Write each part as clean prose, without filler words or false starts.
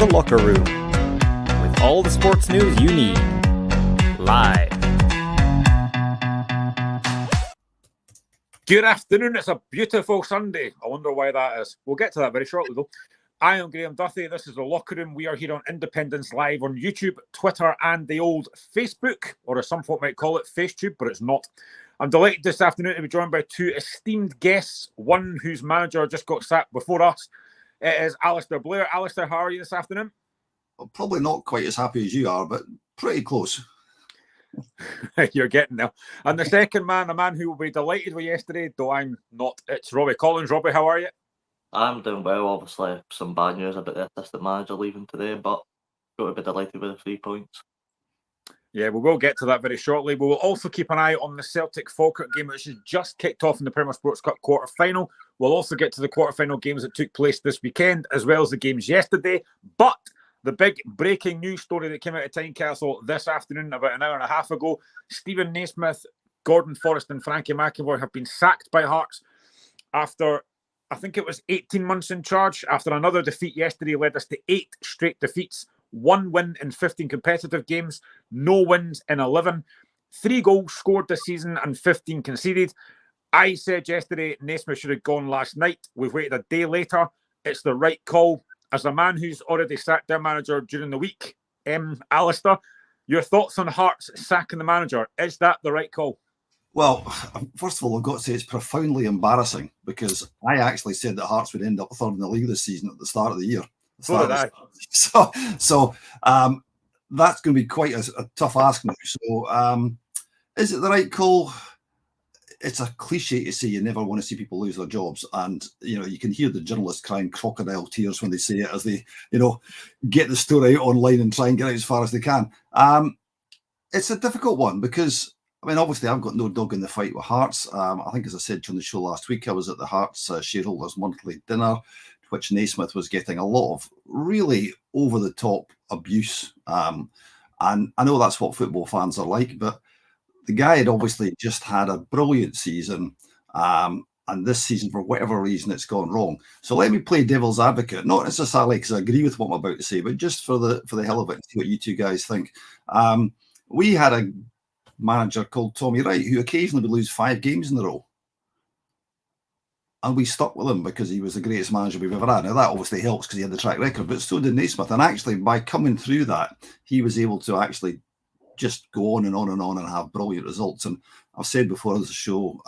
The Locker Room, with all the sports news you need, live. Good afternoon, it's a beautiful Sunday. I wonder why that is. We'll get to that very shortly though. I am Graham Duthie, this is The Locker Room. We are here on Independence Live on YouTube, Twitter and the old Facebook, or as some folk might call it, FaceTube, but it's not. I'm delighted this afternoon to be joined by two esteemed guests, one whose manager just got sacked before us. It is Alistair Blair. Alistair, how are you this afternoon? Well, probably not quite as happy as you are, but pretty close. You're getting there. And the second man, a man who will be delighted with yesterday, though I'm not, it's Robbie Collins. Robbie, how are you? I'm doing well. Obviously, some bad news about the assistant manager leaving today, but got to be delighted with the 3 points. Yeah, we will get to that very shortly. We will also keep an eye on the Celtic Falkirk game, which has just kicked off in the Premier Sports Cup quarter-final. We'll also get to the quarter-final games that took place this weekend, as well as the games yesterday. But the big breaking news story that came out of Tynecastle this afternoon, about an hour and a half ago, Stephen Naismith, Gordon Forrest and Frankie McAvoy have been sacked by Hearts after, I think it was 18 months in charge. After another defeat yesterday led us to 8 straight defeats. 1 win in 15 competitive games, no wins in 11, 3 goals scored this season and 15 conceded. I said yesterday Naismith should have gone last night. We've waited a day later. It's the right call. As a man who's already sacked their manager during the week, Alistair, your thoughts on Hearts sacking the manager? Is that the right call? Well, first of all, I've got to say it's profoundly embarrassing because I actually said that Hearts would end up third in the league this season at the start of the year. So did I. So that's going to be quite a tough ask now. So is it the right call? It's a cliche to say you never want to see people lose their jobs. And, you know, you can hear the journalists crying crocodile tears when they say it as they, you know, get the story out online and try and get out as far as they can. It's a difficult one because, I mean, obviously I've got no dog in the fight with Hearts. I think, as I said during the show last week, I was at the Hearts shareholders monthly dinner, which Naismith was getting a lot of really over-the-top abuse. And I know that's what football fans are like, but the guy had obviously just had a brilliant season. And this season, for whatever reason, it's gone wrong. So let me play devil's advocate, not necessarily because I agree with what I'm about to say, but just for the hell of it, see what you two guys think. We had a manager called Tommy Wright, who occasionally would lose 5 games in a row. And we stuck with him because he was the greatest manager we've ever had. Now, that obviously helps because he had the track record, but so did Naismith. And actually, by coming through that, he was able to actually just go on and on and on and have brilliant results. And I've said before on the show,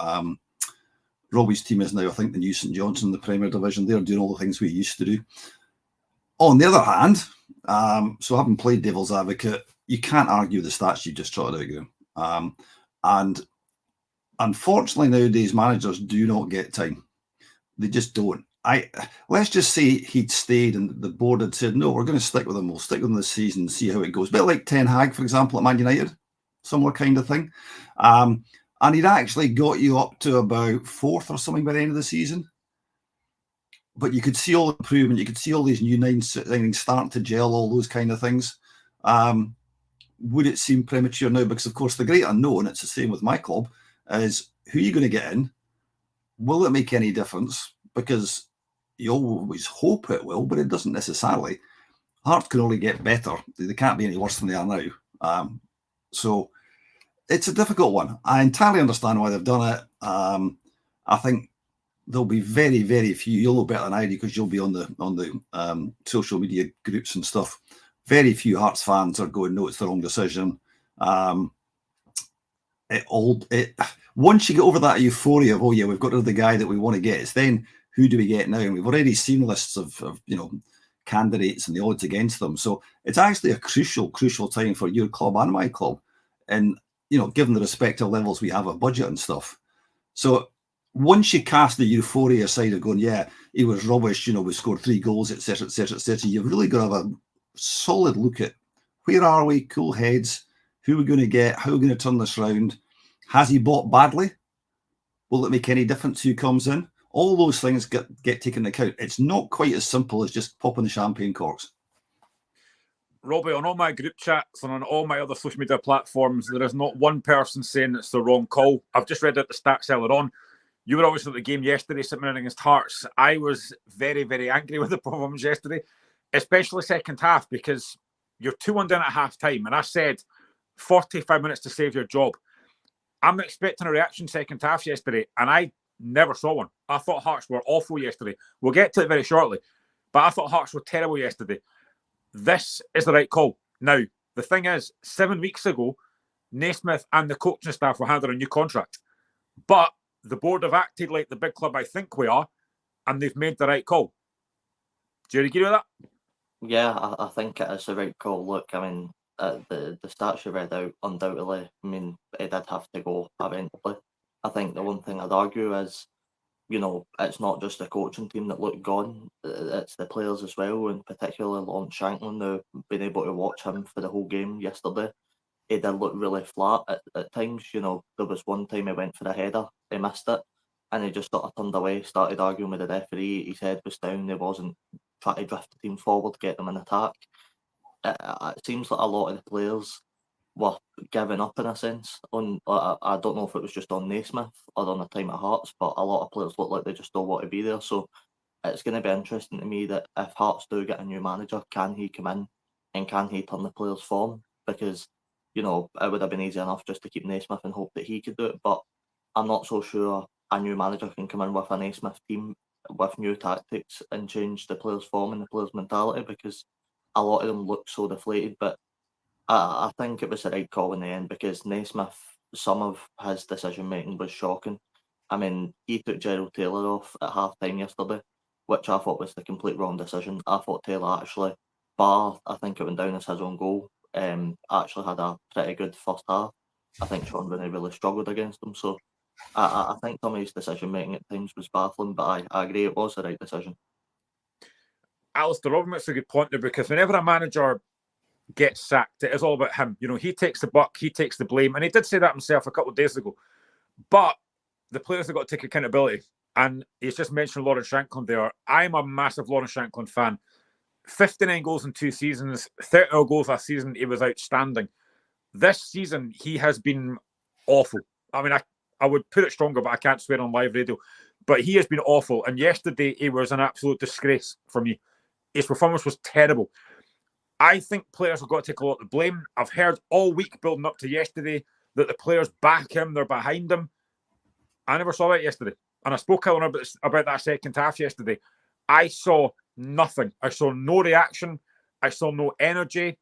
Robbie's team is now, I think, the new St Johnstone in the Premier Division. They're doing all the things we used to do. On the other hand, so having played devil's advocate, you can't argue the stats you just trotted out, Graham. And unfortunately, nowadays, managers do not get time. They just don't. Let's just say he'd stayed and the board had said, no, we're going to stick with him. We'll stick with him this season and see how it goes. A bit like Ten Hag, for example, at Man United. Similar kind of thing. And he'd actually got you up to about 4th or something by the end of the season. But you could see all the improvement. You could see all these new signings starting to gel, all those kind of things. Would it seem premature now? Because, of course, the great unknown, it's the same with my club, is who are you going to get in? Will it make any difference? Because you always hope it will, but it doesn't necessarily. Hearts can only get better. They can't be any worse than they are now. So it's a difficult one. I entirely understand why they've done it. I think there'll be very, very few. You'll know better than I do because you'll be on the social media groups and stuff. Very few Hearts fans are going, no, it's the wrong decision. Once you get over that euphoria of, oh yeah, we've got rid of the guy that we want to get, it's then who do we get now? And we've already seen lists of candidates and the odds against them. So it's actually a crucial time for your club and my club. And, given the respective levels we have of budget and stuff. So once you cast the euphoria aside of going, yeah, he was rubbish, we scored 3 goals, etc., you've really got to have a solid look at where are we, cool heads, who are we going to get, how are we going to turn this round? Has he bought badly? Will it make any difference who comes in? All those things get taken into account. It's not quite as simple as just popping the champagne corks. Robbie, on all my group chats and on all my other social media platforms, there is not one person saying it's the wrong call. I've just read out the stats earlier on. You were obviously at the game yesterday, St Mirren against Hearts. I was very, very angry with the performance yesterday. especially second half, because you're 2-1 down at half time. And I said 45 minutes to save your job. I'm expecting a reaction second half yesterday, and I never saw one. I thought Hearts were awful yesterday. We'll get to it very shortly, but I thought Hearts were terrible yesterday. This is the right call. Now, the thing is, 7 weeks ago, Naismith and the coaching staff were handed a new contract, but the board have acted like the big club I think we are, and they've made the right call. Do you agree with that? Yeah, I think it is the right call. Look, I mean, the stats you read out, undoubtedly, I mean, it did have to go eventually. I think the one thing I'd argue is, you know, it's not just the coaching team that looked gone, it's the players as well, and particularly Lawrence Shanklin, now being able to watch him for the whole game yesterday, he did look really flat at times. You know, there was one time he went for a header, he missed it, and he just sort of turned away, started arguing with the referee. His head was down, he wasn't trying to drift the team forward, get them in attack. It seems like a lot of the players were giving up in a sense. I don't know if it was just on Naismith or on the time at Hearts, but a lot of players look like they just don't want to be there. So it's going to be interesting to me that if Hearts do get a new manager, can he come in and can he turn the players' form? Because, you know, it would have been easy enough just to keep Naismith and hope that he could do it. But I'm not so sure a new manager can come in with a Naismith team with new tactics and change the players' form and the players' mentality, because a lot of them look so deflated. But I think it was the right call in the end, because Naismith, some of his decision making was shocking. I mean, he took Gerald Taylor off at half time yesterday, which I thought was the complete wrong decision. I thought Taylor actually, bar I think it went down as his own goal, actually had a pretty good first half. I think Sean Rooney really struggled against him. So I think some of his decision making at times was baffling, but I agree it was the right decision. Alistair Robin makes a good point there, because whenever a manager gets sacked, it is all about him. You know, he takes the buck, he takes the blame, and he did say that himself a couple of days ago. But the players have got to take accountability. And he's just mentioned Lawrence Shanklin there. I'm a massive Lawrence Shanklin fan. 59 goals in 2 seasons, 30 goals last season. He was outstanding. This season, he has been awful. I mean, I would put it stronger, but I can't swear on live radio. But he has been awful. And yesterday, he was an absolute disgrace for me. His performance was terrible. I think players have got to take a lot of blame. I've heard all week building up to yesterday that the players back him, they're behind him. I never saw that yesterday. And I spoke about that second half yesterday. I saw nothing. I saw no reaction. I saw no energy.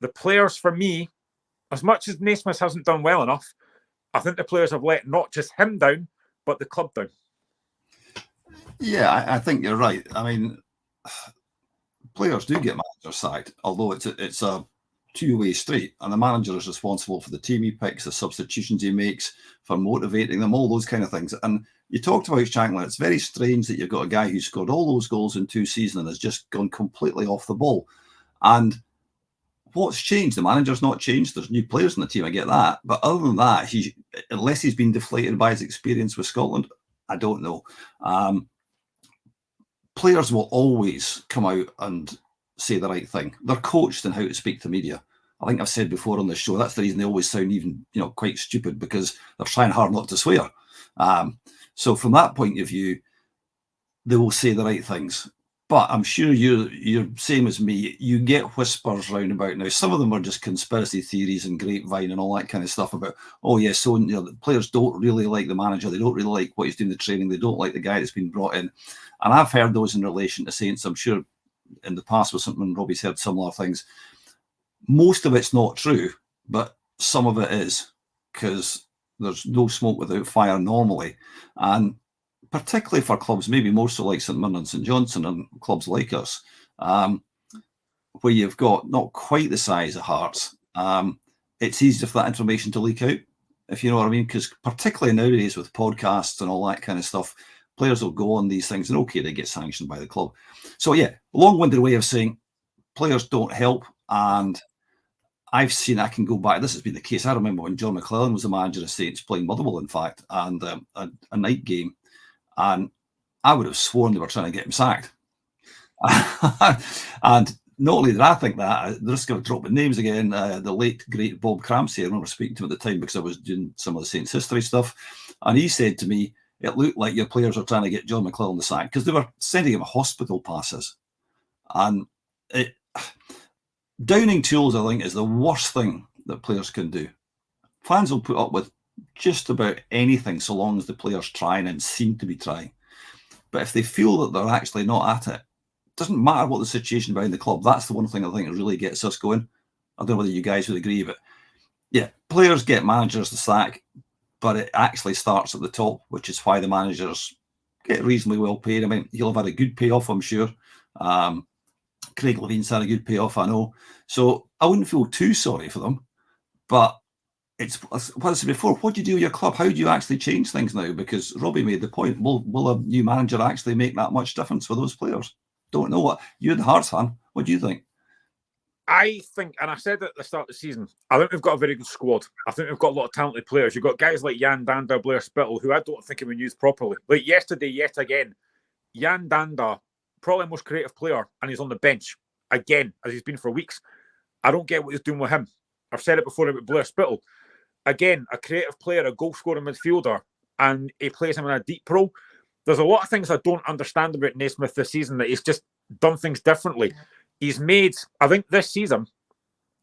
The players, for me, as much as Naismith hasn't done well enough, I think the players have let not just him down, but the club down. Yeah, I think you're right. I mean, players do get manager sacked, although it's a two-way street, and the manager is responsible for the team he picks, the substitutions he makes, for motivating them, all those kind of things. And you talked about Shanklin. It's very strange that you've got a guy who scored all those goals in 2 seasons and has just gone completely off the ball. And what's changed? The manager's not changed. There's new players in the team, I get that. But other than that, unless he's been deflated by his experience with Scotland, I don't know. Players will always come out and say the right thing. They're coached in how to speak to media. I think I've said before on this show, that's the reason they always sound even, quite stupid, because they're trying hard not to swear. So from that point of view, they will say the right things. But I'm sure you're same as me. You get whispers round about now. Some of them are just conspiracy theories and grapevine and all that kind of stuff about, oh yes, so the players don't really like the manager. They don't really like what he's doing the training. They don't like the guy that's been brought in. And I've heard those in relation to Saints. I'm sure in the past with something, Robbie's heard similar things. Most of it's not true, but some of it is, because there's no smoke without fire normally. And particularly for clubs, maybe more so like St Mirren and St Johnstone and clubs like us, where you've got not quite the size of Hearts, it's easier for that information to leak out, if you know what I mean, because particularly nowadays with podcasts and all that kind of stuff, players will go on these things and okay, they get sanctioned by the club. So yeah, long-winded way of saying players don't help. And I've seen, I can go back, this has been the case. I remember when John McClellan was the manager of Saints, playing Motherwell, in fact, and a night game. And I would have sworn they were trying to get him sacked. And not only did I think that, the risk of dropping names again, the late, great Bob Cramsey, I remember speaking to him at the time because I was doing some of the Saints history stuff. And he said to me, it looked like your players were trying to get John McClellan the sack because they were sending him hospital passes. And Downing tools, I think, is the worst thing that players can do. Fans will put up with just about anything so long as the player's trying and seem to be trying. But if they feel that they're actually not at it, doesn't matter what the situation behind the club. That's the one thing I think that really gets us going. I don't know whether you guys would agree, but yeah, players get managers to sack, but it actually starts at the top, which is why the managers get reasonably well paid. I mean, he'll have had a good payoff, I'm sure. Craig Levine's had a good payoff, I know. So I wouldn't feel too sorry for them. But it's what I said before, what do you do with your club? How do you actually change things now? Because Robbie made the point, will a new manager actually make that much difference for those players? Don't know. What you're the Hearts fan. What do you think? I think, and I said at the start of the season, I think we've got a very good squad. I think we've got a lot of talented players. You've got guys like Jan Danda, Blair Spittle, who I don't think have been used properly. Like yesterday, yet again, Jan Danda, probably the most creative player, and he's on the bench again, as he's been for weeks. I don't get what he's doing with him. I've said it before about Blair Spittle. Again, a creative player, a goal-scoring midfielder, and he plays him in a deep role. There's a lot of things I don't understand about Naismith this season, that he's just done things differently. He's made, I think this season,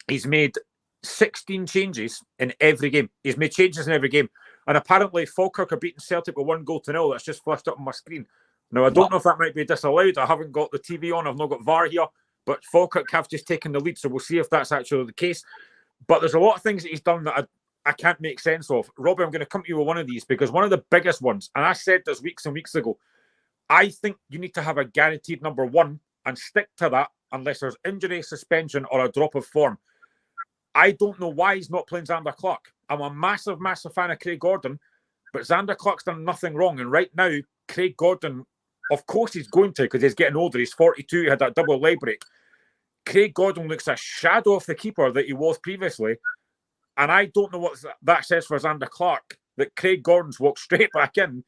he's made 16 changes in every game. He's made changes in every game. And apparently Falkirk are beating Celtic with 1-0. That's just flashed up on my screen. Now, I don't know if that might be disallowed. I haven't got the TV on. I've not got VAR here. But Falkirk have just taken the lead, so we'll see if that's actually the case. But there's a lot of things that he's done that I can't make sense of. Robbie, I'm going to come to you with one of these, because one of the biggest ones, and I said this weeks and weeks ago, I think you need to have a guaranteed number one and stick to that unless there's injury, suspension, or a drop of form. I don't know why he's not playing Xander Clark. I'm a massive, massive fan of Craig Gordon, but Xander Clark's done nothing wrong. And right now, Craig Gordon, of course he's going to, because he's getting older. He's 42, he had that double leg break. Craig Gordon looks a shadow of the keeper that he was previously. And I don't know what that says for Xander Clark, that Craig Gordon's walked straight back in,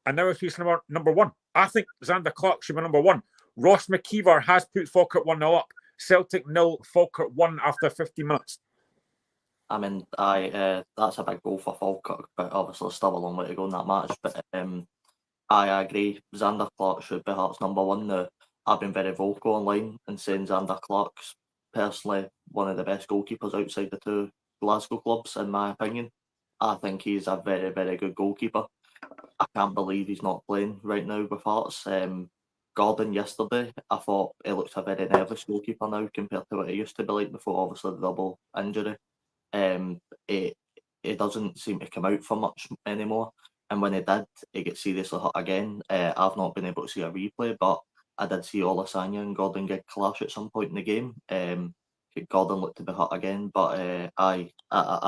and now he's number one. I think Xander Clark should be number one. Ross McKeever has put Falkirk 1-0 up. Celtic 0, Falkirk 1 after 50 minutes. I mean, that's a big goal for Falkirk, but obviously still a long way to go in that match. But I agree, Xander Clark should be Hearts number one now. I've been very vocal online and saying Xander Clark's personally one of the best goalkeepers outside the two Glasgow clubs, in my opinion. I think he's a very, very good goalkeeper. I can't believe he's not playing right now with Hearts. Gordon yesterday, I thought he looks a very nervous goalkeeper now compared to what he used to be like before, obviously the double injury. He doesn't seem to come out for much anymore. And when he did, he gets seriously hurt again. I've not been able to see a replay, but I did see Olasanya and Gordon get clash at some point in the game. Gordon looked to be hurt again, but I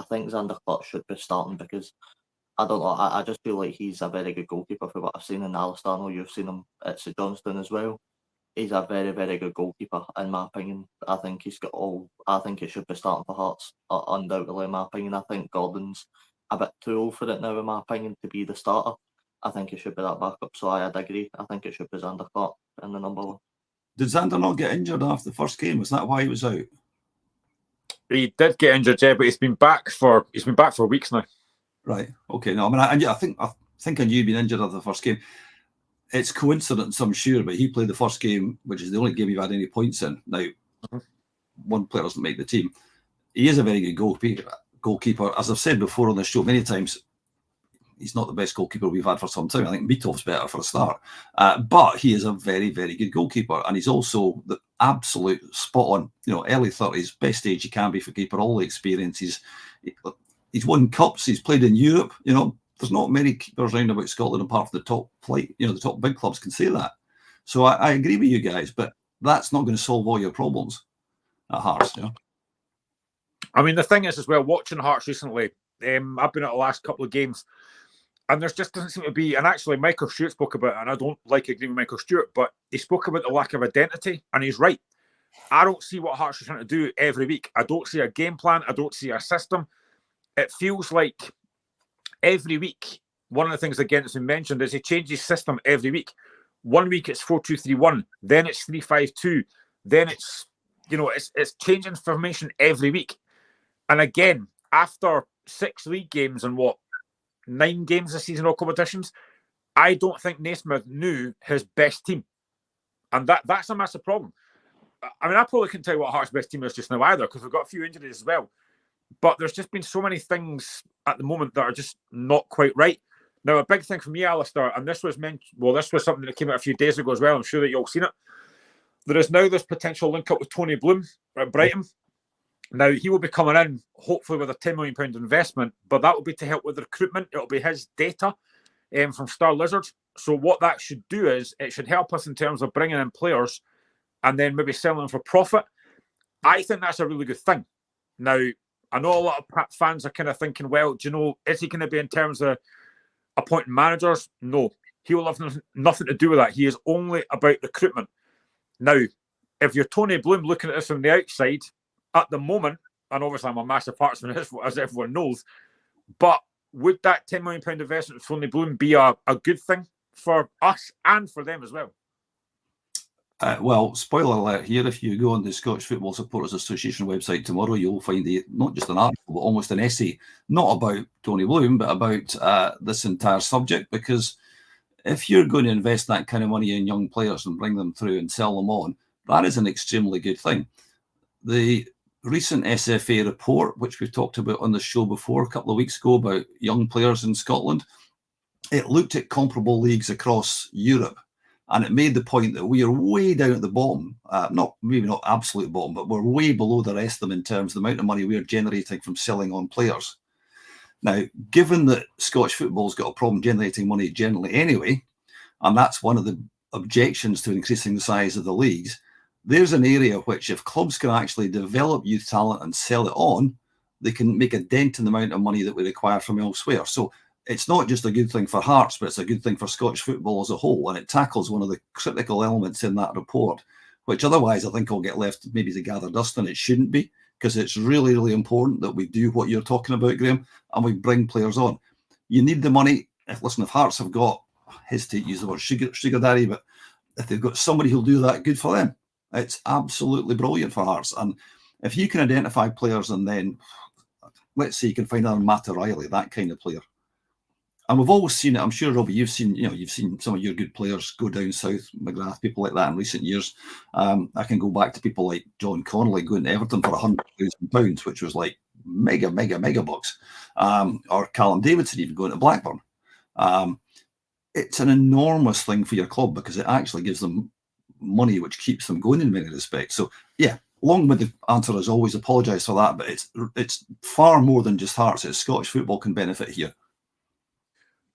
think Xander Clark should be starting, because I don't know. I just feel like he's a very good goalkeeper for what I've seen in Alistair. I know you've seen him at St Johnstone as well. He's a very, very good goalkeeper, in my opinion. I think he's got all. I think he should be starting for Hearts, undoubtedly, in my opinion. I think Gordon's a bit too old for it now, in my opinion, to be the starter. I think he should be that backup. So I'd agree. I think it should be Xander Clark in the number one. Did Xander not get injured after the first game? Was that why he was out? He did get injured, yeah, but he's been back for weeks now. Right. Okay. No, I mean, I think I knew he'd been injured after the first game. It's coincidence, I'm sure, but he played the first game, which is the only game you've had any points in. Now, one player doesn't make the team. He is a very good goalkeeper. As I've said before on the show many times, he's not the best goalkeeper we've had for some time. I think Mitov's better for a start. But he is a very, very good goalkeeper. And he's also the absolute spot on, early 30s, best age he can be for keeper, all the experience. He's won cups, he's played in Europe. There's not many keepers around about Scotland apart from the top flight, the top big clubs can say that. So I agree with you guys, but that's not going to solve all your problems at Hearts. I mean, the thing is as well, watching Hearts recently, I've been at the last couple of games, and there just doesn't seem to be, and actually Michael Stewart spoke about it, and I don't like agreeing with Michael Stewart, but he spoke about the lack of identity, and he's right. I don't see what Hearts are trying to do every week. I don't see a game plan. I don't see a system. It feels like every week, one of the things again that's been mentioned is he changes system every week. 1 week it's 4-2-3-1, then it's 3-5-2, then it's it's changing formation every week. And again, after 6 league games and 9 games this season, all competitions, I don't think Naismith knew his best team, and that's a massive problem. I mean, I probably couldn't tell you what Hearts' best team is just now either, because we've got a few injuries as well. But there's just been so many things at the moment that are just not quite right. Now, a big thing for me, Alistair, and this was something that came out a few days ago as well. I'm sure that you all seen it. There is now this potential link up with Tony Bloom at Brighton. Now, he will be coming in, hopefully with a £10 million investment, but that will be to help with recruitment. It'll be his data from Star Lizards. So what that should do is it should help us in terms of bringing in players and then maybe selling them for profit. I think that's a really good thing. Now, I know a lot of fans are kind of thinking, well, do you know, is he going to be in terms of appointing managers? No. He will have nothing to do with that. He is only about recruitment. Now, if you're Tony Bloom looking at this from the outside, at the moment, and obviously I'm a massive Hearts fan, as everyone knows, but would that £10 million investment for Tony Bloom be a good thing for us and for them as well? Well, spoiler alert here, if you go on the Scottish Football Supporters Association website tomorrow, you'll find not just an article, but almost an essay, not about Tony Bloom, but about this entire subject, because if you're going to invest that kind of money in young players and bring them through and sell them on, that is an extremely good thing. The recent SFA report, which we've talked about on the show before a couple of weeks ago about young players in Scotland, it looked at comparable leagues across Europe. And it made the point that we are way down at the bottom, maybe not absolute bottom, but we're way below the rest of them in terms of the amount of money we are generating from selling on players. Now, given that Scottish football's got a problem generating money generally anyway, and that's one of the objections to increasing the size of the leagues, there's an area which if clubs can actually develop youth talent and sell it on, they can make a dent in the amount of money that we require from elsewhere. So it's not just a good thing for Hearts, but it's a good thing for Scottish football as a whole. And it tackles one of the critical elements in that report, which otherwise I think will get left maybe to gather dust, and it shouldn't be, because it's really, really important that we do what you're talking about, Graham, and we bring players on. You need the money. If Hearts have got, I hesitate to use the word sugar daddy, but if they've got somebody who'll do that, good for them. It's absolutely brilliant for Hearts. And if you can identify players and then, let's say you can find another Matt O'Reilly, that kind of player. And we've always seen it. I'm sure, Robbie, you've seen some of your good players go down south, McGrath, people like that in recent years. I can go back to people like John Connolly going to Everton for £100,000, which was like mega bucks. Or Callum Davidson even going to Blackburn. It's an enormous thing for your club because it actually gives them money, which keeps them going in many respects. So, yeah, along with the answer as always, apologise for that, but it's far more than just Hearts. It's Scottish football can benefit here.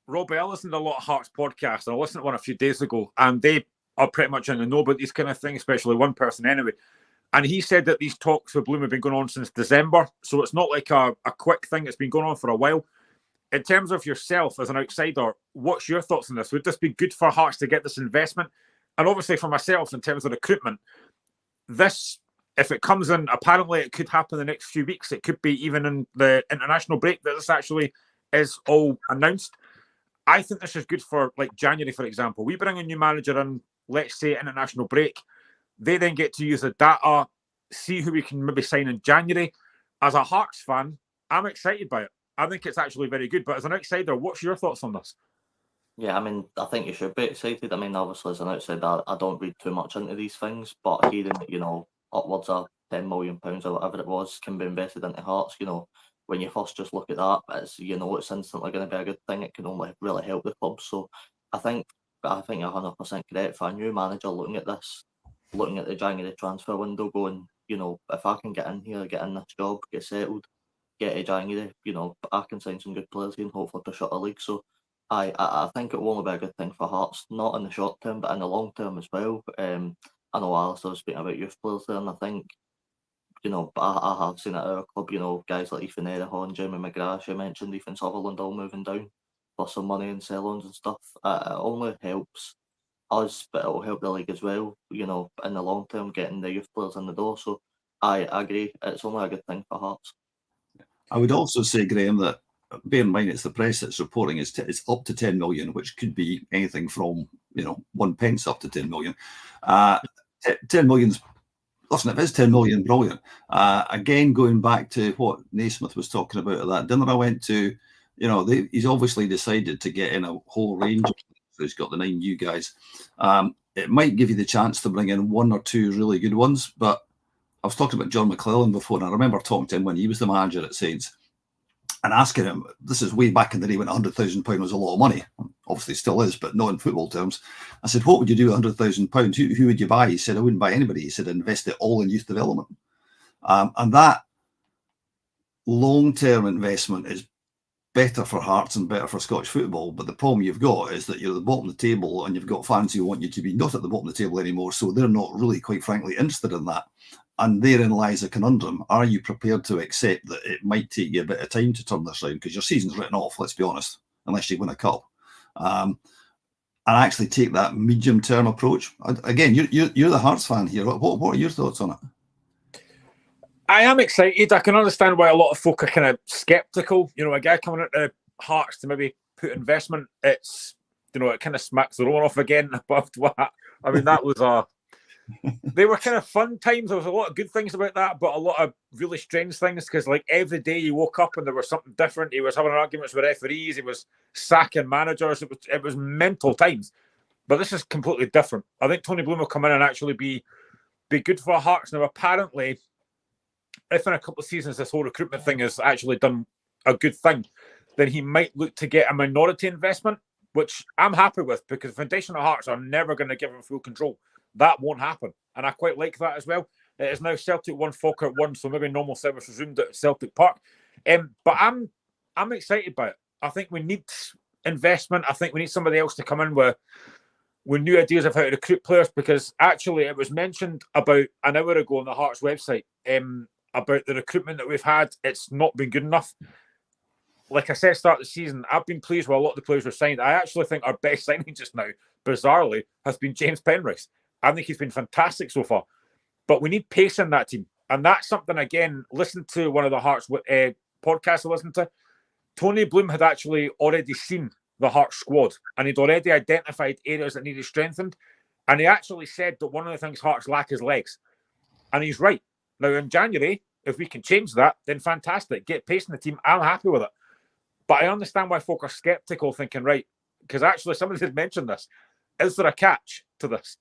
Robbie, I listened to a lot of Hearts podcasts, and I listened to one a few days ago, and they are pretty much in the know about these kind of things, especially one person anyway. And he said that these talks with Bloom have been going on since December, so it's not like a quick thing. It's been going on for a while. In terms of yourself as an outsider, what's your thoughts on this? Would this be good for Hearts to get this investment? And obviously for myself, in terms of recruitment, this, if it comes in, apparently it could happen in the next few weeks. It could be even in the international break that this actually is all announced. I think this is good for like January, for example. We bring a new manager in, let's say international break. They then get to use the data, see who we can maybe sign in January. As a Hearts fan, I'm excited by it. I think it's actually very good. But as an outsider, what's your thoughts on this? Yeah, I mean, I think you should be excited. I mean, obviously, as an outsider, I don't read too much into these things, but hearing that, upwards of £10 million or whatever it was can be invested into Hearts, when you first just look at that, it's instantly going to be a good thing. It can only really help the club. So I think 100% correct for a new manager looking at this, looking at the January transfer window, going, if I can get in here, get in this job, get settled, get to January, I can sign some good players and hopefully push up the league. So I think it will only be a good thing for Hearts, not in the short term, but in the long term as well. I know Alistair was speaking about youth players there, and I think, I have seen at our club, guys like Ethan Erihon, Jamie McGrath, you mentioned, Ethan Sutherland all moving down for some money and sell-ons and stuff. It only helps us, but it'll help the league as well, in the long term, getting the youth players in the door. So I agree, it's only a good thing for Hearts. I would also say, Graham, that bear in mind it's the press that's reporting it's up to 10 million, which could be anything from 1 pence up to 10 million. 10 million's, listen, if it's 10 million, brilliant. Again, going back to what Naismith was talking about at that dinner I went to, he's obviously decided to get in a whole range of, so he's got the 9 new guys. it might give you the chance to bring in one or two really good ones. But I was talking about John McClellan before, and I remember talking to him when he was the manager at Saints and asking him, this is way back in the day when £100,000 was a lot of money. Obviously still is, but not in football terms. I said, what would you do with £100,000? Who would you buy? He said, I wouldn't buy anybody. He said, invest it all in youth development. And that long-term investment is better for Hearts and better for Scottish football. But the problem you've got is that you're at the bottom of the table and you've got fans who want you to be not at the bottom of the table anymore. So they're not really, quite frankly, interested in that. And therein lies a conundrum. Are you prepared to accept that it might take you a bit of time to turn this around? Because your season's written off, let's be honest, unless you win a cup. And actually take that medium-term approach. Again, you're the Hearts fan here. What are your thoughts on it? I am excited. I can understand why a lot of folk are kind of sceptical. You know, a guy coming into Hearts to maybe put investment, it's, you know, it kind of smacks the roll off again. But I mean, that was they were kind of fun times. There was a lot of good things about that, but a lot of really strange things because, like, every day you woke up and there was something different. He was having arguments with referees. He was sacking managers. It was mental times. But this is completely different. I think Tony Bloom will come in and actually be good for Hearts. Now, apparently, if in a couple of seasons this whole recruitment thing has actually done a good thing, then he might look to get a minority investment, which I'm happy with because Foundational Hearts are never going to give him full control. That won't happen. And I quite like that as well. It is now Celtic 1, Falkirk 1, so maybe normal service resumed at Celtic Park. But I'm excited by it. I think we need investment. I think we need somebody else to come in with new ideas of how to recruit players because actually it was mentioned about an hour ago on the Hearts website about the recruitment that we've had. It's not been good enough. Like I said, start of the season, I've been pleased with a lot of the players we've signed. I actually think our best signing just now, bizarrely, has been James Penrice. I think he's been fantastic so far. But we need pace in that team. And that's something, again, listen to one of the Hearts podcasts I listened to. Tony Bloom had actually already seen the Hearts squad and he'd already identified areas that needed strengthened. And he actually said that one of the things Hearts lack is legs. And he's right. Now, in January, if we can change that, then fantastic. Get pace in the team. I'm happy with it. But I understand why folk are sceptical, thinking, right, because actually somebody did mention this. Is there a catch to this?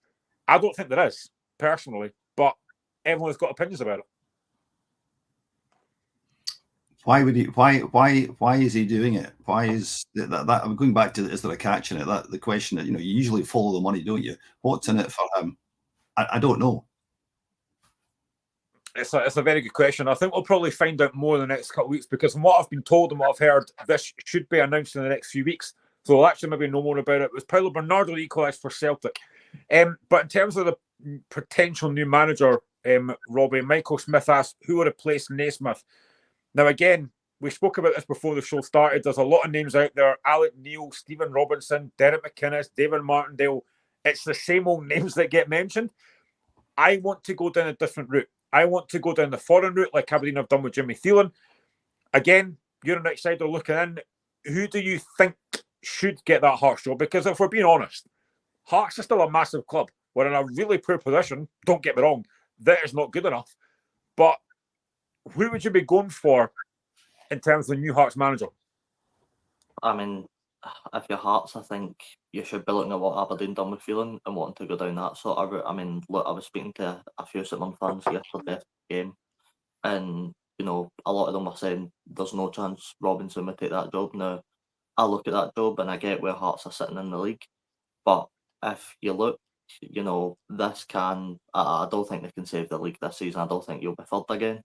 I don't think there is, personally, but everyone's got opinions about it. Why would he? Why is he doing it? Why is that? I'm going back to, is there a catch in it? That the question that, you know, you usually follow the money, don't you? What's in it for him? I don't know. It's a very good question. I think we'll probably find out more in the next couple of weeks because from what I've been told and what I've heard, this should be announced in the next few weeks. So we'll actually maybe know more about it. It was Paulo Bernardo that equalised for Celtic. But in terms of the potential new manager, Robbie, Michael Smith asked, who will replace Naismith? Now, again, we spoke about this before the show started. There's a lot of names out there. Alec Neil, Stephen Robinson, Derek McInnes, David Martindale. It's the same old names that get mentioned. I want to go down a different route. I want to go down the foreign route like Aberdeen have done with Jimmy Thielen. Again, you're an outsider looking in. Who do you think should get that Hearts job? Because if we're being honest, Hearts is still a massive club. We're in a really poor position. Don't get me wrong. That is not good enough. But who would you be going for in terms of the new Hearts manager? I mean, if you're Hearts, I think you should be looking at what Aberdeen done with Phelan and wanting to go down that sort of route. I mean, look, I was speaking to a few Sunderland fans yesterday after the game, and, you know, a lot of them were saying there's no chance Robinson would take that job. Now, I look at that job and I get where Hearts are sitting in the league, but if you look, you know, this can, I don't think they can save the league this season. I don't think you'll be third again.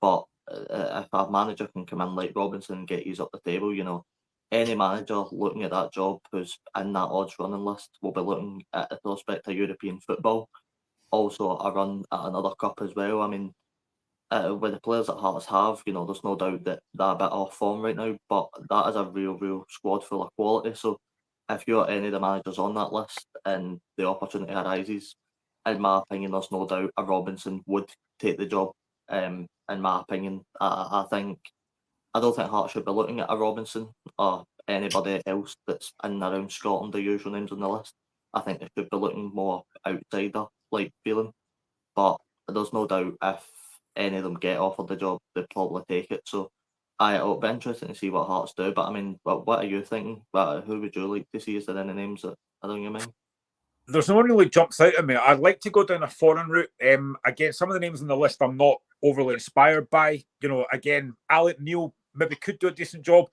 But if a manager can come in like Robinson and get ease up the table, you know, any manager looking at that job who's in that odds running list will be looking at the prospect of European football, also a run at another cup as well. I mean, with the players that Hearts have, you know, there's no doubt that they're a bit off form right now, but that is a real squad full of quality. So if you're any of the managers on that list and the opportunity arises, in my opinion, there's no doubt a Robinson would take the job. In my opinion, I don't think Hearts should be looking at a Robinson or anybody else that's in and around Scotland, the usual names on the list. I think they should be looking more outsider like feeling. But there's no doubt if any of them get offered the job, they'd probably take it. So it'll be interesting to see what Hearts do. But I mean, what are you thinking? Who would you like to see? Is there any names that are on your mind? There's no one really jumps out at me. I'd like to go down a foreign route. Again, some of the names on the list I'm not overly inspired by. Again, Alec Neil maybe could do a decent job.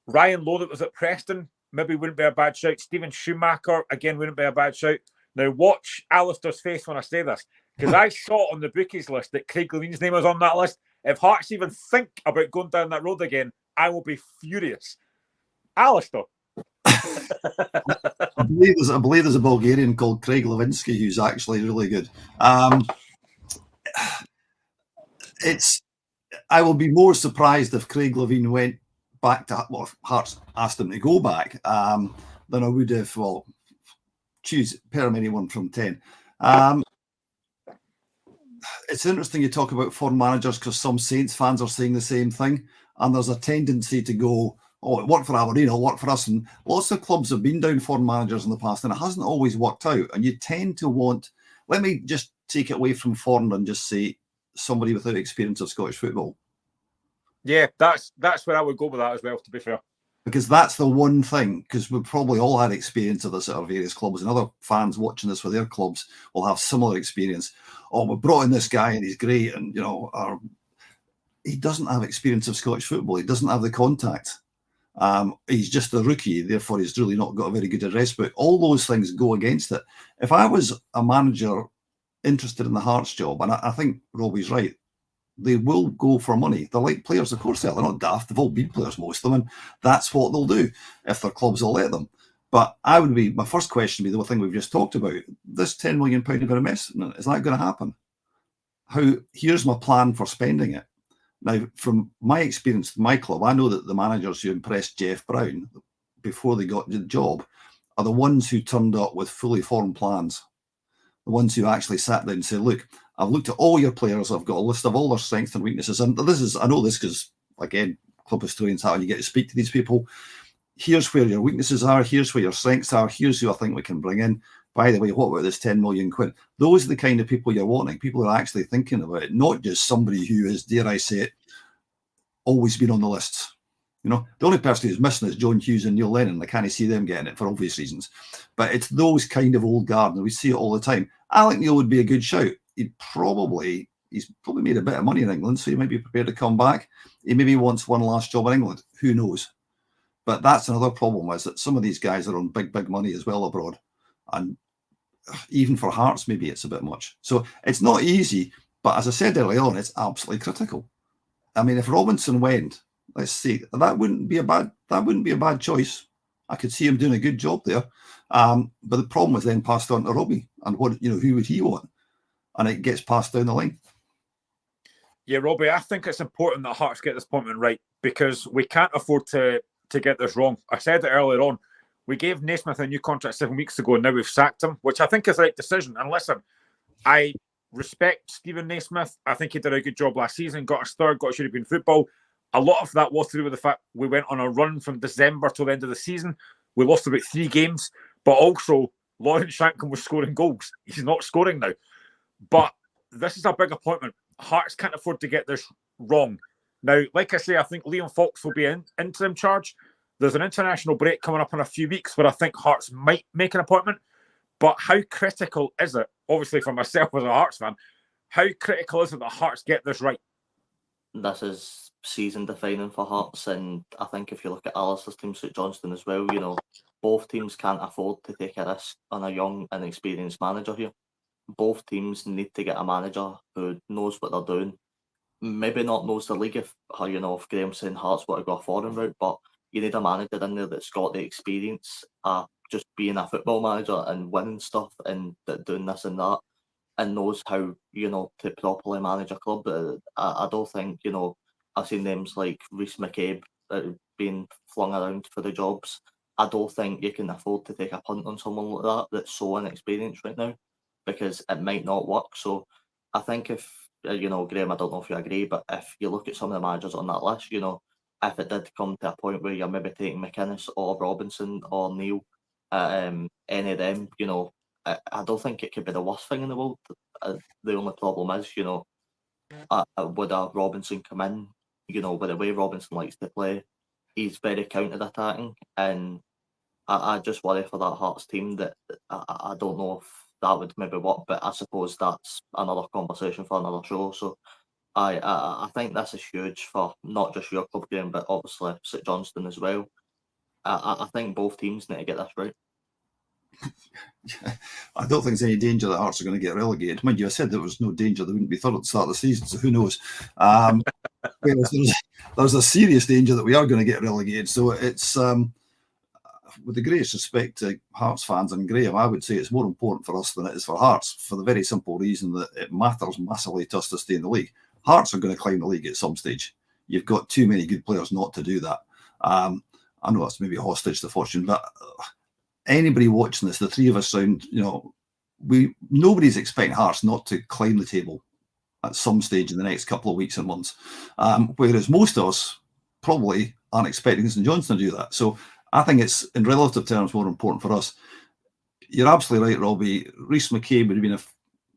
Ryan Lowe that was at Preston maybe wouldn't be a bad shout. Stephen Schumacher, again, wouldn't be a bad shout. Now, watch Alistair's face when I say this, because I saw on the bookies list that Craig Levine's name was on that list. If Hearts even think about going down that road again, I will be furious. Alistair. I believe there's a Bulgarian called Craig Levinsky who's actually really good. I will be more surprised if Craig Levine went back to, well, if Hearts asked him to go back, than I would if, well, pair him anyone from 10. It's interesting you talk about foreign managers because some Saints fans are saying the same thing, and there's a tendency to go, oh, it worked for Aberdeen, it'll work for us. And lots of clubs have been down foreign managers in the past, and it hasn't always worked out. And you tend to want, let me just take it away from foreign and just say somebody without experience of Scottish football. Yeah, that's where I would go with that as well, to be fair. Because that's the one thing, because we've probably all had experience of this at our various clubs, and other fans watching this for their clubs will have similar experience. Oh, we brought in this guy and he's great, and he doesn't have experience of Scottish football. He doesn't have the contact. He's just a rookie, therefore he's really not got a very good address book. All those things go against it. If I was a manager interested in the Hearts job, and I think Robbie's right, they will go for money. They're like players, of course. They're not daft. They've all been players, most of them, and that's what they'll do if their clubs will let them. But my first question would be the thing we've just talked about. This £10 million investment, is that going to happen? Here's my plan for spending it. Now, from my experience with my club, I know that the managers who impressed Jeff Brown before they got the job are the ones who turned up with fully formed plans. The ones who actually sat down and said, look, I've looked at all your players. I've got a list of all their strengths and weaknesses. And I know this because, again, club historians, how you get to speak to these people. Here's where your weaknesses are. Here's where your strengths are. Here's who I think we can bring in. By the way, what about this 10 million quid? Those are the kind of people you're wanting. People who are actually thinking about it, not just somebody who is, dare I say it, always been on the lists. The only person who's missing is John Hughes and Neil Lennon. I can't see them getting it for obvious reasons. But it's those kind of old guard, and we see it all the time. Alec Neil would be a good shout. He's probably made a bit of money in England, so he might be prepared to come back. He maybe wants one last job in England. Who knows? But that's another problem, is that some of these guys are on big money as well abroad. And even for Hearts, maybe it's a bit much. So it's not easy, but as I said earlier on, it's absolutely critical. I mean, if Robinson went, let's see, that wouldn't be a bad choice. I could see him doing a good job there. But the problem was then passed on to Robbie, and who would he want? And it gets passed down the line. Yeah, Robbie, I think it's important that Hearts get this appointment right, because we can't afford to get this wrong. I said it earlier on. We gave Naismith a new contract 7 weeks ago, and now we've sacked him, which I think is the right decision. And listen, I respect Stephen Naismith. I think he did a good job last season, got us third, got us European football. A lot of that was to do with the fact we went on a run from December till the end of the season. We lost about 3 games, but also Lawrence Shankland was scoring goals. He's not scoring now. But this is a big appointment. Hearts can't afford to get this wrong. Now, like I say, I think Liam Fox will be in interim charge. There's an international break coming up in a few weeks where I think Hearts might make an appointment. But how critical is it, obviously for myself as a Hearts fan, how critical is it that Hearts get this right? This is season defining for Hearts, and I think if you look at Alistair's team, St Johnstone as well, both teams can't afford to take a risk on a young and experienced manager here. Both teams need to get a manager who knows what they're doing. Maybe not knows the league if Graham's saying Hearts want to go a foreign route, but you need a manager in there that's got the experience just being a football manager and winning stuff and doing this and that, and knows how, to properly manage a club. I don't think, I've seen names like Rhys McCabe being flung around for the jobs. I don't think you can afford to take a punt on someone like that that's so inexperienced right now, because it might not work. So I think if, Graham, I don't know if you agree, but if you look at some of the managers on that list, if it did come to a point where you're maybe taking McInnes or Robinson or Neil, any of them, I don't think it could be the worst thing in the world. The only problem is, would a Robinson come in, with the way Robinson likes to play, he's very counter-attacking, and I just worry for that Hearts team that I don't know if that would maybe work, but I suppose that's another conversation for another show. So I think this is huge for not just your club game, but obviously St Johnstone as well. I think both teams need to get this right. I don't think there's any danger that Hearts are going to get relegated. Mind you, I said there was no danger they wouldn't be third at the start of the season, so who knows? There's a serious danger that we are going to get relegated. So it's, with the greatest respect to Hearts fans and Graham, I would say it's more important for us than it is for Hearts, for the very simple reason that it matters massively to us to stay in the league. Hearts are going to climb the league at some stage. You've got too many good players not to do that. I know that's maybe a hostage to fortune, but anybody watching this, the three of us sound, nobody's expecting Hearts not to climb the table at some stage in the next couple of weeks and months. Whereas most of us probably aren't expecting St Johnstone to do that. So I think it's, in relative terms, more important for us. You're absolutely right, Robbie. Rhys McCabe would have been a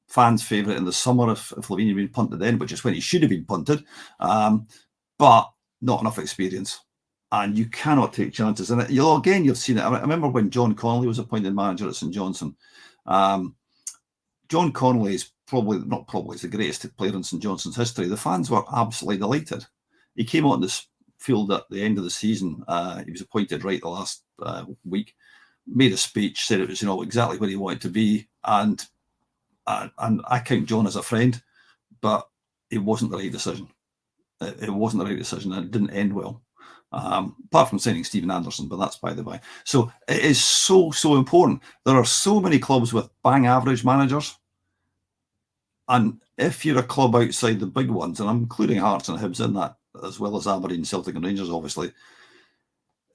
fan's favourite in the summer if Levine had been punted then, which is when he should have been punted. But not enough experience. And you cannot take chances. And you've seen it. I remember when John Connolly was appointed manager at St Johnstone. John Connolly is he's the greatest player in St Johnstone's history. The fans were absolutely delighted. He came on this field at the end of the season. He was appointed right the last week, made a speech, said it was exactly where he wanted to be. And I count John as a friend, but it wasn't the right decision. It wasn't the right decision, and it didn't end well. Apart from signing Stephen Anderson, but that's by the by. So it is so important. There are so many clubs with bang average managers, and if you're a club outside the big ones, and I'm including Hearts and Hibs in that, as well as Aberdeen, Celtic and Rangers, obviously,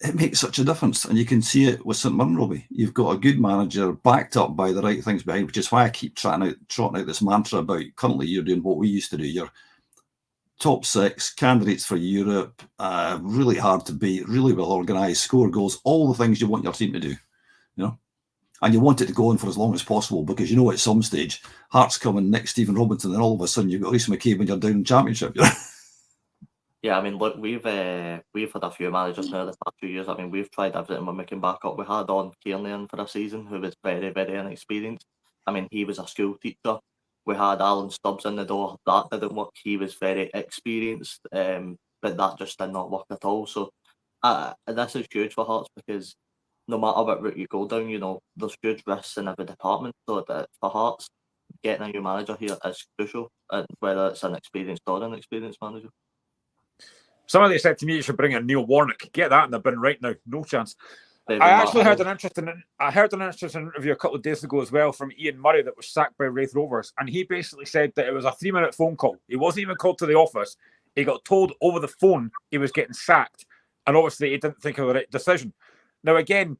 it makes such a difference. And you can see it with St Mirren, Robbie. You've got a good manager backed up by the right things behind, which is why I keep trotting out this mantra about currently you're doing what we used to do. You're top six, candidates for Europe, really hard to beat, really well organised, score goals, all the things you want your team to do, and you want it to go on for as long as possible, because at some stage Hearts come and nick Stephen Robinson, and all of a sudden you've got Rhys McCabe when you're down in Championship. Yeah, I mean, look, we've had a few managers now the past few years. I mean, we've tried everything when we came back up. We had on Kearney in for a season, who was very, very inexperienced. I mean, he was a school teacher. We had Alan Stubbs in the door. That didn't work. He was very experienced, but that just did not work at all. So this is huge for Hearts, because no matter what route you go down, there's huge risks in every department. So that for Hearts, getting a new manager here is crucial, whether it's an experienced or an inexperienced manager. Somebody said to me you should bring in Neil Warnock. Get that in the bin right now. No chance. I actually heard an interesting interview a couple of days ago as well from Ian Murray that was sacked by Wraith Rovers, and he basically said that it was a 3-minute phone call. He wasn't even called to the office. He got told over the phone he was getting sacked, and obviously he didn't think of the right decision. Now again,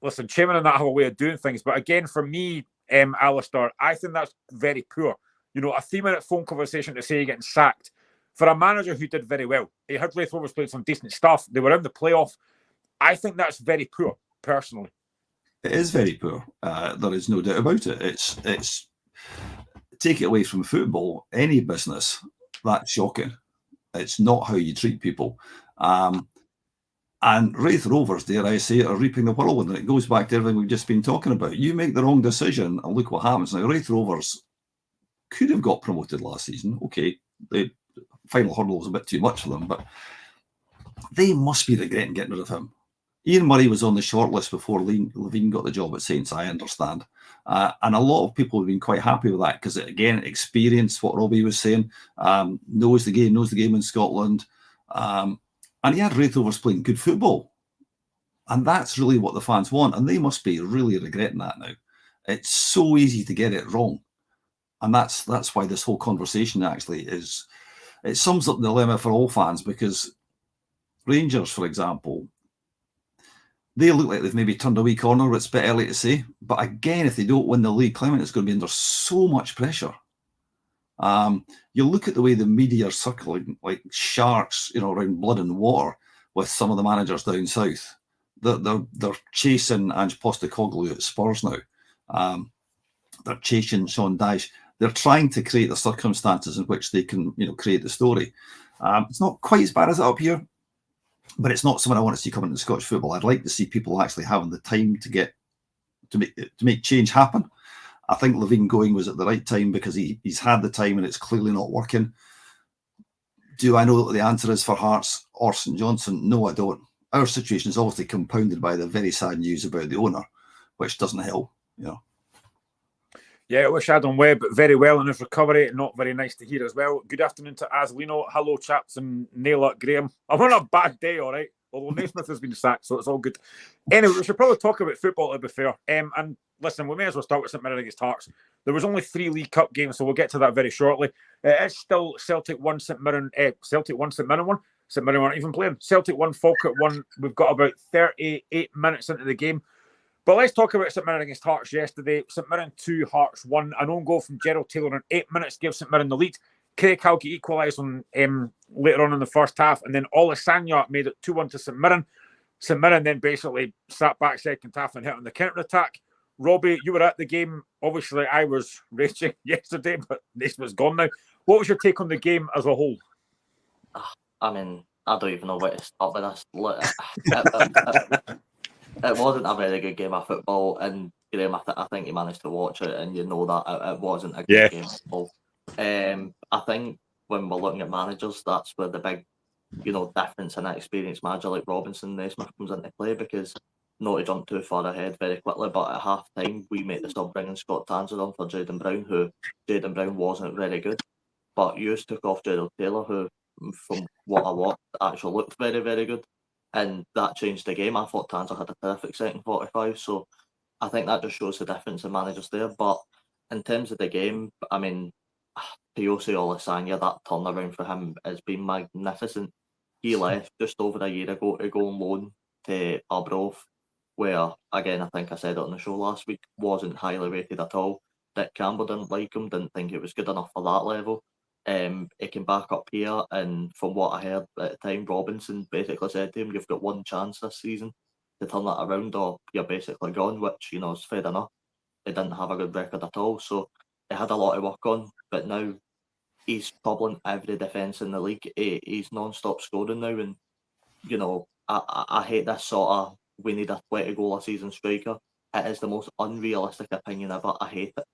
listen, Chairman and that have a way of doing things, but again, for me, Alistair, I think that's very poor. A 3-minute phone conversation to say you're getting sacked for a manager who did very well. He had Wraith Rovers played some decent stuff. They were in the playoff. I think that's very poor, personally. It is very poor. There is no doubt about it. It's take it away from football, any business, that's shocking. It's not how you treat people. And Wraith Rovers, dare I say, are reaping the whirlwind. And it goes back to everything we've just been talking about. You make the wrong decision, and look what happens. Now, Wraith Rovers could have got promoted last season. Okay, the final hurdle was a bit too much for them, but they must be regretting getting rid of him. Ian Murray was on the shortlist before Levine got the job at Saints, I understand. And a lot of people have been quite happy with that because, again, experience, what Robbie was saying, knows the game in Scotland. And he had Wraith Rovers playing good football. And that's really what the fans want. And they must be really regretting that now. It's so easy to get it wrong. And that's why this whole conversation actually is, it sums up the dilemma for all fans, because Rangers, for example, they look like they've maybe turned a wee corner. It's a bit early to say. But again, if they don't win the league, Clement is going to be under so much pressure. You look at the way the media are circling like sharks, around blood and water with some of the managers down south. They're chasing Ange Postecoglou at Spurs now. They're chasing Sean Dyche. They're trying to create the circumstances in which they can, create the story. It's not quite as bad as it up here. But it's not something I want to see coming into Scottish football. I'd like to see people actually having the time to make change happen. I think Levine going was at the right time because he's had the time and it's clearly not working. Do I know what the answer is for Hearts or St Johnstone? No, I don't. Our situation is obviously compounded by the very sad news about the owner, which doesn't help, Yeah, I wish Adam Webb very well in his recovery. Not very nice to hear as well. Good afternoon to Aslino. Hello, chaps, and Nail Graham. I'm on a bad day, all right? Although Naismith has been sacked, so it's all good. Anyway, we should probably talk about football, to be fair. And listen, we may as well start with St Mirren against Hearts. There was only 3 League Cup games, so we'll get to that very shortly. It's still Celtic 1, St Mirren 1. St Mirren weren't even playing. Celtic 1, Falkirk 1. We've got about 38 minutes into the game. But let's talk about St Mirren against Hearts yesterday. St Mirren 2, Hearts 1. An own goal from Gerald Taylor in 8 minutes gives St Mirren the lead. Craig Halkett equalised on later on in the first half, and then Olasanya made it 2-1 to St Mirren. St Mirren then basically sat back second half and hit on the counter-attack. Robbie, you were at the game. Obviously, I was raging yesterday, but Naismith's gone now. What was your take on the game as a whole? I mean, I don't even know where to start with this. It wasn't a very good game of football, and Graham, I think you managed to watch it, and you know that it wasn't a good game at all. I think when we're looking at managers, that's where the big, difference in an experienced manager like Robinson Naismith comes into play, because not to jump too far ahead very quickly, but at half time we made the sub bringing Scott Tanser on for Jayden Brown, who Jayden Brown wasn't very good, but you took off Gerald Taylor, who from what I watched actually looked very, very good, and that changed the game. I thought Tanser had a perfect second 45, so I think that just shows the difference in managers there. But in terms of the game, I mean, Tiosi Olasanya, that turnaround for him has been magnificent. He left just over a year ago to go on loan to Arbroath, where, again, I think I said it on the show last week, wasn't highly rated at all. Dick Campbell didn't like him, didn't think it was good enough for that level. He came back up here, and from what I heard at the time, Robinson basically said to him, "You've got one chance this season to turn that around, or you're basically gone," which, is fair enough. He didn't have a good record at all, so he had a lot to work on, but now he's troubling every defence in the league. He's non-stop scoring now, and I hate this sort of we need a 20-goal a season striker. It is the most unrealistic opinion ever. I hate it.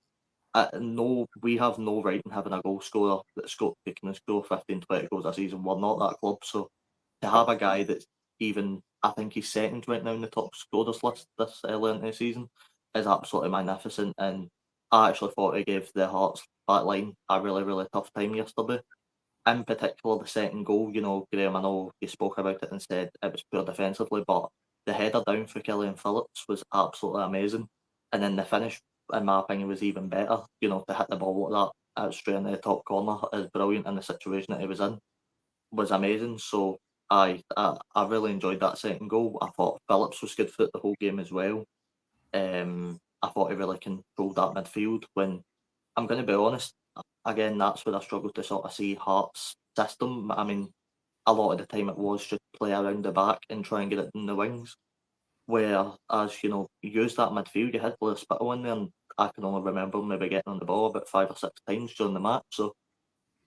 No, we have no right in having a goal scorer that's can score 15, 20 goals a season. We're not that club, so to have a guy that's even, I think he's second right now in the top scorers list this early in the season, is absolutely magnificent. And I actually thought he gave the Hearts back line a really, really tough time yesterday. In particular, the second goal, Graham, I know you spoke about it and said it was poor defensively, but the header down for Killian Phillips was absolutely amazing. And then the finish, in my opinion, was even better. To hit the ball like that straight in the top corner is brilliant, and the situation that he was in was amazing. So I really enjoyed that second goal. I thought Phillips was good for it the whole game as well. I thought he really controlled that midfield. When I'm going to be honest, again, that's where I struggle to sort of see Hearts' system. I mean, a lot of the time it was just play around the back and try and get it in the wings. Whereas, you use that midfield, you had Blair Spittle in there, and I can only remember maybe getting on the ball about 5 or 6 times during the match. So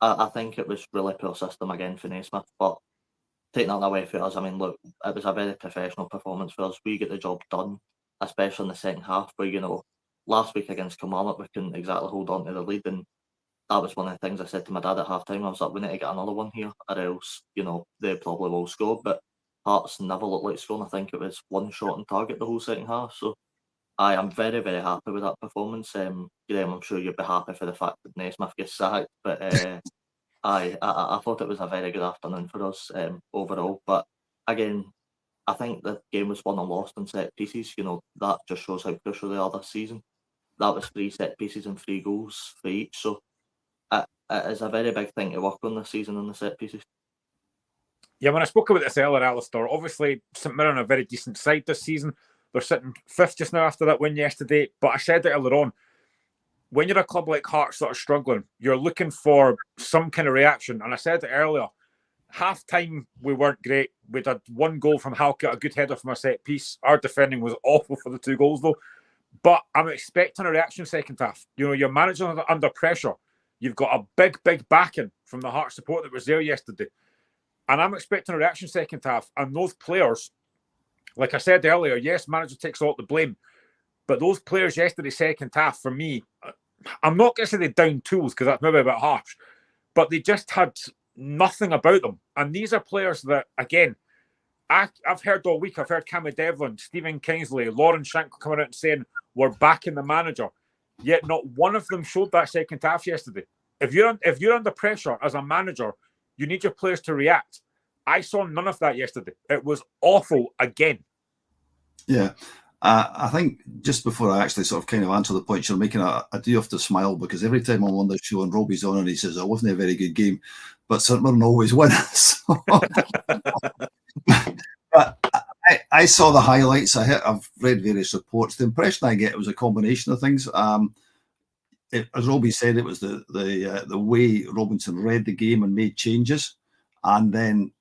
I think it was really poor system again for Naismith. But taking that away for us, I mean, look, it was a very professional performance for us. We get the job done, especially in the second half, where, last week against Kilmarnock, we couldn't exactly hold on to the lead, and that was one of the things I said to my dad at half time. I was like, we need to get another one here, or else, they probably will score. But Hearts never looked like scoring. I think it was one shot on target the whole second half. So I am very, very happy with that performance. Graham, I'm sure you'd be happy for the fact that Naismith gets sacked. But I thought it was a very good afternoon for us overall. But again, I think the game was won and lost in set pieces. That just shows how crucial they are this season. That was 3 set pieces and 3 goals for each. So it is a very big thing to work on this season on the set pieces. Yeah, when I spoke about this earlier, Alistair, obviously St Mirren are a very decent side this season. They're sitting 5th just now after that win yesterday. But I said it earlier on, when you're a club like Hearts that are struggling, you're looking for some kind of reaction. And I said it earlier, half-time we weren't great. We'd had 1 goal from Halkett, a good header from a set piece. Our defending was awful for the 2 goals though. But I'm expecting a reaction second half. You're managing under pressure. You've got a big, big backing from the Hearts support that was there yesterday. And I'm expecting a reaction second half. And those players, like I said earlier, yes, manager takes all the blame. But those players yesterday, second half, for me, I'm not going to say they down tools because that's maybe a bit harsh, but they just had nothing about them. And these are players that, again, I've heard all week, I've heard Cammy Devlin, Stephen Kingsley, Lauren Shank coming out and saying, we're backing the manager. Yet not one of them showed that second half yesterday. If you're under pressure as a manager, you need your players to react. I saw none of that yesterday. It was awful again. Yeah. I think just before I actually sort of kind of answer the point you're making, I do have to smile because every time I'm on the show and Robbie's on and he says, it wasn't a very good game, but St Mirren always wins. But I saw the highlights. I've read various reports. The impression I get was a combination of things. As Robbie said, it was the way Robinson read the game and made changes. And then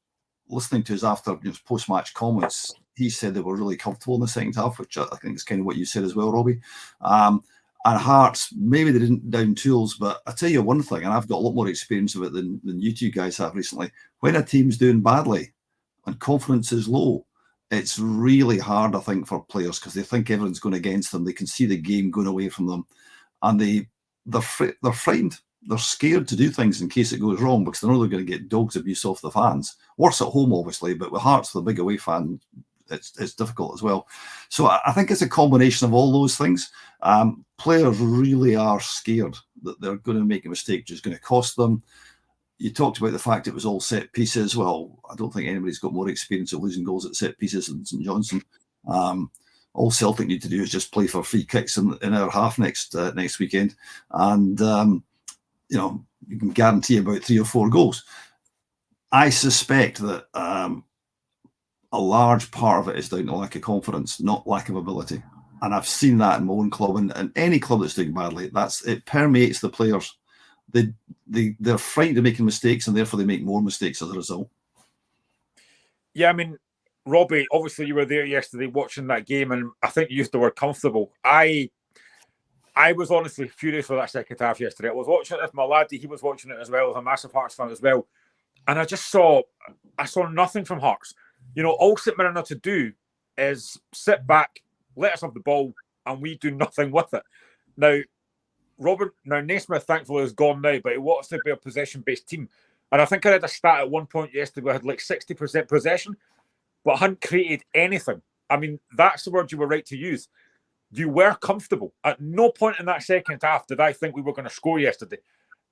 listening to his post-match comments, he said they were really comfortable in the second half, which I think is kind of what you said as well, Robbie. And Hearts, maybe they didn't down tools, but I tell you one thing, and I've got a lot more experience of it than you two guys have recently. When a team's doing badly and confidence is low, it's really hard, I think, for players because they think everyone's going against them. They can see the game going away from them, and they're frightened. They're scared to do things in case it goes wrong because they know they're going to get dogs abuse off the fans. Worse at home, obviously, but with Hearts, the big away fan, it's difficult as well. So I think it's a combination of all those things. Players really are scared that they're going to make a mistake, which is going to cost them. You talked about the fact it was all set pieces. Well, I don't think anybody's got more experience of losing goals at set pieces than St Johnstone. All Celtic need to do is just play for free kicks in our half next weekend, and you can guarantee about 3 or 4 goals. I suspect that a large part of it is down to lack of confidence, not lack of ability. And I've seen that in my own club and any club that's doing badly. It permeates the players. They're frightened of making mistakes, and therefore they make more mistakes as a result. Yeah, I mean, Robbie, obviously you were there yesterday watching that game, and I think you used the word comfortable. I was honestly furious for that second half yesterday. I was watching it with my laddie. He was watching it as well, as a massive Hearts fan as well. And I saw nothing from Hearts. All St Mirren are to do is sit back, let us have the ball, and we do nothing with it. Now, Naismith, thankfully, is gone now, but he wants to be a possession-based team. And I think I read a stat at one point yesterday where I had like 60% possession, but hadn't created anything. I mean, that's the word you were right to use. You were comfortable. At no point in that second half did I think we were going to score yesterday.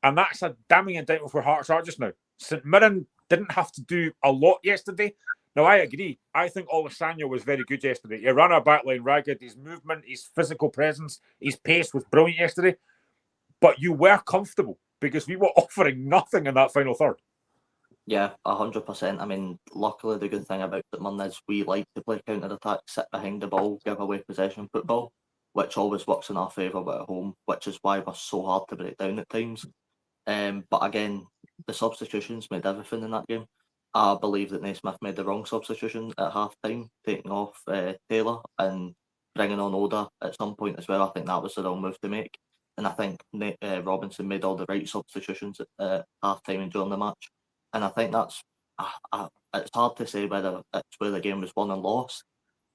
And that's a damning indictment for Hearts are just now. St Mirren didn't have to do a lot yesterday. Now, I agree. I think Olasanya was very good yesterday. He ran our backline ragged. His movement, his physical presence, his pace was brilliant yesterday. But you were comfortable because we were offering nothing in that final third. Yeah, 100%. I mean, luckily the good thing about St Mirren is we like to play counter-attack, sit behind the ball, give away possession football, which always works in our favour at home, which is why we're so hard to break down at times. But again, the substitutions made everything in that game. I believe that Naismith made the wrong substitution at half-time, taking off Taylor and bringing on Oda at some point as well. I think that was the wrong move to make. And I think Robinson made all the right substitutions at half-time and during the match. And I think that's it's hard to say whether it's where the game was won and lost,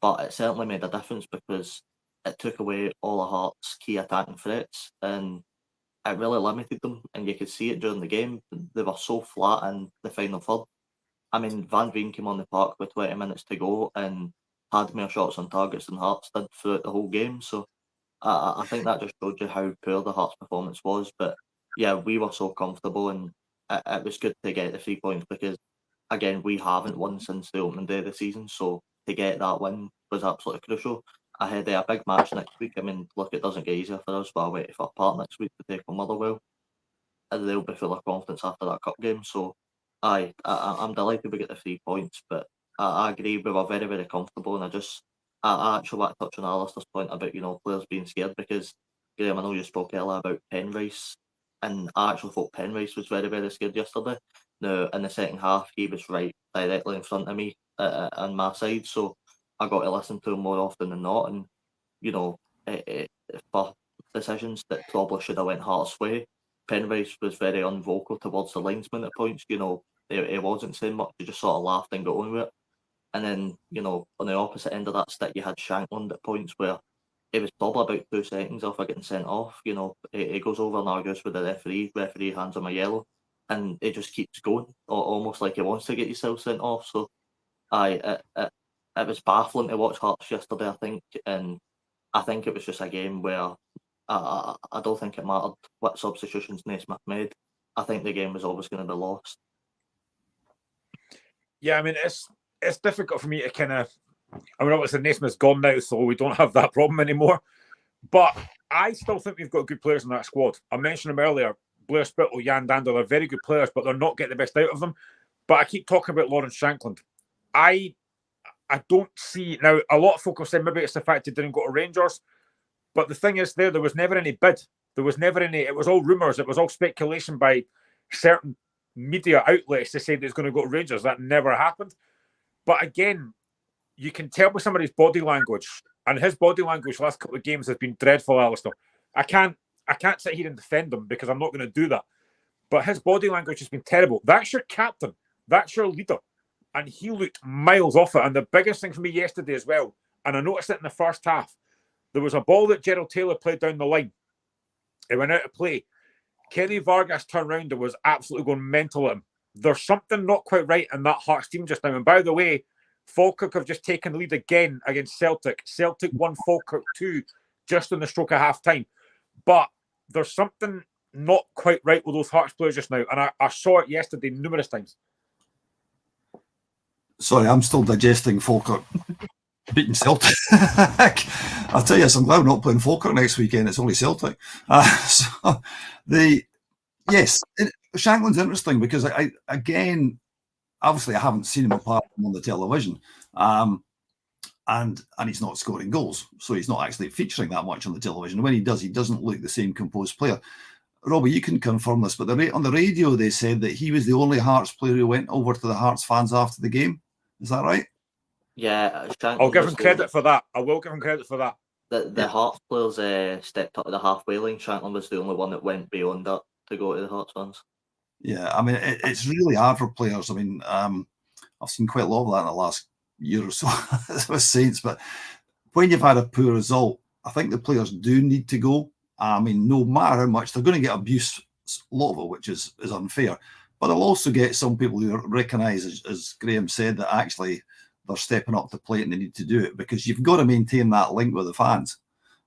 but it certainly made a difference because it took away all of Hearts' key attacking threats and it really limited them. And you could see it during the game. They were so flat in the final third. I mean, Van Veen came on the park with 20 minutes to go and had more shots on targets than Hearts did throughout the whole game. So I think that just showed you how poor the Hearts performance was. But yeah, we were so comfortable and it was good to get the 3 points because, again, we haven't won since the opening day of the season. So to get that win was absolutely crucial. Ahead of a big match next week. I mean, look, it doesn't get easier for us, but I'm waiting for a part next week to take on Motherwell. And they'll be full of confidence after that cup game. So I'm delighted we get the 3 points, but I agree we were very, very comfortable. And I actually want to touch on Alistair's point about, players being scared because, Graham, I know you spoke earlier about Penrice, and I actually thought Penrice was very, very scared yesterday. Now, in the second half, he was right directly in front of me on my side, so I got to listen to him more often than not. And, for decisions that probably should have went Hearts' way, Penrice was very unvocal towards the linesman at points, he wasn't saying much. He just sort of laughed and got on with it. And then, on the opposite end of that stick, you had Shankland at points where it was probably about 2 seconds off of getting sent off. He goes over and argues with the referee hands him a yellow, and it just keeps going, almost like he wants to get himself sent off. So, it was baffling to watch Hearts yesterday, I think, and I think it was just a game where I don't think it mattered what substitutions Naismith made. I think the game was always going to be lost. Yeah, I mean, it's difficult for me to kind of... I mean, obviously Naismith's gone now, so we don't have that problem anymore. But I still think we've got good players in that squad. I mentioned them earlier. Blair Spittle, Jan Dandel are very good players, but they're not getting the best out of them. But I keep talking about Lawrence Shankland. I don't see... Now, a lot of folk have said maybe it's the fact he didn't go to Rangers. But the thing is, there was never any bid. There was never any... It was all rumours. It was all speculation by certain media outlets to say that he's going to go to Rangers. That never happened. But again, you can tell by somebody's body language, and his body language the last couple of games has been dreadful, Alistair. I can't sit here and defend him because I'm not going to do that. But his body language has been terrible. That's your captain. That's your leader. And he looked miles off it. And the biggest thing for me yesterday as well, and I noticed it in the first half, there was a ball that Gerald Taylor played down the line. It went out of play. Kenny Vargas turned around and was absolutely going mental at him. There's something not quite right in that Hearts team just now. And by the way, Falkirk have just taken the lead again against Celtic. Celtic won Falkirk 2 just in the stroke of half-time. But there's something not quite right with those Hearts players just now. And I saw it yesterday numerous times. Sorry, I'm still digesting Falkirk beating Celtic. I'll tell you, I'm glad we're not playing Falkirk next weekend. It's only Celtic. Shankland's interesting because obviously I haven't seen him apart from on the television, and he's not scoring goals, so he's not actually featuring that much on the television. When he does, he doesn't look the same composed player. Robbie, you can confirm this, but on the radio they said that he was the only Hearts player who went over to the Hearts fans after the game. Is that right? Yeah, I'll give him credit for that. I will give him credit for that. The Hearts players stepped up to the halfway line. Shankland was the only one that went beyond that to go to the Hearts fans. Yeah, I mean, it's really hard for players. I mean, I've seen quite a lot of that in the last year or so with Saints, but when you've had a poor result, I think the players do need to go. I mean, no matter how much, they're going to get abuse, a lot of it, which is unfair. But they'll also get some people who recognise, as Graham said, that actually they're stepping up to the plate and they need to do it, because you've got to maintain that link with the fans.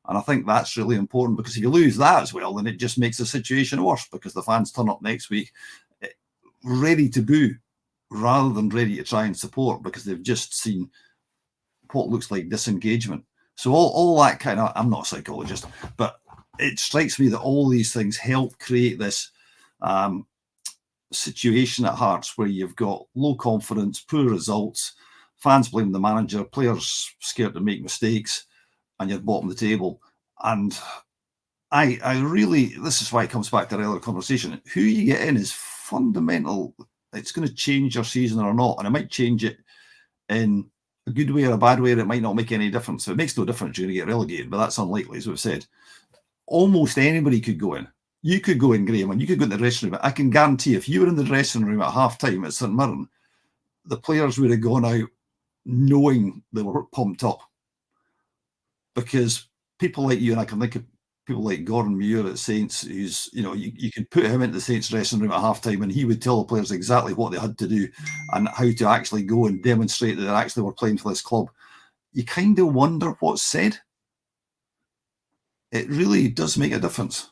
And I think that's really important, because if you lose that as well, then it just makes the situation worse, because the fans turn up next week ready to boo rather than ready to try and support, because they've just seen what looks like disengagement. So all that kind of... I'm not a psychologist, but it strikes me that all these things help create this situation at Hearts where you've got low confidence, poor results, fans blame the manager, players scared to make mistakes, and you're bottom of the table. And I really, this is why it comes back to our earlier conversation. Who you get in is fundamental. It's going to change your season or not, and it might change it in a good way or a bad way. It might not make any difference. It makes no difference you're going to get relegated, but that's unlikely, as we've said. Almost anybody could go in. You could go in, Graham, and you could go in the dressing room. I can guarantee if you were in the dressing room at half-time at St Mirren, the players would have gone out knowing they were pumped up. Because people like you, and I can think of people like Gordon Muir at Saints, who's, you could put him into the Saints dressing room at half-time and he would tell the players exactly what they had to do and how to actually go and demonstrate that they actually were playing for this club. You kind of wonder what's said. It really does make a difference.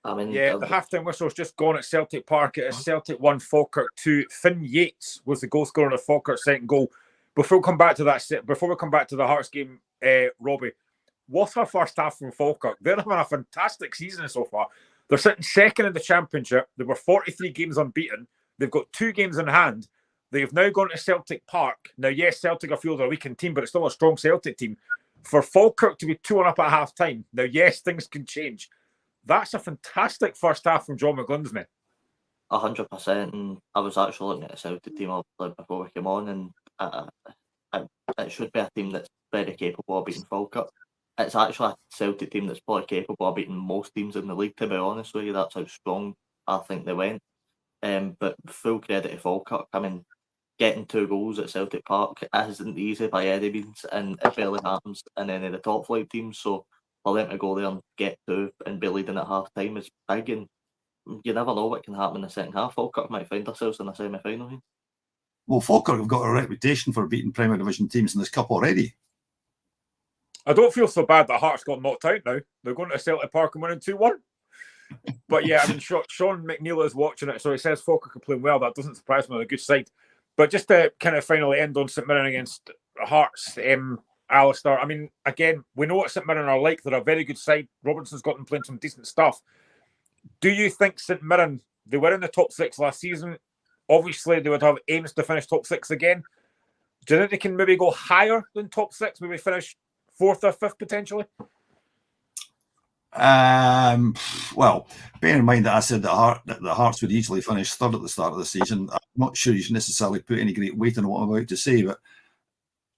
I mean, the half-time whistle's just gone at Celtic Park. It is Celtic 1, Falkirk 2. Finn Yates was the goal scorer on the Falkirk second goal. Before we come back to the Hearts game, Robbie, what's our first half from Falkirk? They're having a fantastic season so far. They're sitting second in the Championship. They were 43 games unbeaten. They've got 2 games in hand. They've now gone to Celtic Park. Now, yes, Celtic are fielded a weakened team, but it's still a strong Celtic team. For Falkirk to be 2-1 up at half-time, now, yes, things can change. That's a fantastic first half from John McGlynn, isn't it? 100%. And I was actually looking at the Celtic team before we came on, and it should be a team that's very capable of beating Falkirk. It's actually a Celtic team that's probably capable of beating most teams in the league, to be honest with you. That's how strong I think they went. But full credit to Falkirk. I mean, getting 2 goals at Celtic Park isn't easy by any means, and it barely happens in any of the top flight teams. So for them to go there and get 2 and be leading at half time is big, and you never know what can happen in the second half. Falkirk might find themselves in a semi-final here. Well, Falkirk have got a reputation for beating Premier Division teams in this cup already. I don't feel so bad that Hearts got knocked out now. They're going to Celtic Park and winning 2-1. But yeah, I mean, Sean McNeil is watching it, so he says Falkirk are playing well. That doesn't surprise me on a good side. But just to kind of finally end on St Mirren against Hearts, Alistair, I mean, again, we know what St Mirren are like. They're a very good side. Robinson's got them playing some decent stuff. Do you think St Mirren, they were in the top 6 last season? Obviously, they would have aims to finish top 6 again. Do you think they can maybe go higher than top 6? Maybe finish 4th or 5th potentially? Well, bear in mind that I said that the Hearts would easily finish 3rd at the start of the season. I'm not sure you should necessarily put any great weight on what I'm about to say, but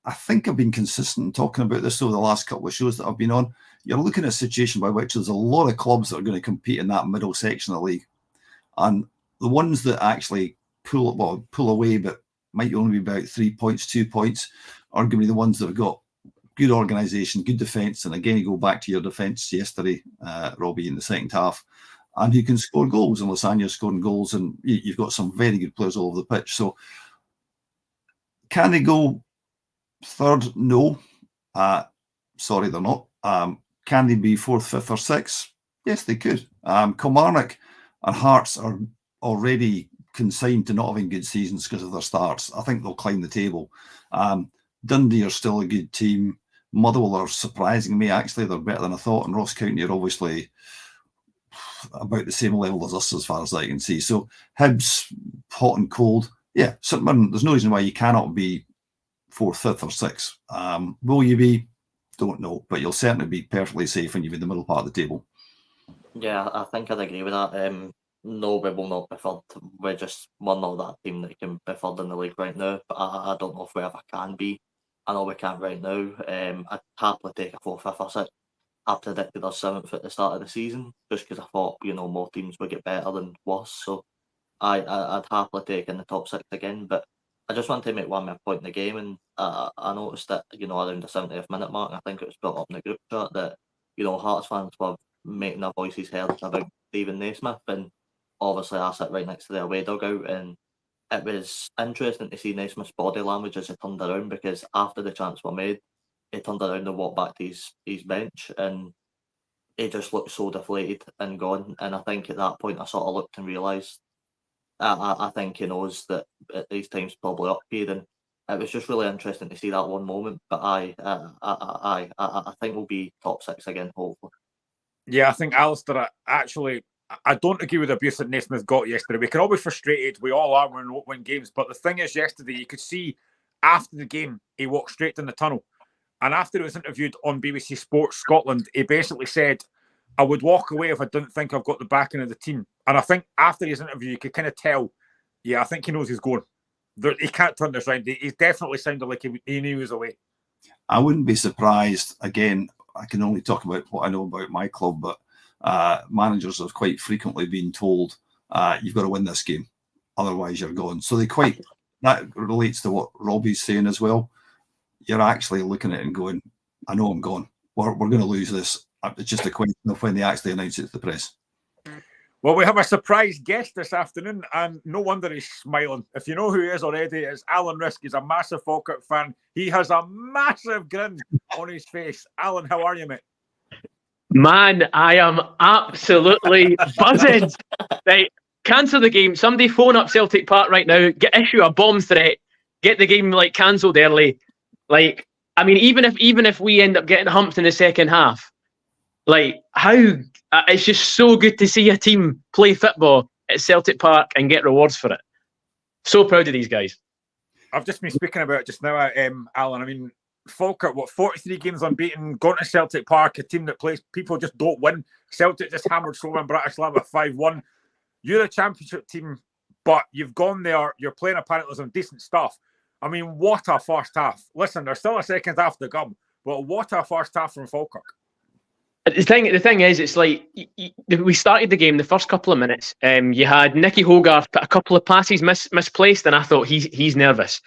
I think I've been consistent in talking about this over the last couple of shows that I've been on. You're looking at a situation by which there's a lot of clubs that are going to compete in that middle section of the league. And the ones that actually pull away, but might only be about 3 points, 2 points, are going to be the ones that have got good organisation, good defence. And again, you go back to your defence yesterday, Robbie, in the second half, and who can score goals. And Lasagna's scoring goals, and you've got some very good players all over the pitch. So can they go 3rd? No. Sorry, they're not. Can they be 4th, 5th or 6th? Yes, they could. Kilmarnock and Hearts are already consigned to not having good seasons because of their starts. I think they'll climb the table. Dundee are still a good team. Motherwell are surprising me, actually. They're better than I thought. And Ross County are obviously about the same level as us as far as I can see. So Hibs, hot and cold. Yeah, St Mirren, there's no reason why you cannot be 4th, 5th or 6th. Will you be? Don't know. But you'll certainly be perfectly safe when you're in the middle part of the table. Yeah, I think I'd agree with that. No, we will not be 3rd. We're just not that team that can be 3rd in the league right now. But I don't know if we ever can be. I know we can't right now. I'd happily take a 4th, 5th or 6th. I predicted us 7th at the start of the season, just because I thought, more teams would get better than worse. So I'd happily take in the top 6 again. But I just want to make one more point in the game, and I noticed that, around the 70th minute mark, I think it was brought up in the group chat that, Hearts fans were making their voices heard about Stephen Naismith, and obviously I sat right next to the away dugout, and it was interesting to see Naismith's body language as he turned around, because after the chants were made, he turned around and walked back to his bench, and he just looked so deflated and gone. And I think at that point I sort of looked and realised I think he knows that at these times probably up here, and it was just really interesting to see that one moment. But I think we'll be top 6 again, hopefully. Yeah, I think, Alistair, I don't agree with the abuse that Naismith got yesterday. We can all be frustrated. We all are when we win games. But the thing is, yesterday, you could see after the game, he walked straight in the tunnel. And after he was interviewed on BBC Sports Scotland, he basically said, I would walk away if I didn't think I've got the backing of the team. And I think after his interview, you could kind of tell, I think he knows he's going. He can't turn this around. He definitely sounded like he knew he was away. I wouldn't be surprised. Again, I can only talk about what I know about my club, but managers have quite frequently been told, you've got to win this game, otherwise you're gone. So that relates to what Robbie's saying as well. You're actually looking at it and going, I know I'm gone. We're going to lose this. It's just a question of when they actually announce it to the press. Well, we have a surprise guest this afternoon, and no wonder he's smiling. If you know who he is already, it's Alan Risk. He's a massive Falkirk fan. He has a massive grin on his face. Alan, how are you, mate? Man, I am absolutely buzzing. Right, cancel the game. Somebody phone up Celtic Park right now. Issue a bomb threat. Get the game cancelled early. Even if we end up getting humped in the second half, it's just so good to see a team play football at Celtic Park and get rewards for it. So proud of these guys. I've just been speaking about it just now, Alan. I mean, Falkirk, 43 games unbeaten, gone to Celtic Park, a team that plays, people just don't win. Celtic just hammered Slovan Bratislava 5-1. You're a championship team, but you've gone there, you're playing apparently some decent stuff. I mean, what a first half. Listen, there's still a second half to come, but what a first half from Falkirk. The thing is, it's like we started the game the first couple of minutes. You had Nicky Hogarth put a couple of passes misplaced, and I thought he's nervous.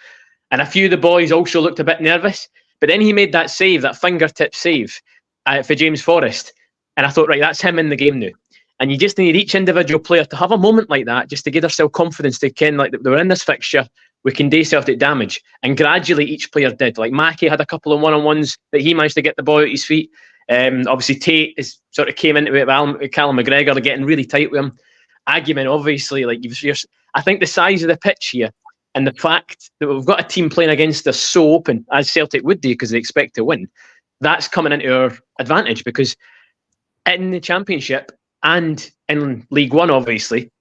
And a few of the boys also looked a bit nervous. But then he made that save, that fingertip save for James Forrest. And I thought, right, that's him in the game now. And you just need each individual player to have a moment like that, just to give themselves confidence. They can, like, they were in this fixture, we can do Celtic damage. And gradually each player did. Like Mackie had a couple of one-on-ones that he managed to get the ball at his feet. Obviously Tate sort of came into it with Callum McGregor getting really tight with him. Agyeman, obviously, like I think the size of the pitch here and the fact that we've got a team playing against us so open, as Celtic would do because they expect to win, that's coming into our advantage, because in the Championship and in League One, obviously,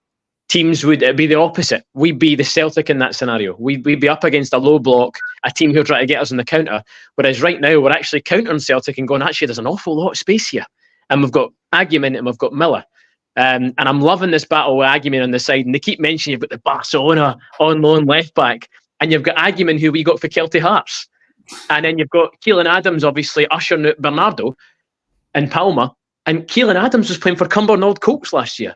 teams would be the opposite. We'd be the Celtic in that scenario. We'd be up against a low block, a team who'll try to get us on the counter. Whereas right now, we're actually countering Celtic and going, actually, there's an awful lot of space here. And we've got Agyeman and we've got Miller. And I'm loving this battle with Agyeman on the side. And they keep mentioning you've got the Barcelona on loan left back. And you've got Agyeman, who we got for Kelty Hearts. And then you've got Keelan Adams, obviously, ushering out Bernardo and Palma. And Keelan Adams was playing for Cumbernauld Old Colts last year.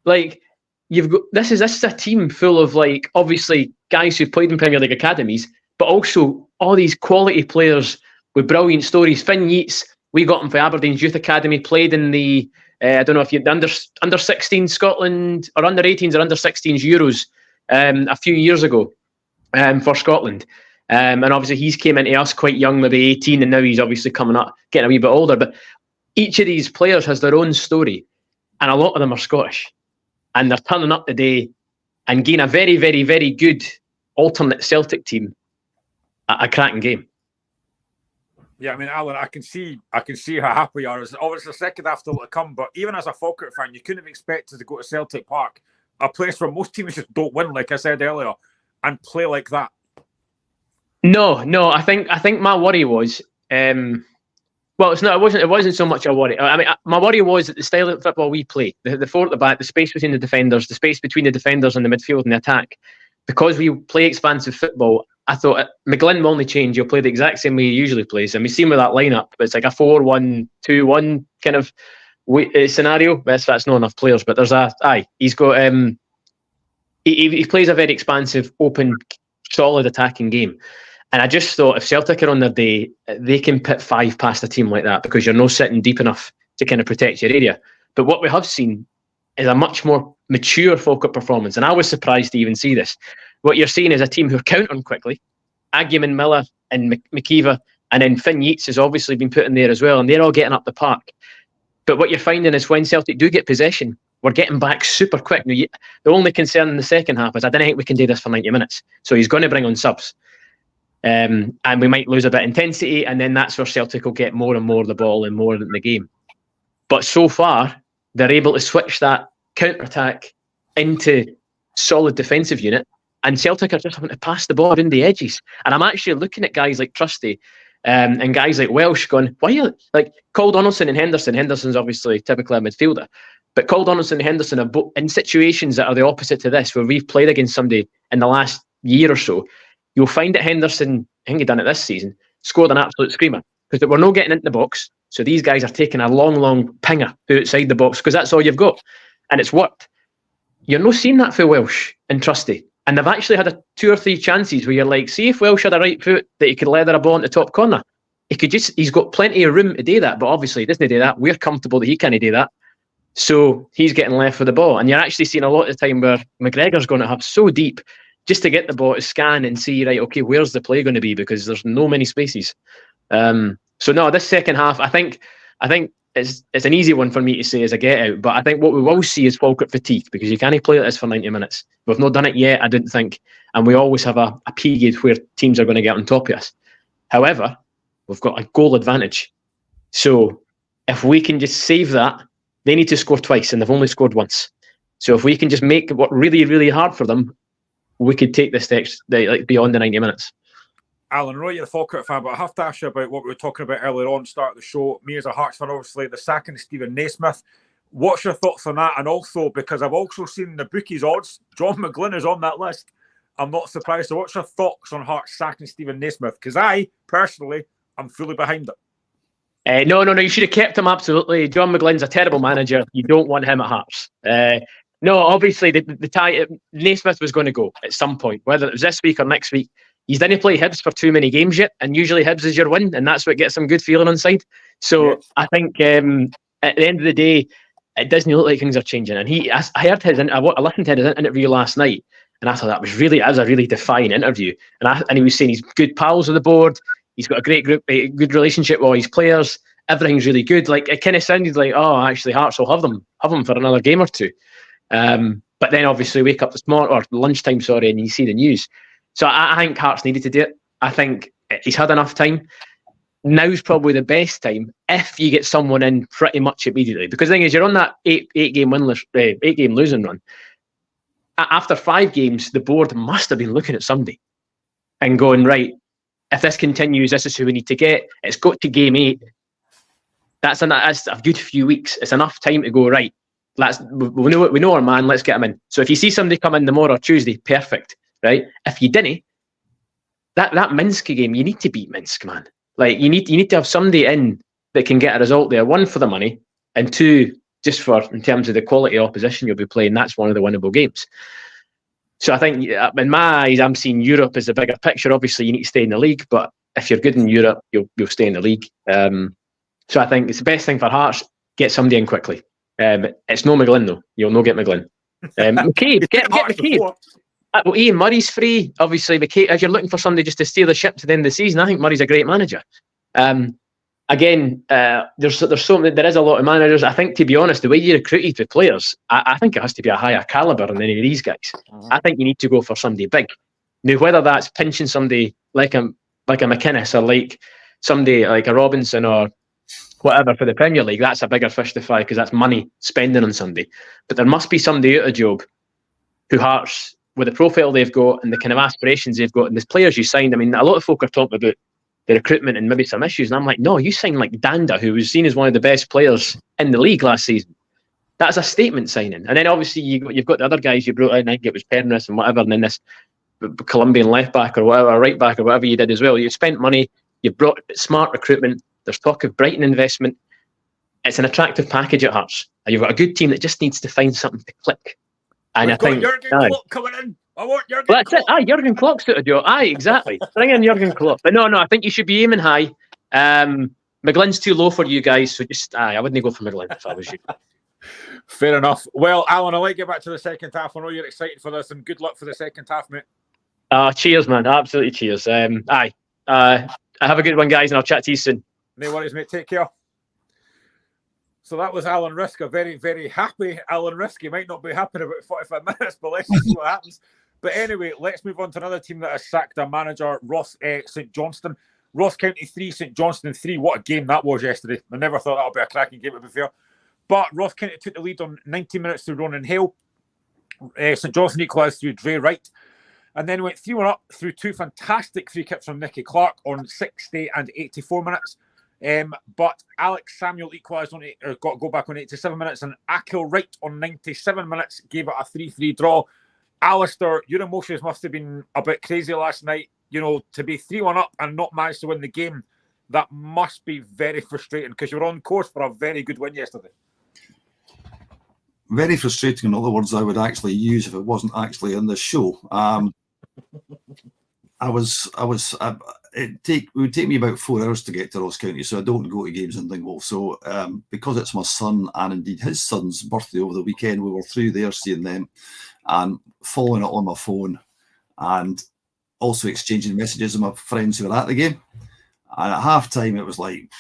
Like, you've got this is a team full of, like, obviously guys who've played in Premier League academies, but also all these quality players with brilliant stories. Finn Yeats, we got him for Aberdeen's Youth Academy, played in the I don't know if you under 16 Scotland or under 18s or under 16s Euros a few years ago for Scotland. And obviously he's came into us quite young, maybe 18, and now he's obviously coming up, getting a wee bit older. But each of these players has their own story, and a lot of them are Scottish. And they're turning up today and getting a very, very, very good alternate Celtic team at a cracking game. Yeah, I mean, Alan, I can see how happy you are. It's obviously the second half still to come, but even as a Falkirk fan, you couldn't have expected to go to Celtic Park, a place where most teams just don't win, like I said earlier, and play like that. No. I think my worry was, well, it's not. It wasn't so much a worry. I mean, my worry was that the style of football we play, the four at the back, the space between the defenders, the space between the defenders and the midfield and the attack, because we play expansive football. I thought McGlynn will only change. He'll play the exact same way he usually plays. And we've seen with that lineup, it's like a 4-1-2-1 kind of scenario. That's not enough players, but there's he's got he plays a very expansive, open, solid attacking game. And I just thought if Celtic are on their day, they can put 5 past a team like that, because you're not sitting deep enough to kind of protect your area. But what we have seen is a much more mature Falkirk performance. And I was surprised to even see this. What you're seeing is a team who are countering quickly. Agyeman, Miller and McKeever, and then Finn Yeats has obviously been put in there as well, and they're all getting up the park. But what you're finding is when Celtic do get possession, we're getting back super quick. Now, the only concern in the second half is I don't think we can do this for 90 minutes. So he's going to bring on subs. And we might lose a bit of intensity, and then that's where Celtic will get more and more of the ball and more in the game. But so far, they're able to switch that counter-attack into solid defensive unit, and Celtic are just having to pass the ball around the edges. And I'm actually looking at guys like Trusty and guys like Welsh going, why are you, like, Cole Donaldson and Henderson. Henderson's obviously typically a midfielder, but Cole Donaldson and Henderson are in situations that are the opposite to this, where we've played against somebody in the last year or so. You'll find that Henderson, I think he done it this season, scored an absolute screamer, because we're not getting into the box. So these guys are taking a long pinger outside the box, because that's all you've got. And it's worked. You're not seeing that for Welsh and Trusty. And they've actually had 2 or 3 chances where you're like, see if Welsh had a right foot that he could leather a ball in the top corner. He's got plenty of room to do that, but obviously he doesn't do that. We're comfortable that he can't do that. So he's getting left with the ball. And you're actually seeing a lot of the time where McGregor's going to have so deep just to get the ball to scan and see, right, okay, where's the play going to be? Because there's no many spaces. So no, this second half, I think it's an easy one for me to say as a get out, but I think what we will see is Falkirk fatigue, because you can't play like this for 90 minutes. We've not done it yet, I didn't think, and we always have a period where teams are going to get on top of us. However, we've got a goal advantage. So if we can just save that, they need to score twice, and they've only scored once. So if we can just make it really, really hard for them, we could take this beyond the 90 minutes. Alan, I know you're a Falkirk fan, but I have to ask you about what we were talking about earlier on, start of the show. Me as a Hearts fan, obviously, the sacking of Stephen Naismith. What's your thoughts on that? And also, because I've also seen the bookies odds, John McGlynn is on that list. I'm not surprised. So what's your thoughts on Hearts sacking Stephen Naismith? Because I, personally, I'm fully behind No. You should have kept him, absolutely. John McGlynn's a terrible manager. You don't want him at Hearts. No, obviously, Naismith was going to go at some point, whether it was this week or next week. He's didn't play Hibs for too many games yet, and usually Hibs is your win, and that's what gets some good feeling inside. So Yes. I think at the end of the day, it doesn't look like things are changing. And I heard I listened to his interview last night, and I thought that was a really defining interview. And he was saying he's good pals with the board. He's got a great group, a good relationship with all his players. Everything's really good. Like it kind of sounded like, oh, actually, Hearts will have them for another game or two. But then obviously wake up this morning or lunchtime, and you see the news. So I think Hearts needed to do it. I think he's had enough time. Now's probably the best time if you get someone in pretty much immediately. Because the thing is, you're on that eight game losing run. After 5 games, the board must have been looking at somebody and going, right, if this continues, this is who we need to get. It's got to game 8. That's a good few weeks. It's enough time to go, right, we know our man, let's get him in. So if you see somebody come in tomorrow or Tuesday, perfect, right? If you didn't, that Minsk game, you need to beat Minsk, man. Like you need to have somebody in that can get a result there. 1, for the money, and 2, just for in terms of the quality of opposition you'll be playing. That's one of the winnable games. So I think in my eyes, I'm seeing Europe as a bigger picture. Obviously, you need to stay in the league, but if you're good in Europe, you'll stay in the league. So I think it's the best thing for Hearts. Get somebody in quickly. It's no McGlynn though. You'll no get McGlynn. McCabe, get McCabe. Well, Ian Murray's free. Obviously, McCabe, if you're looking for somebody just to steer the ship to the end of the season, I think Murray's a great manager. Again, there is a lot of managers. I think, to be honest, the way you recruited the players, I think it has to be a higher calibre than any of these guys. I think you need to go for somebody big. Now, whether that's pinching somebody like a McInnes or like somebody like a Robinson or whatever for the Premier League, that's a bigger fish to fry because that's money spending on somebody. But there must be somebody out of job who Hearts, with the profile they've got and the kind of aspirations they've got and the players you signed. I mean, a lot of folk are talking about the recruitment and maybe some issues, and I'm like, no, you signed like Danda, who was seen as one of the best players in the league last season. That's a statement signing. And then obviously you've got the other guys you brought in. I think it was Pernis and whatever, and then this Colombian left back or whatever, right back or whatever you did as well. You spent money, you brought smart recruitment. There's talk of Brighton investment. It's an attractive package at Hearts, and you've got a good team that just needs to find something to click. And I think Jurgen Klopp coming in. I want Jurgen Klopp. That's Klopp. it. Jurgen Klopp's out of job. Exactly. Bring in Jurgen Klopp. But no, I think you should be aiming high. McGlynn's too low for you guys, so just I wouldn't go for McGlynn if I was you. Fair enough. Well, Alan, I'll let you get back to the second half. I know you're excited for this, and good luck for the second half, mate. Cheers, man. Absolutely cheers. Have a good one, guys, and I'll chat to you soon. No worries, mate. Take care. So that was Alan Risk, a very, very happy Alan Risk. He might not be happy in about 45 minutes, but let's see what happens. But anyway, let's move on to another team that has sacked a manager, Ross St Johnstone. Ross County 3, St Johnstone 3. What a game that was yesterday. I never thought that would be a cracking game, to be fair. But Ross County took the lead on 90 minutes through Ronan Hale. St Johnstone equalised through Dre Wright. And then went 3-1 up through 2 fantastic free kicks from Nicky Clark on 60 and 84 minutes. But Alex Samuel equalised on go back on 87 minutes, and Akil Wright on 97 minutes gave it a 3-3 draw. Alistair, your emotions must have been a bit crazy last night. You know, to be 3-1 up and not manage to win the game, that must be very frustrating because you're on course for a very good win yesterday. Very frustrating, in other words, I would actually use if it wasn't actually in the show. It would take me about 4 hours to get to Ross County, so I don't go to games in Dingwall. So because it's my son and indeed his son's birthday over the weekend, we were through there seeing them and following it on my phone and also exchanging messages with my friends who were at the game. And at half time, it was like,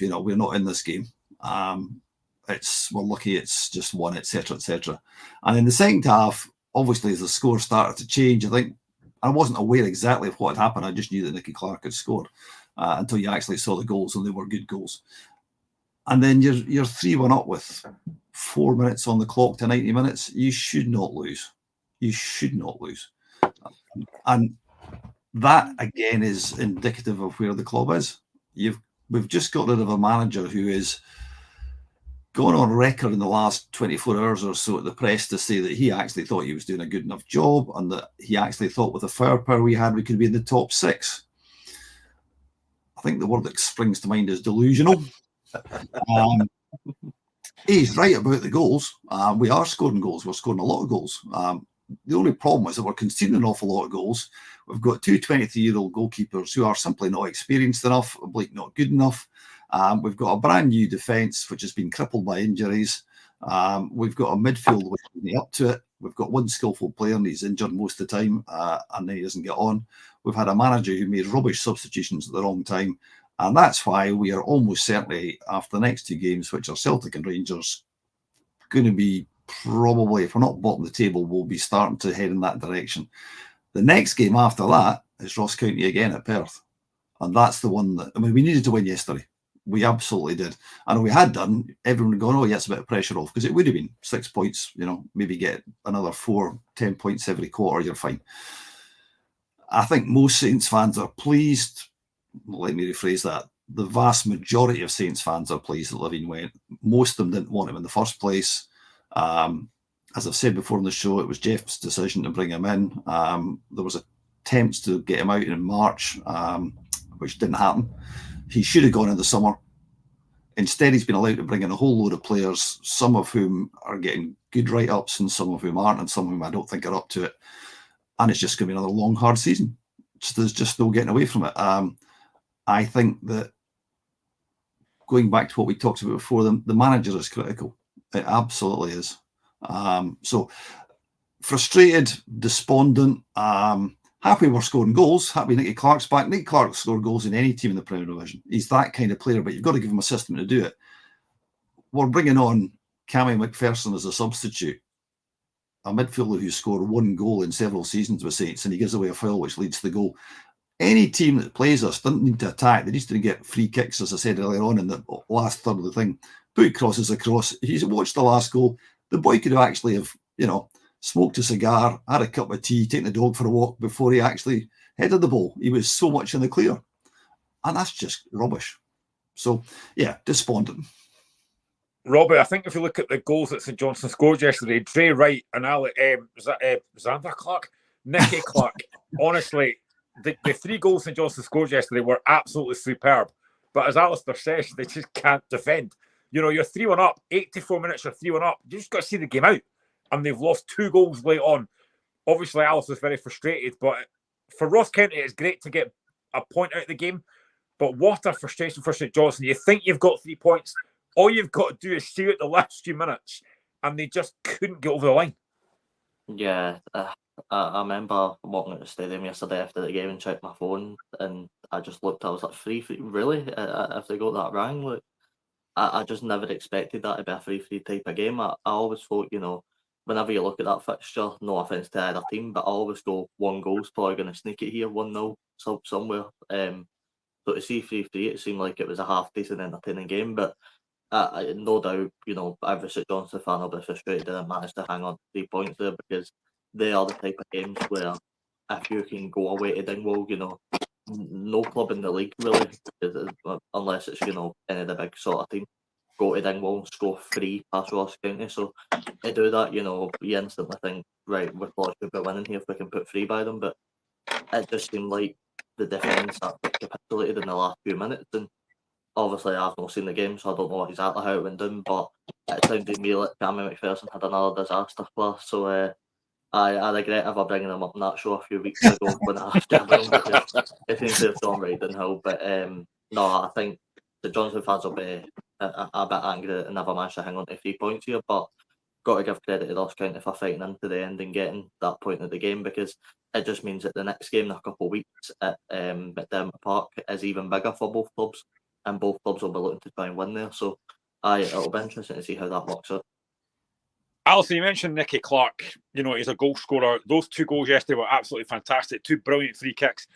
we're not in this game. We're lucky it's just one, etc., etc. And in the second half, obviously, as the score started to change, I think I wasn't aware exactly of what had happened. I just knew that Nicky Clark had scored until you actually saw the goals, and they were good goals. And then you're 3-1 up with 4 minutes on the clock to 90 minutes. You should not lose. You should not lose. And that, again, is indicative of where the club is. We've just got rid of a manager who is gone on record in the last 24 hours or so at the press to say that he actually thought he was doing a good enough job and that he actually thought with the firepower we had, we could be in the top 6. I think the word that springs to mind is delusional. He's right about the goals. We are scoring goals. We're scoring a lot of goals. The only problem is that we're conceding an awful lot of goals. We've got two 23-year-old goalkeepers who are simply not experienced enough, Blake not good enough. We've got a brand new defence which has been crippled by injuries. We've got a midfield which isn't up to it. We've got one skillful player and he's injured most of the time, and then he doesn't get on. We've had a manager who made rubbish substitutions at the wrong time. And that's why we are almost certainly, after the next two games, which are Celtic and Rangers, going to be probably, if we're not bottom of the table, we'll be starting to head in that direction. The next game after that is Ross County again at Perth. And that's the one that, I mean, we needed to win yesterday. We absolutely did. And if we had done, everyone would go, oh, yeah, it's a bit of pressure off, because it would have been 6 points, maybe get another 10 points every quarter, you're fine. I think most Saints fans are pleased. Let me rephrase that. The vast majority of Saints fans are pleased that Levein went. Most of them didn't want him in the first place. As I've said before in the show, it was Jeff's decision to bring him in. There was attempts to get him out in March, which didn't happen. He should have gone in the summer. Instead, he's been allowed to bring in a whole load of players, some of whom are getting good write-ups and some of whom aren't, and some of whom I don't think are up to it. And it's just going to be another long, hard season. So there's just no getting away from it. I think that going back to what we talked about before, the manager is critical. It absolutely is. So frustrated, despondent, happy we're scoring goals, happy Nicky Clark's back. Nicky Clark scored goals in any team in the Premier Division. He's that kind of player, but you've got to give him a system to do it. We're bringing on Cammy McPherson as a substitute, a midfielder who scored one goal in several seasons with Saints, and he gives away a foul which leads to the goal. Any team that plays us doesn't need to attack. They need to get free kicks, as I said earlier on in the last third of the thing. Put crosses across. He's watched the last goal. The boy could actually have, smoked a cigar, had a cup of tea, taken the dog for a walk before he actually headed the ball. He was so much in the clear. And that's just rubbish. So, yeah, despondent. Robbie, I think if you look at the goals that St Johnstone scored yesterday, Dre Wright and Xander Clark, Nicky Clark, honestly, the three goals St Johnstone scored yesterday were absolutely superb. But as Alistair says, they just can't defend. You're 3-1 up, 84 minutes, you're 3-1 up. You just got to see the game out. And they've lost 2 goals late on. Obviously, Alistair's very frustrated, but for Ross County, it's great to get a point out of the game. But what a frustration for St Johnstone. You think you've got 3 points. All you've got to do is see out the last few minutes. And they just couldn't get over the line. Yeah, I remember walking out the stadium yesterday after the game and checked my phone, and I just looked. I was like, 3-3, really? If they got that wrong, like, I just never expected that to be a 3-3 type of game. I always thought, whenever you look at that fixture, no offence to either team, but I always go 1 goal's probably going to sneak it here, 1-0 somewhere. So to see 3-3, it seemed like it was a half decent, entertaining game, but no doubt, every St Johnstone fan will be frustrated that they managed to hang on 3 points there, because they are the type of games where if you can go away to Dingwall, no club in the league really, unless it's, any of the big sort of team, go to Dingwall and score 3 past Ross County. So to do that, you instantly think, right, we probably should be winning here if we can put 3 by them. But it just seemed like the defence capitulated in the last few minutes. And obviously, I've not seen the game, so I don't know exactly how it went down. But it sounded to me like Cammy McPherson had another disaster player. So I regret ever bringing him up in that show a few weeks ago when I asked him, because it seems to have gone right downhill. But no, I think the Johnson fans will be a bit angry that they never managed to hang on to 3 points here. But got to give credit to Ross County for fighting into the end and getting that point of the game, because it just means that the next game in a couple of weeks at Dermot Park is even bigger for both clubs, and both clubs will be looking to try and win there. So it'll be interesting to see how that works out. Alison, you mentioned Nicky Clark. He's a goal scorer. Those 2 goals yesterday were absolutely fantastic. 2 brilliant free kicks.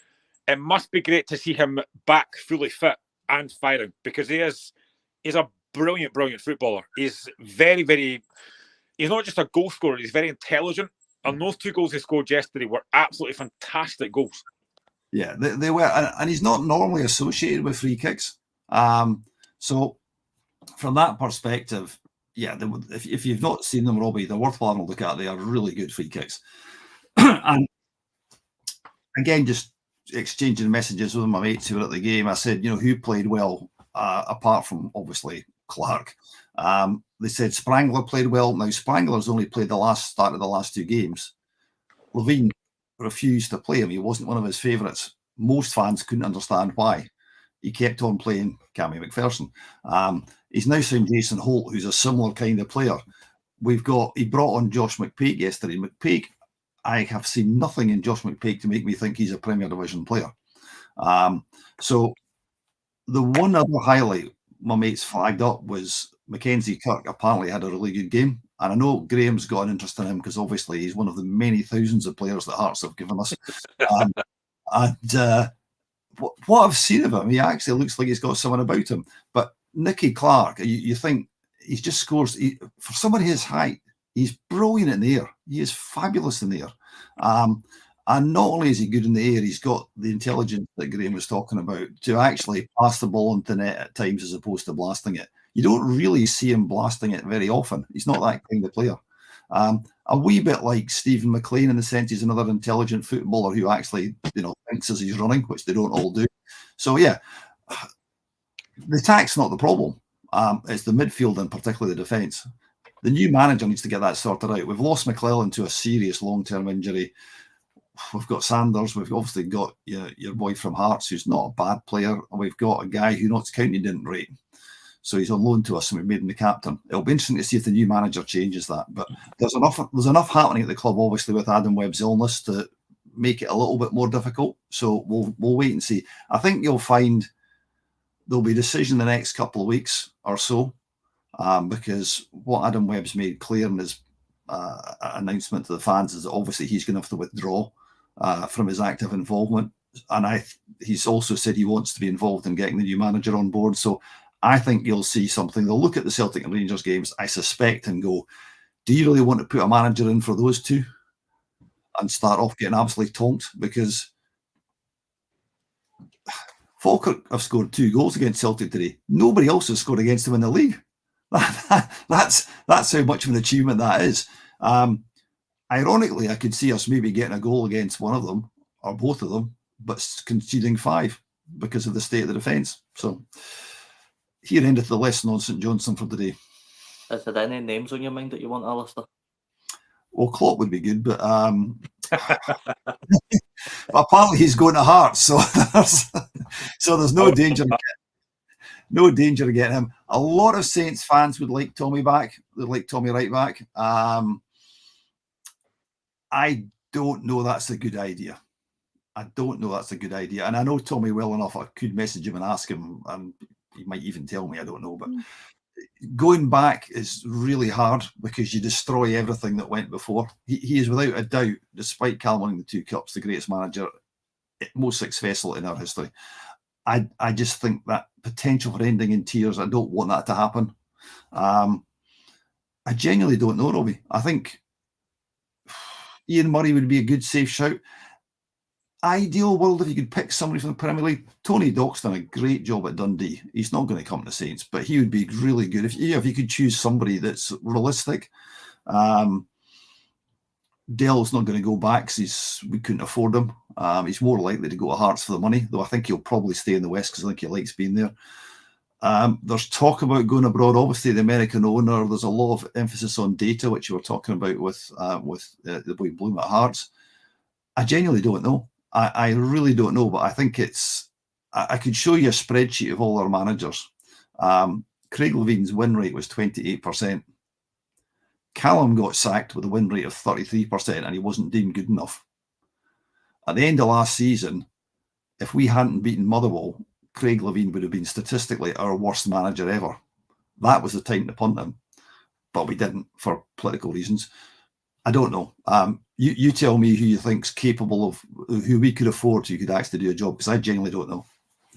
It must be great to see him back fully fit and firing, because he's a brilliant footballer. He's very, very... He's not just a goal scorer, he's very intelligent. And those 2 goals he scored yesterday were absolutely fantastic goals. Yeah, they were. And he's not normally associated with free kicks. So from that perspective, yeah, if you've not seen them, Robbie, they're worthwhile to look at. They are really good free kicks. And again, just exchanging messages with my mates who were at the game, I said, who played well? apart from obviously Clark. They said Sprangler played well. Now Sprangler's only played started the last 2 games. Levine refused to play him. He wasn't one of his favourites. Most fans couldn't understand why. He kept on playing Cammy McPherson. He's now signed Jason Holt, who's a similar kind of player. He brought on Josh McPake yesterday. McPake, I have seen nothing in Josh McPake to make me think he's a Premier Division player. So the one other highlight my mates flagged up was Mackenzie Kirk apparently had a really good game. And I know Graham's got an interest in him because obviously he's one of the many thousands of players that Hearts have given us. What I've seen of him, he actually looks like he's got something about him. But Nicky Clark, you think he just scores. For somebody his height, he's brilliant in the air. He is fabulous in the air. And not only is he good in the air, he's got the intelligence that Graham was talking about to actually pass the ball into net at times as opposed to blasting it. You don't really see him blasting it very often. He's not that kind of player. A wee bit like Stephen McLean in the sense he's another intelligent footballer who actually, thinks as he's running, which they don't all do. So yeah, the attack's not the problem. It's the midfield and particularly the defence. The new manager needs to get that sorted out. We've lost McClellan to a serious long-term injury. We've got Sanders. We've obviously got your boy from Hearts, who's not a bad player. We've got a guy who Notts County didn't rate. So he's on loan to us and we've made him the captain. It'll be interesting to see if the new manager changes that. But there's enough happening at the club, obviously, with Adam Webb's illness to make it a little bit more difficult. So we'll wait and see. I think you'll find there'll be a decision the next couple of weeks or so, because what Adam Webb's made clear in his announcement to the fans is that obviously he's going to have to withdraw from his active involvement. And he's also said he wants to be involved in getting the new manager on board. So I think you'll see something. They'll look at the Celtic and Rangers games, I suspect, and go, do you really want to put a manager in for those two and start off getting absolutely tonked? Because Falkirk have scored 2 goals against Celtic today. Nobody else has scored against them in the league. That's how much of an achievement that is. Ironically, I could see us maybe getting a goal against one of them or both of them, but conceding 5 because of the state of the defence. So here endeth the lesson on St Johnstone for today. Is there any names on your mind that you want, Alistair? Well, Klopp would be good, but but apparently he's going to Hearts, so there's no danger. No danger of getting him. A lot of Saints fans would like Tommy back. They'd like Tommy right back. I don't know that's a good idea. And I know Tommy well enough. I could message him and ask him, and he might even tell me. I don't know. But going back is really hard because you destroy everything that went before. He is without a doubt, despite Cal winning the 2 cups, the greatest manager, most successful in our history. I just think that potential for ending in tears, I don't want that to happen. I genuinely don't know, Robbie. I think Ian Murray would be a good safe shout. Ideal world if you could pick somebody from the Premier League. Tony Dock's done a great job at Dundee. He's not going to come to Saints, but he would be really good if you could choose somebody that's realistic. Dell's not going to go back because we couldn't afford him. He's more likely to go to Hearts for the money, though I think he'll probably stay in the West because I think he likes being there. There's talk about going abroad. Obviously, the American owner, there's a lot of emphasis on data, which you were talking about with the boy Bloom at Hearts. I genuinely don't know. I really don't know, but I think I could show you a spreadsheet of all our managers. Craig Levine's win rate was 28%. Callum got sacked with a win rate of 33% and he wasn't deemed good enough. At the end of last season, if we hadn't beaten Motherwell, Craig Levine would have been statistically our worst manager ever. That was the time to punt him, but we didn't for political reasons. I don't know. You tell me who you think's capable of, who we could afford who could actually do a job, because I genuinely don't know.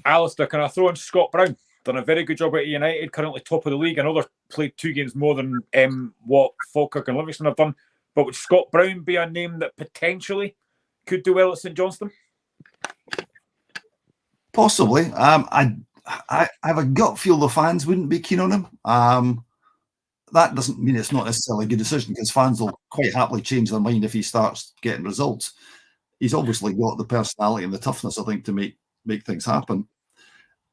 Alistair, can I throw in Scott Brown? Done a very good job at United, currently top of the league. I know they've played 2 games more than what Falkirk and Livingston have done. But would Scott Brown be a name that potentially could do well at St Johnstone? Possibly. I have a gut feel the fans wouldn't be keen on him. That doesn't mean it's not necessarily a good decision, because fans will quite happily change their mind if he starts getting results. He's obviously got the personality and the toughness, I think, to make things happen.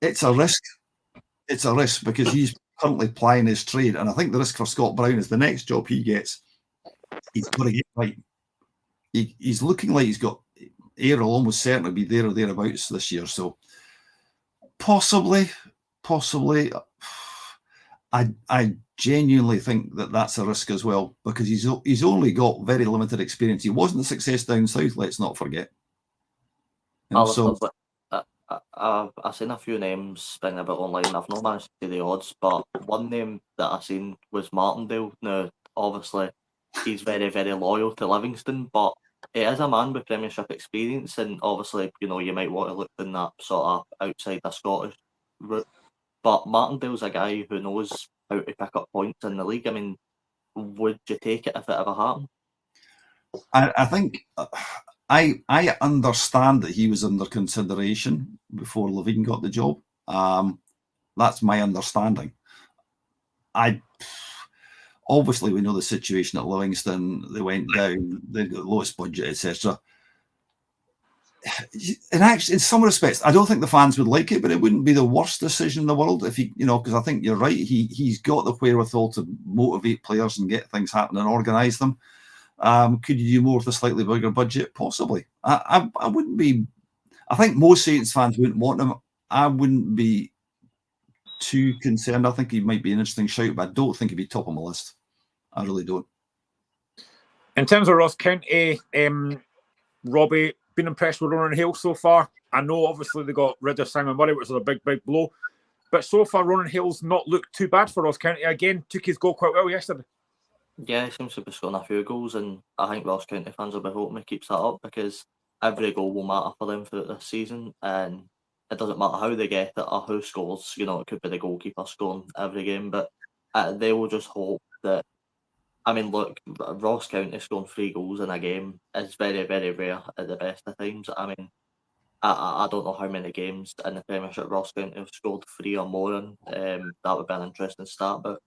It's a risk. it's a risk because he's currently plying his trade, and I think the risk for Scott Brown is the next job he gets, he's got to get right. He's looking like he's got air will almost certainly be there or thereabouts this year. So possibly, I genuinely think that that's a risk as well because he's only got very limited experience. He wasn't a success down south. Let's not forget. So I've seen a few names spinning about online. I've not managed to see the odds, but one name that I seen was Martindale. Now, obviously, he's very, very loyal to Livingston, but he is a man with Premiership experience, and obviously, you might want to look in that sort of outside the Scottish route. But Martindale's a guy who knows how to pick up points in the league. I mean, would you take it if it ever happened? I think I understand that he was under consideration before Levine got the job. That's my understanding. Obviously, we know the situation at Livingston. They went down, they've got the lowest budget, etc. And actually, in some respects, I don't think the fans would like it, but it wouldn't be the worst decision in the world if he, because I think you're right. He's got the wherewithal to motivate players and get things happening and organise them. Could you do more with a slightly bigger budget? Possibly. I wouldn't be. I think most Saints fans wouldn't want him. I wouldn't be too concerned. I think he might be an interesting shout, but I don't think he'd be top on my list. I really don't. In terms of Ross County, Robbie, been impressed with Ronan Hill so far. I know obviously they got rid of Simon Murray, which was a big blow. But so far, Ronan Hill's not looked too bad for Ross County. Again, took his goal quite well yesterday. Yeah, he seems to be scoring a few goals, and I think Ross County fans will be hoping he keeps that up because every goal will matter for them throughout this season, and it doesn't matter how they get it or who scores. It could be the goalkeeper scoring every game, but they will just hope that. I mean, look, Ross County scoring 3 goals in a game is very, very rare at the best of times. I mean, I don't know how many games in the Premiership Ross County have scored 3 or more in. That would be an interesting stat, but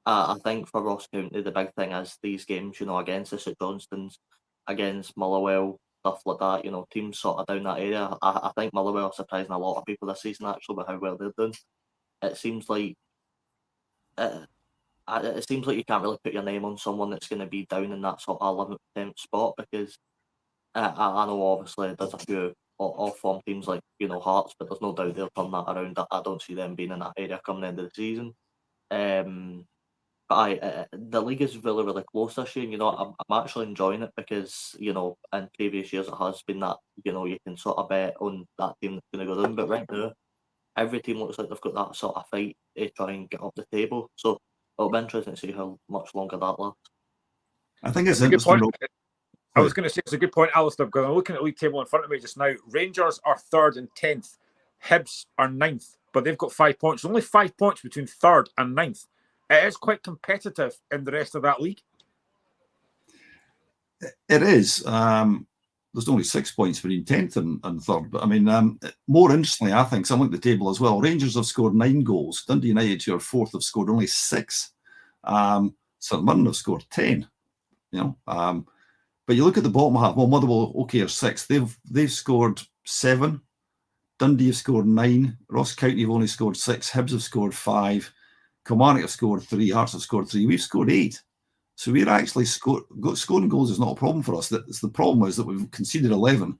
I think for Ross County, the big thing is these games, against the St Johnstones, against Motherwell, stuff like that, teams sort of down that area. I think Motherwell are surprising a lot of people this season, actually, with how well they're doing. It seems like you can't really put your name on someone that's going to be down in that sort of 11th, 10th spot because I know obviously there's a few off-form teams like, Hearts, but there's no doubt they'll turn that around. I don't see them being in that area coming the end of the season. But the league is really, really close this year. And, I'm actually enjoying it because, in previous years it has been that, you can sort of bet on that team that's going to go down. But right now, every team looks like they've got that sort of fight to try and get up the table. So it'll be interesting to see how much longer that lasts. I think it's a good point. interesting. I was going to say it's a good point, Alistair, because I'm looking at the league table in front of me just now. Rangers are 3rd and 10th. Hibs are 9th, but they've got 5 points. Only 5 points between 3rd and 9th. It is quite competitive in the rest of that league. It is. There's only 6 points between 10th and 3rd. But I mean, more interestingly, I think, some look at the table as well. Rangers have scored 9 goals. Dundee United, who are 4th, have scored only 6. St Mirren have scored 10. But you look at the bottom half. Well, Motherwell, okay, are 6th. They've scored 7. Dundee have scored 9. Ross County have only scored 6. Hibs have scored 5. Kilmarnock have scored 3. Hearts have scored 3. We've scored 8. So we're actually scoring goals is not a problem for us. The problem is that we've conceded 11,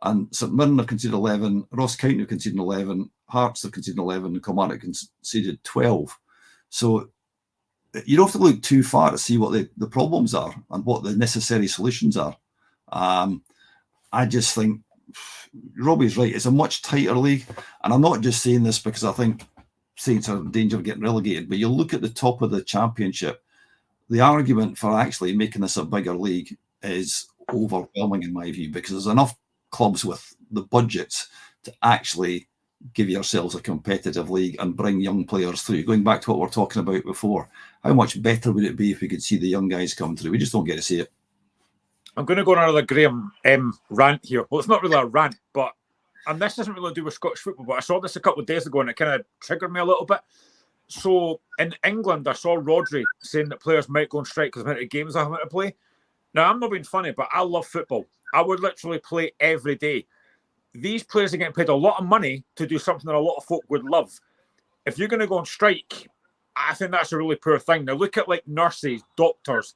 and St Mirren have conceded 11. Ross County have conceded 11. Hearts have conceded 11. And Kilmarnock conceded 12. So you don't have to look too far to see what the problems are and what the necessary solutions are. I just think Robbie's right. It's a much tighter league. And I'm not just saying this because I think Saints are in danger of getting relegated, but you look at the top of the Championship, the argument for actually making this a bigger league is overwhelming in my view, because there's enough clubs with the budgets to actually give yourselves a competitive league and bring young players through. Going back to what we were talking about before, how much better would it be if we could see the young guys come through? We just don't get to see it. I'm going to go on another Graham rant here. Well, it's not really a rant, and this doesn't really do with Scottish football, but I saw this a couple of days ago and it kind of triggered me a little bit. So in England, I saw Rodri saying that players might go on strike because of how many games they have to play. Now, I'm not being funny, but I love football. I would literally play every day. These players are getting paid a lot of money to do something that a lot of folk would love. if you're going to go on strike, I think that's a really poor thing. Now, look at like nurses, doctors,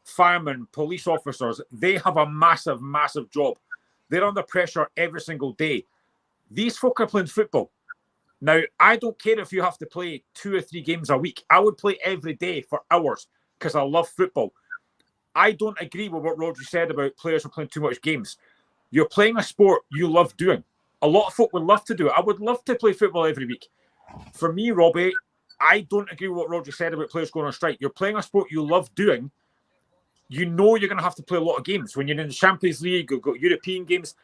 firemen, police officers. They have a massive, massive job. They're under pressure every single day. These folk are playing football. Now, I don't care if you have to play 2 or 3 games a week. I would play every day for hours because I love football. I don't agree with what Rodri said about players are playing too much games. You're playing a sport you love doing. A lot of folk would love to do it. I would love to play football every week. For me, Robbie, I don't agree with what Rodri said about players going on strike. You're playing a sport you love doing. You know you're going to have to play a lot of games. When you're in the Champions League, you've got European games.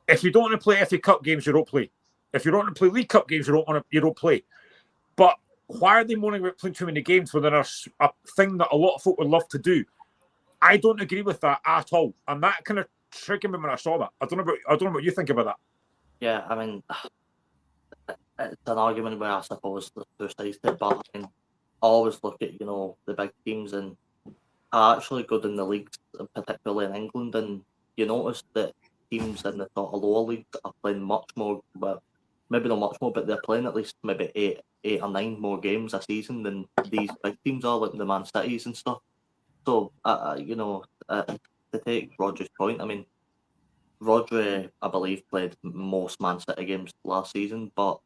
If you don't want to play FA Cup games, you don't play. If you don't want to play League Cup games, you don't play. But why are they moaning about playing too many games when there's a thing that a lot of folk would love to do? I don't agree with that at all. And that kind of triggered me when I saw that. I don't know what you think about that. Yeah, I mean, it's an argument where I suppose there's two sides to it, but I mean, I always look at, the big teams and are actually good in the leagues, particularly in England, and you notice that teams in the sort of lower leagues are playing much more, well, maybe not much more, but they're playing at least maybe eight or 9 more games a season than these big teams are, like the Man Cities and stuff. So, to take Rodri's point, I mean, Rodri, I believe, played most Man City games last season, but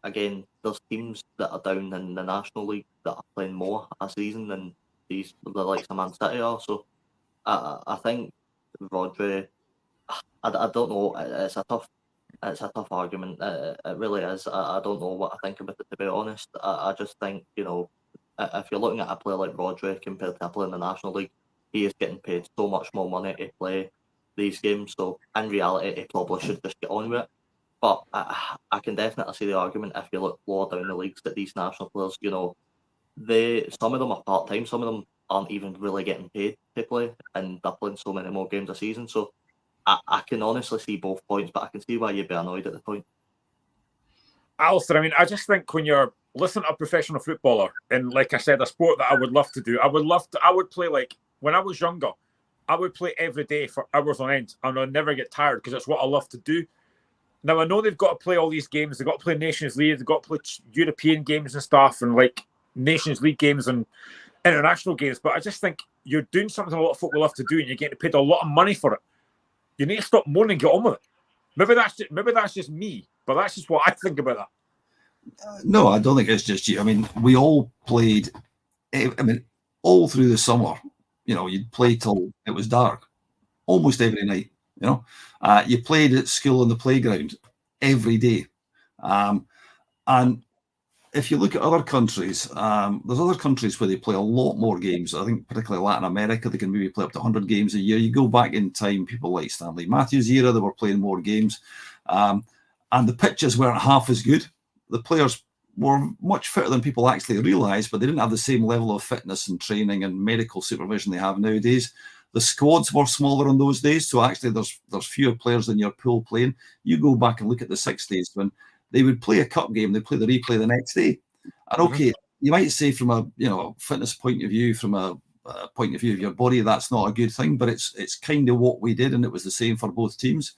again, there's teams that are down in the National League that are playing more a season than the likes of Man City are. So, I think Rodri, I don't know. It's a tough argument. It really is. I don't know what I think about it, to be honest. I just think, if you're looking at a player like Rodri compared to a player in the National League, he is getting paid so much more money to play these games. So in reality, he probably should just get on with it. But I can definitely see the argument if you look lower down the leagues that these national players, some of them are part time, some of them aren't even really getting paid to play, and they're playing so many more games a season. So I can honestly see both points, but I can see why you'd be annoyed at the point. Alistair, I mean, I just think when you're listening to a professional footballer, and like I said, a sport that I would love to do, I would play, like, when I was younger, I would play every day for hours on end, and I'd never get tired because it's what I love to do. Now, I know they've got to play all these games. They've got to play Nations League. They've got to play European games and stuff, and like Nations League games and international games. But I just think you're doing something a lot of folk will love to do, and you're getting paid a lot of money for it. You need to stop moaning and get on with it. Maybe that's just me, but that's just what I think about that. No, I don't think it's just you. I mean, we all played. I mean, all through the summer, you'd play till it was dark, almost every night. You played at school on the playground every day. And if you look at other countries, there's other countries where they play a lot more games. I think particularly Latin America, they can maybe play up to 100 games a year. You go back in time, people like Stanley Matthews' era, they were playing more games. And the pitches weren't half as good. The players were much fitter than people actually realise, but they didn't have the same level of fitness and training and medical supervision they have nowadays. The squads were smaller in those days, so actually there's fewer players in your pool playing. You go back and look at the 60s when they would play a cup game, they'd play the replay the next day. And okay, you might say from a fitness point of view, from a point of view of your body, that's not a good thing, but it's kind of what we did, and it was the same for both teams.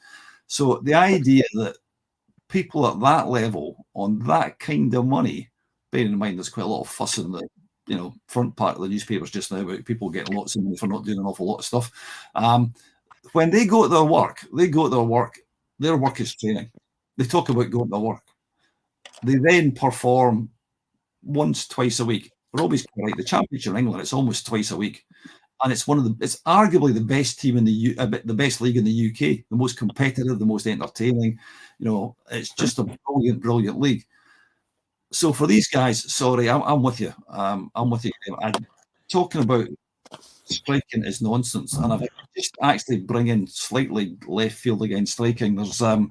So the idea that people at that level on that kind of money, bearing in mind there's quite a lot of fuss in the front part of the newspapers just now about people getting lots of money for not doing an awful lot of stuff. When they go to their work, their work is training. They talk about going to work. They then perform once, twice a week. Robbie's right. The Championship in England, it's almost twice a week. And it's it's arguably the best team in the best league in the UK, the most competitive, the most entertaining. It's just a brilliant, brilliant league. So for these guys, sorry, I'm with you. I'm with you. I'm talking about striking is nonsense, and I've just actually bring in slightly left field against striking. There's an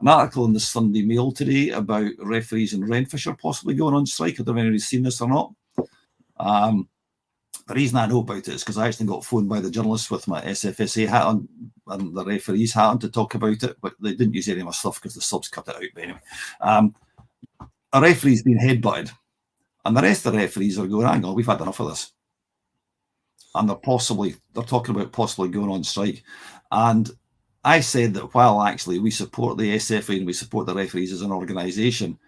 article in the Sunday Mail today about referees in Renfrewshire possibly going on strike. I don't know if anybody's seen this or not. The reason I know about it is because I actually got phoned by the journalists with my SFSA hat on and the referees hat on to talk about it, but they didn't use any of my stuff because the subs cut it out. But anyway, a referee's been headbutted, and the rest of the referees are going, hang on, we've had enough of this. And they're talking about possibly going on strike. And I said that while actually we support the SFA and we support the referees as an organisation,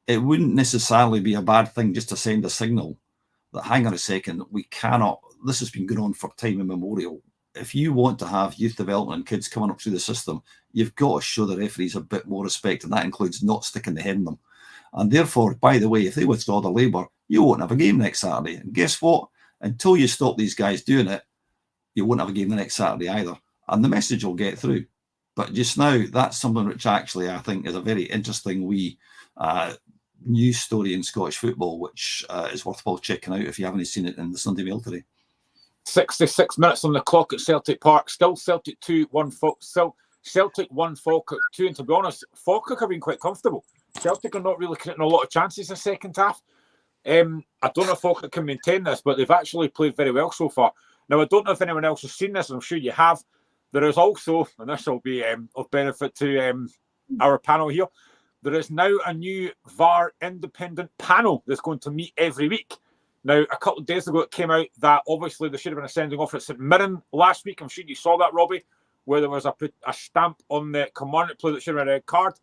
it wouldn't necessarily be a bad thing just to send a signal that, hang on a second, we cannot, this has been going on for time immemorial. If you want to have youth development and kids coming up through the system, you've got to show the referees a bit more respect, and that includes not sticking the head in them. And therefore, by the way, if they withdraw their labour, you won't have a game next Saturday. And guess what? Until you stop these guys doing it, you won't have a game the next Saturday either. And the message will get through. But just now, that's something which actually I think is a very interesting wee news story in Scottish football, which is worthwhile checking out if you haven't seen it in the Sunday Mail today. 66 minutes on the clock at Celtic Park. Still Celtic 2-1. Celtic 1, Falkirk 2. And to be honest, Falkirk have been quite comfortable. Celtic are not really creating a lot of chances in the second half. I don't know if Falkirk can maintain this, but they've actually played very well so far. Now, I don't know if anyone else has seen this, and I'm sure you have. There is also, and this will be of benefit to our panel here, there is now a new VAR independent panel that's going to meet every week. Now, a couple of days ago, it came out that obviously there should have been a sending off at St Mirren last week. I'm sure you saw that, Robbie, where there was a stamp on the Kilmarnock play that should have been a red card.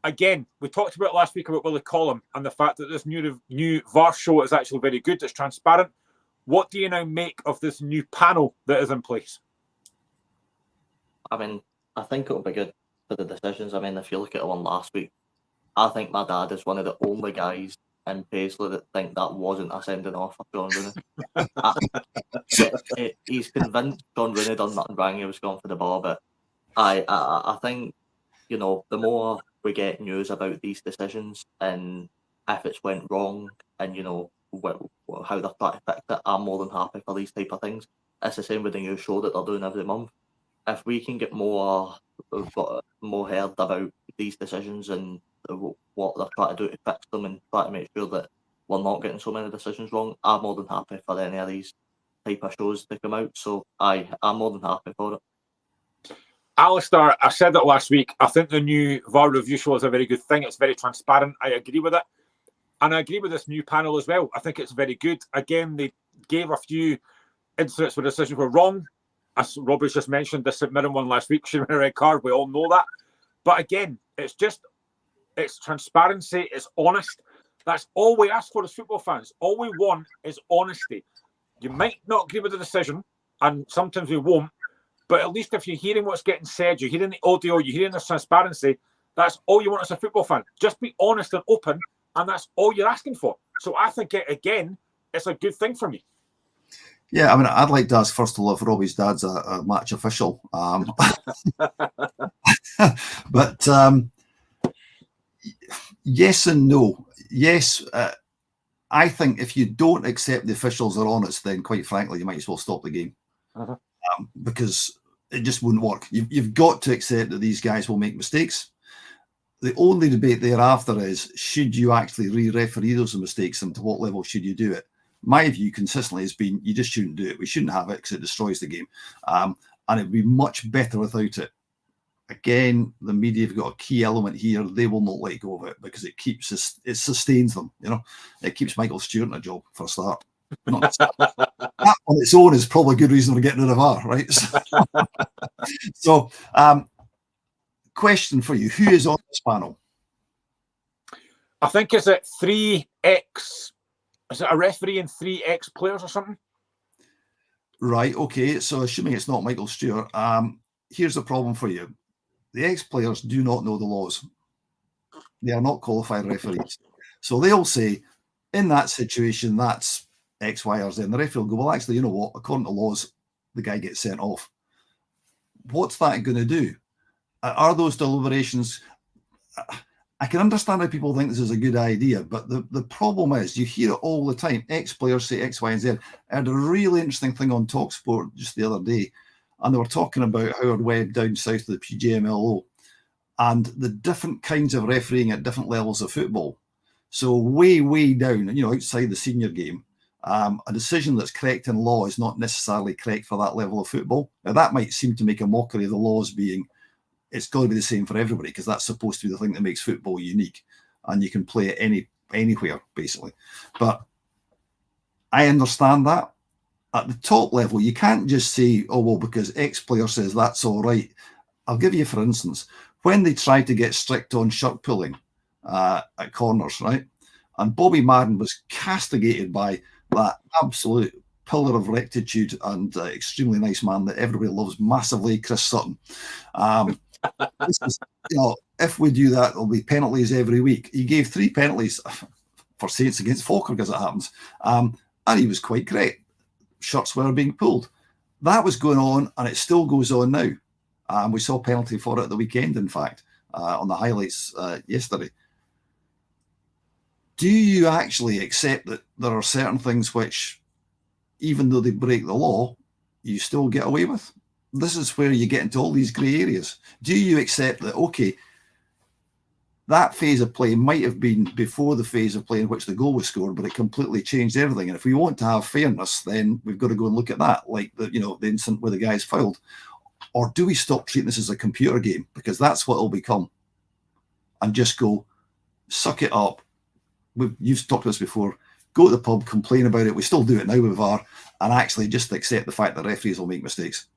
Again, we talked about last week about Willie Collum and the fact that this new VAR show is actually very good. It's transparent. What do you now make of this new panel that is in place? I mean, I think it'll be good for the decisions. I mean, if you look at the one last week, I think my dad is one of the only guys in Paisley that think that wasn't a sending off of John Rooney. He's convinced John Rooney done nothing wrong. He was going for the ball, but I think, you know, the more we get news about these decisions and if it's went wrong and, you know, how they're trying to fix it, I'm more than happy for these type of things. It's the same with the new show that they're doing every month. If we can get more heard about these decisions and what they're trying to do to fix them and try to make sure that we're not getting so many decisions wrong, I'm more than happy for any of these type of shows to come out. So I'm more than happy for it. Alistair, I said it last week. I think the new VAR review show is a very good thing. It's very transparent. I agree with it. And I agree with this new panel as well. I think it's very good. Again, they gave a few incidents where decisions were wrong. As Robbie's just mentioned, the St Mirren one last week should have been a red card. We all know that. But again, it's transparency. It's honest. That's all we ask for as football fans. All we want is honesty. You might not agree with the decision, and sometimes we won't. But at least if you're hearing what's getting said, you're hearing the audio, you're hearing the transparency, that's all you want as a football fan. Just be honest and open, and that's all you're asking for. So I think, again, it's a good thing for me. Yeah, I mean, I'd like to ask, first of all, if Robbie's dad's a match official. But yes and no. Yes, I think if you don't accept the officials are honest, then quite frankly, you might as well stop the game. Because it just wouldn't work. You've got to accept that these guys will make mistakes. The only debate thereafter is, should you actually re-referee those mistakes, and to what level should you do it? My view consistently has been, you just shouldn't do it. We shouldn't have it because it destroys the game. And it would be much better without it. Again, the media have got a key element here. They will not let go of it because it sustains them. You know, it keeps Michael Stewart in a job for a start. That on its own is probably a good reason for getting rid of VAR, right? So, question for you: who is on this panel? I think it's at 3x. Is it a referee and 3 ex-players or something? Right. Okay. So, assuming it's not Michael Stewart, here's the problem for you: the ex-players do not know the laws. They are not qualified referees, so they'll say, in that situation, that's X, Y, or Z. And the referee will go, well, actually, you know what? According to laws, the guy gets sent off. What's that going to do? Are those deliberations... I can understand how people think this is a good idea, but the problem is, you hear it all the time. Ex-players say X, Y, and Z. I had a really interesting thing on TalkSport just the other day, and they were talking about Howard Webb down south of the PGMLO and the different kinds of refereeing at different levels of football. So way, way down, you know, outside the senior game, a decision that's correct in law is not necessarily correct for that level of football. Now, that might seem to make a mockery of the laws being, it's got to be the same for everybody, because that's supposed to be the thing that makes football unique, and you can play it anywhere, basically. But I understand that. At the top level, you can't just say, oh, well, because X player says that's all right. I'll give you, for instance, when they tried to get strict on shirt pulling, at corners, right? And Bobby Madden was castigated by that absolute pillar of rectitude and extremely nice man that everybody loves massively, Chris Sutton. This is, if we do that, there'll be penalties every week. He gave 3 penalties for Saints against Falkirk, as it happens, and he was quite great. Shirts were being pulled. That was going on, and it still goes on now. We saw a penalty for it at the weekend, in fact, on the highlights yesterday. Do you actually accept that there are certain things which, even though they break the law, you still get away with? This is where you get into all these grey areas. Do you accept that, okay, that phase of play might have been before the phase of play in which the goal was scored, but it completely changed everything. And if we want to have fairness, then we've got to go and look at that, like the incident where the guy's fouled. Or do we stop treating this as a computer game? Because that's what it'll become. And just go, suck it up. You've talked to us before. Go to the pub, complain about it. We still do it now with VAR, and actually just accept the fact that referees will make mistakes.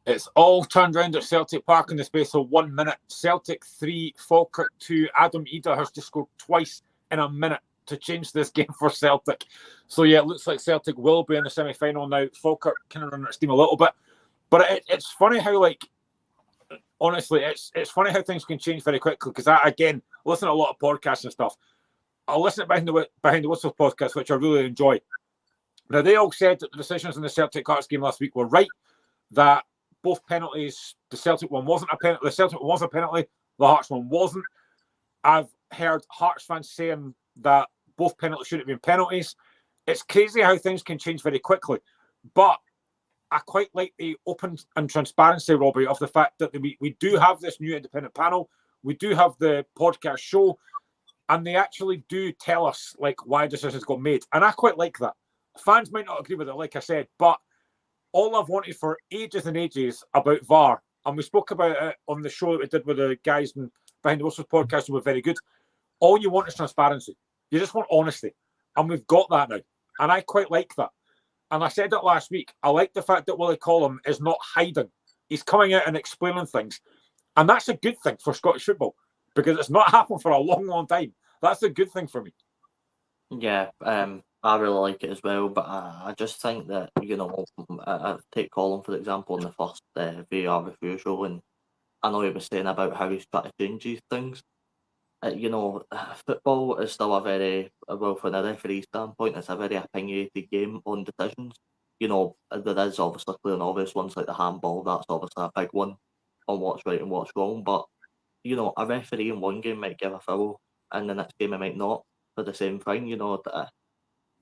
It's all turned around at Celtic Park in the space of 1 minute. Celtic 3, Falkirk 2. Adam Ida has just scored twice in a minute to change this game for Celtic. So, yeah, it looks like Celtic will be in the semi-final now. Falkirk kind of running out of steam a little bit. But it's funny how, honestly, it's funny how things can change very quickly, because I, again, listen to a lot of podcasts and stuff. I listen to Behind the Whistles podcast, which I really enjoy. Now, they all said that the decisions in the Celtic Hearts game last week were right, that both penalties, the Celtic one wasn't a penalty, the Celtic one was a penalty, the Hearts one wasn't. I've heard Hearts fans saying that both penalties should have been penalties. It's crazy how things can change very quickly. But I quite like the open and transparency, Robbie, of the fact that we do have this new independent panel. We do have the podcast show. And they actually do tell us why decisions got made. And I quite like that. Fans might not agree with it, like I said, but all I've wanted for ages and ages about VAR, and we spoke about it on the show that we did with the guys Behind the Whistles podcast, who were very good. All you want is transparency. You just want honesty. And we've got that now. And I quite like that. And I said it last week. I like the fact that Willie Collum is not hiding. He's coming out and explaining things. And that's a good thing for Scottish football, because it's not happened for a long, long time. That's a good thing for me. Yeah, I really like it as well, but I just think that, I take Colin for example in the first VAR refusal, and I know he was saying about how he's trying to change these things. Football is still a very, well, from a referee standpoint, it's a very opinionated game on decisions. There is obviously clear and obvious ones like the handball, that's obviously a big one on what's right and what's wrong, but, a referee in one game might give a foul, and the next game I might not for the same thing.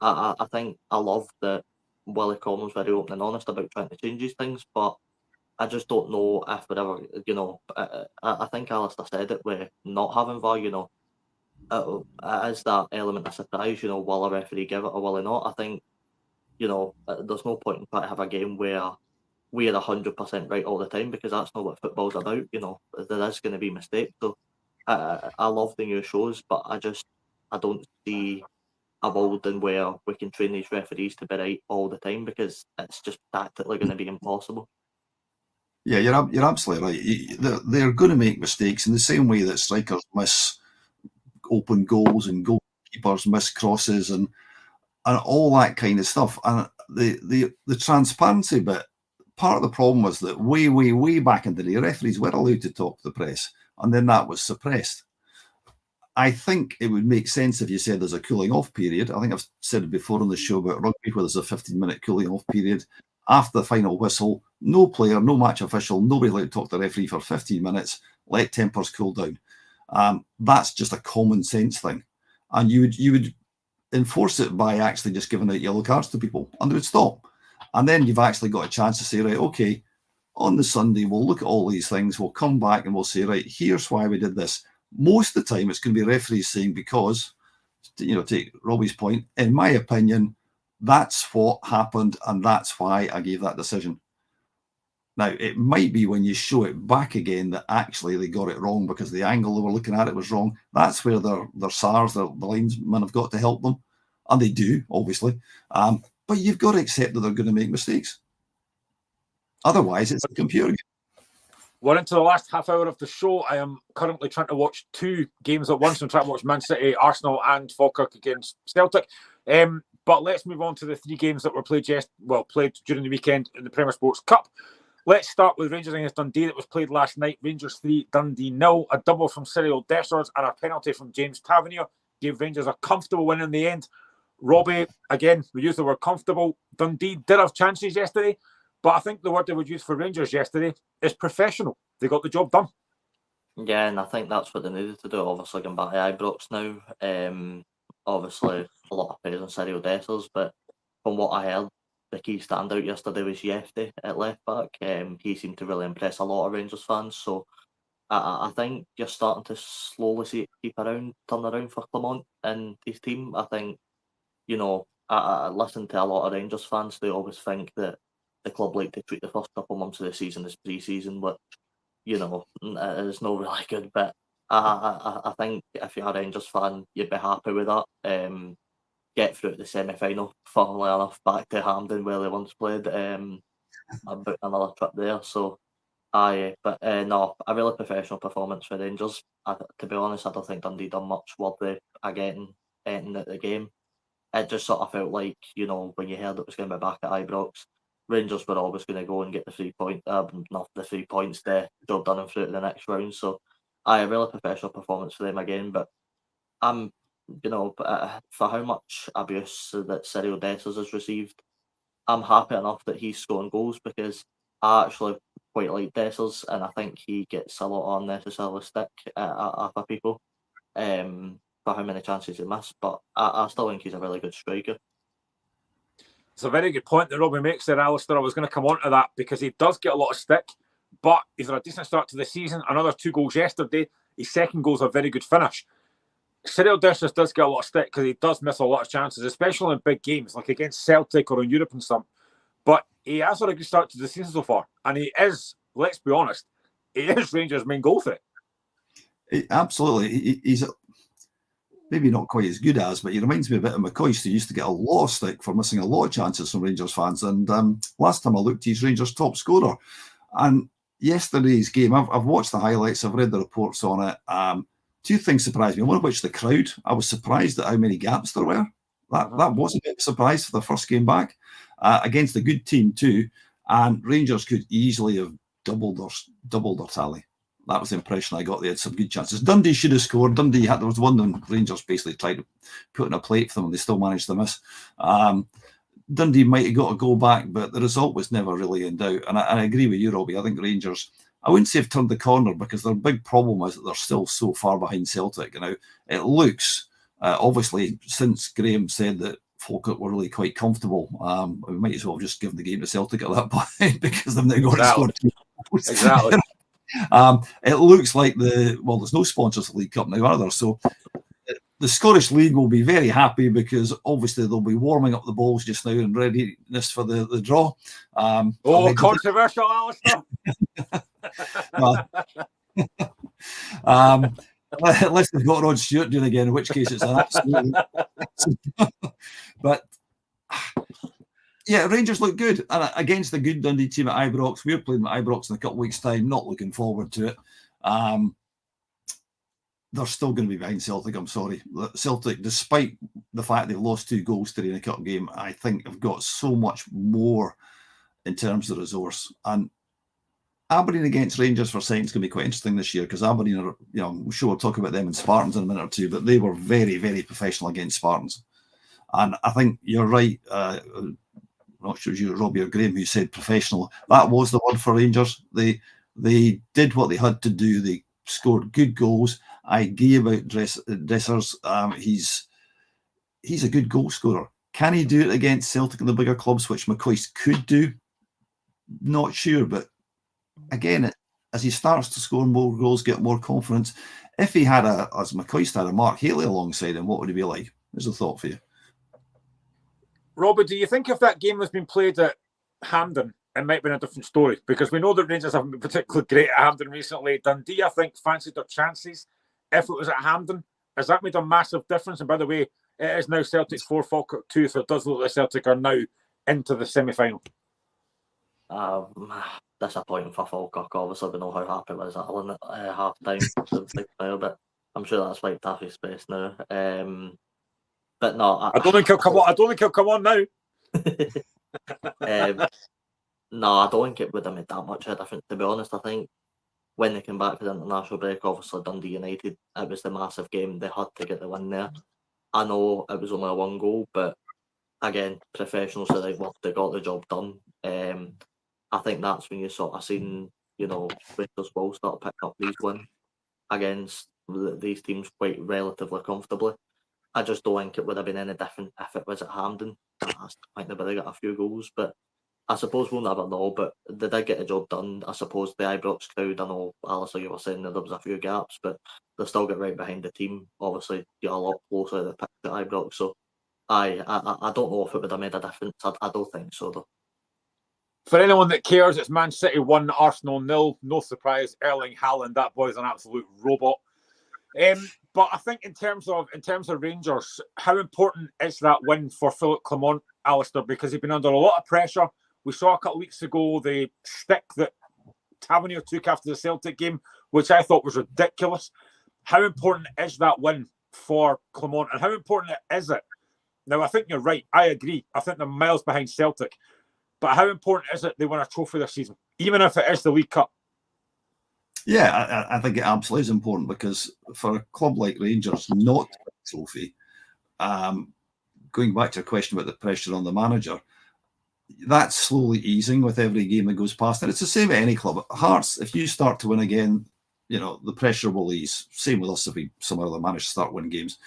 I think I love that Willie Collins was very open and honest about trying to change these things, but I just don't know if we're ever, I think Alistair said it with not having VAR, it is that element of surprise, will a referee give it or will he not? I think, there's no point in trying to have a game where we're 100% right all the time, because that's not what football's about. There is going to be mistakes. So I love the new shows, but I don't see a world in where we can train these referees to be right all the time, because it's just tactically going to be impossible. Yeah, you're absolutely right. They're going to make mistakes in the same way that strikers miss open goals and goalkeepers miss crosses and all that kind of stuff. And the transparency bit, part of the problem was that way back in the day, referees were allowed to talk to the press, and then that was suppressed. I think it would make sense if you said there's a cooling off period. I think I've said it before on the show about rugby, where there's a 15-minute cooling off period. After the final whistle, no player, no match official, nobody allowed to talk to the referee for 15 minutes, let tempers cool down. That's just a common sense thing. And you would enforce it by actually just giving out yellow cards to people, and they would stop. And then you've actually got a chance to say, right, okay, on the Sunday, we'll look at all these things, we'll come back and we'll say, right, here's why we did this. Most of the time, it's going to be referees saying, because, take Robbie's point, in my opinion, that's what happened and that's why I gave that decision. Now, it might be when you show it back again that actually they got it wrong because the angle they were looking at it was wrong. That's where their SARs, the linesmen, have got to help them. And they do, obviously. But you've got to accept that they're going to make mistakes. Otherwise, it's a computer game. We're into the last half hour of the show. I am currently trying to watch 2 games at once. I'm trying to watch Man City, Arsenal, and Falkirk against Celtic. But let's move on to the 3 games that were played played during the weekend in the Premier Sports Cup. Let's start with Rangers against Dundee that was played last night. Rangers 3, Dundee 0. A double from Cyril Dessers and a penalty from James Tavernier gave Rangers a comfortable win in the end. Robbie, again, we used the word comfortable. Dundee did have chances yesterday, but I think the word they would use for Rangers yesterday is professional. They got the job done. Yeah, and I think that's what they needed to do. Obviously, going back to Ibrox now. Obviously, a lot of praise on Cyril Dessers, but from what I heard, the key standout yesterday was Yefty at left back. He seemed to really impress a lot of Rangers fans. So I think you're starting to slowly see it turn around for Clement and his team. I think, I listen to a lot of Rangers fans. They always think that the club like to treat the first couple months of the season as pre-season, which, is not really good. But I think if you're a Rangers fan, you'd be happy with that. Get through to the semi-final, funnily enough, back to Hampden where they once played. About another trip there. So, no, a really professional performance for Rangers. To be honest, I don't think Dundee done much worthy of getting anything at the game. It just sort of felt like, when you heard it was going to be back at Ibrox, Rangers were always going to go and get the 3 points, not the 3 points, the job done and through to the next round. So, a really professional performance for them again. But for how much abuse that Cyril Dessers has received, I'm happy enough that he's scoring goals because I actually quite like Dessers and I think he gets a lot of unnecessary stick at other people for how many chances he missed. But I still think he's a really good striker. It's a very good point that Robbie makes there, Alistair. I was going to come on to that because he does get a lot of stick, but he's had a decent start to the season. Another 2 goals yesterday. His second goal's a very good finish. Cyril Dessers does get a lot of stick because he does miss a lot of chances, especially in big games like against Celtic or in Europe and some. But he has had a good start to the season so far, and he is, let's be honest, he is Rangers' main goal threat. Absolutely. He's maybe not quite as good as, but he reminds me a bit of McCoist, who used to get a lot of stick for missing a lot of chances from Rangers fans. And last time I looked, he's Rangers' top scorer. And yesterday's game, I've watched the highlights, I've read the reports on it. 2 things surprised me. One of which the crowd. I was surprised at how many gaps there were. That was a bit of a surprise for the first game back against a good team too. And Rangers could easily have doubled their tally. That was the impression I got. They had some good chances. Dundee should have scored. There was one when Rangers basically tried to put in a plate for them and they still managed to miss. Dundee might have got a goal back, but the result was never really in doubt. And I agree with you, Robbie. I think Rangers, I wouldn't say have turned the corner because their big problem is that they're still so far behind Celtic. Now, it looks, obviously, since Graham said that Falkirk were really quite comfortable, we might as well have just given the game to Celtic at that point because they've now got to score 2 goals. Exactly. It looks like there's no sponsors of the League Cup now, are there? So the Scottish League will be very happy because obviously they'll be warming up the balls just now in readiness for the draw. Controversial, Alistair. Unless they've got Rod Stewart doing again, in which case it's an absolute. But yeah, Rangers look good and against the good Dundee team at Ibrox. We're playing at Ibrox in a couple of weeks' time. Not looking forward to it. They're still going to be behind Celtic. I'm sorry, Celtic, despite the fact they've lost 2 goals today in a cup game, I think have got so much more in terms of resource. And Aberdeen against Rangers for second is going to be quite interesting this year because Aberdeen are, I'm sure we'll talk about them and Spartans in a minute or two, but they were very, very professional against Spartans. And I think you're right. I'm not sure if you, Robbie or Graham, who said professional. That was the word for Rangers. They did what they had to do. They scored good goals. I agree about Dessers. He's a good goal scorer. Can he do it against Celtic and the bigger clubs, which McCoist could do? Not sure, but again, as he starts to score more goals, get more confidence. If he had as McCoist had a Mark Haley alongside him, what would he be like? There's a thought for you. Robert, do you think if that game has been played at Hampden, it might have been a different story? Because we know that Rangers haven't been particularly great at Hampden recently. Dundee, I think, fancied their chances. If it was at Hampden, has that made a massive difference? And by the way, it is now Celtic 4, Falkirk 2, so it does look like Celtic are now into the semi-final. disappointing for Falkirk. Obviously, we know how happy was Alan at half time, the big player, but I'm sure that's wiped off his space now. But no, I don't think he'll come on. I don't think he'll come on now. No, I don't think it would have made that much of a difference, to be honest. I think when they came back for the international break, obviously Dundee United, it was the massive game. They had to get the win there. I know it was only a 1 goal, but again, professionals, so they got the job done. I think that's when you sort of seen, Rangers will start picking up these wins against these teams quite relatively comfortably. I just don't think it would have been any different if it was at Hampden. I think they would have got a few goals, but I suppose we'll never know. But they did get the job done. I suppose the Ibrox crowd, I know, Alistair, you were saying that there was a few gaps, but they still get right behind the team. Obviously, you're a lot closer to the pitch at Ibrox, so I don't know if it would have made a difference. I don't think so, though. For anyone that cares, it's Man City 1, Arsenal 0. No surprise, Erling Haaland, that boy's an absolute robot. But I think in terms of Rangers, how important is that win for Philip Clement, Alistair? Because he's been under a lot of pressure. We saw a couple of weeks ago the stick that Tavernier took after the Celtic game, which I thought was ridiculous. How important is that win for Clement, and how important is it? Now, I think you're right. I agree. I think they're miles behind Celtic. But how important is it they win a trophy this season, even if it is the League Cup? Yeah, I think it absolutely is important, because for a club like Rangers not to win a trophy, going back to a question about the pressure on the manager, that's slowly easing with every game that goes past. And it's the same at any club. Hearts, if you start to win again, the pressure will ease. Same with us if we somehow manage to start winning games.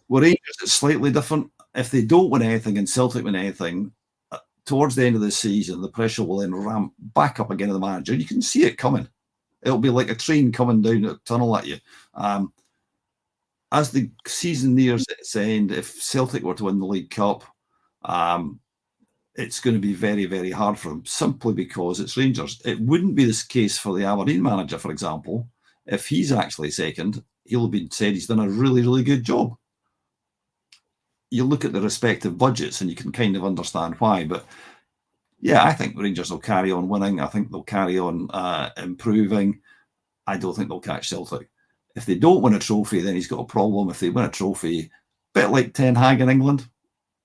With Rangers, it's slightly different. If they don't win anything and Celtic win anything, towards the end of the season, the pressure will then ramp back up again to the manager. You can see it coming. It'll be like a train coming down a tunnel at you. As the season nears its end, if Celtic were to win the League Cup, it's going to be very, very hard for them, simply because it's Rangers. It wouldn't be this case for the Aberdeen manager, for example. If he's actually second, he'll have been said he's done a really, really good job. You look at the respective budgets and you can kind of understand why. But yeah, I think Rangers will carry on winning. I think they'll carry on improving. I don't think they'll catch Celtic. If they don't win a trophy, then he's got a problem. If they win a trophy, a bit like Ten Hag in England,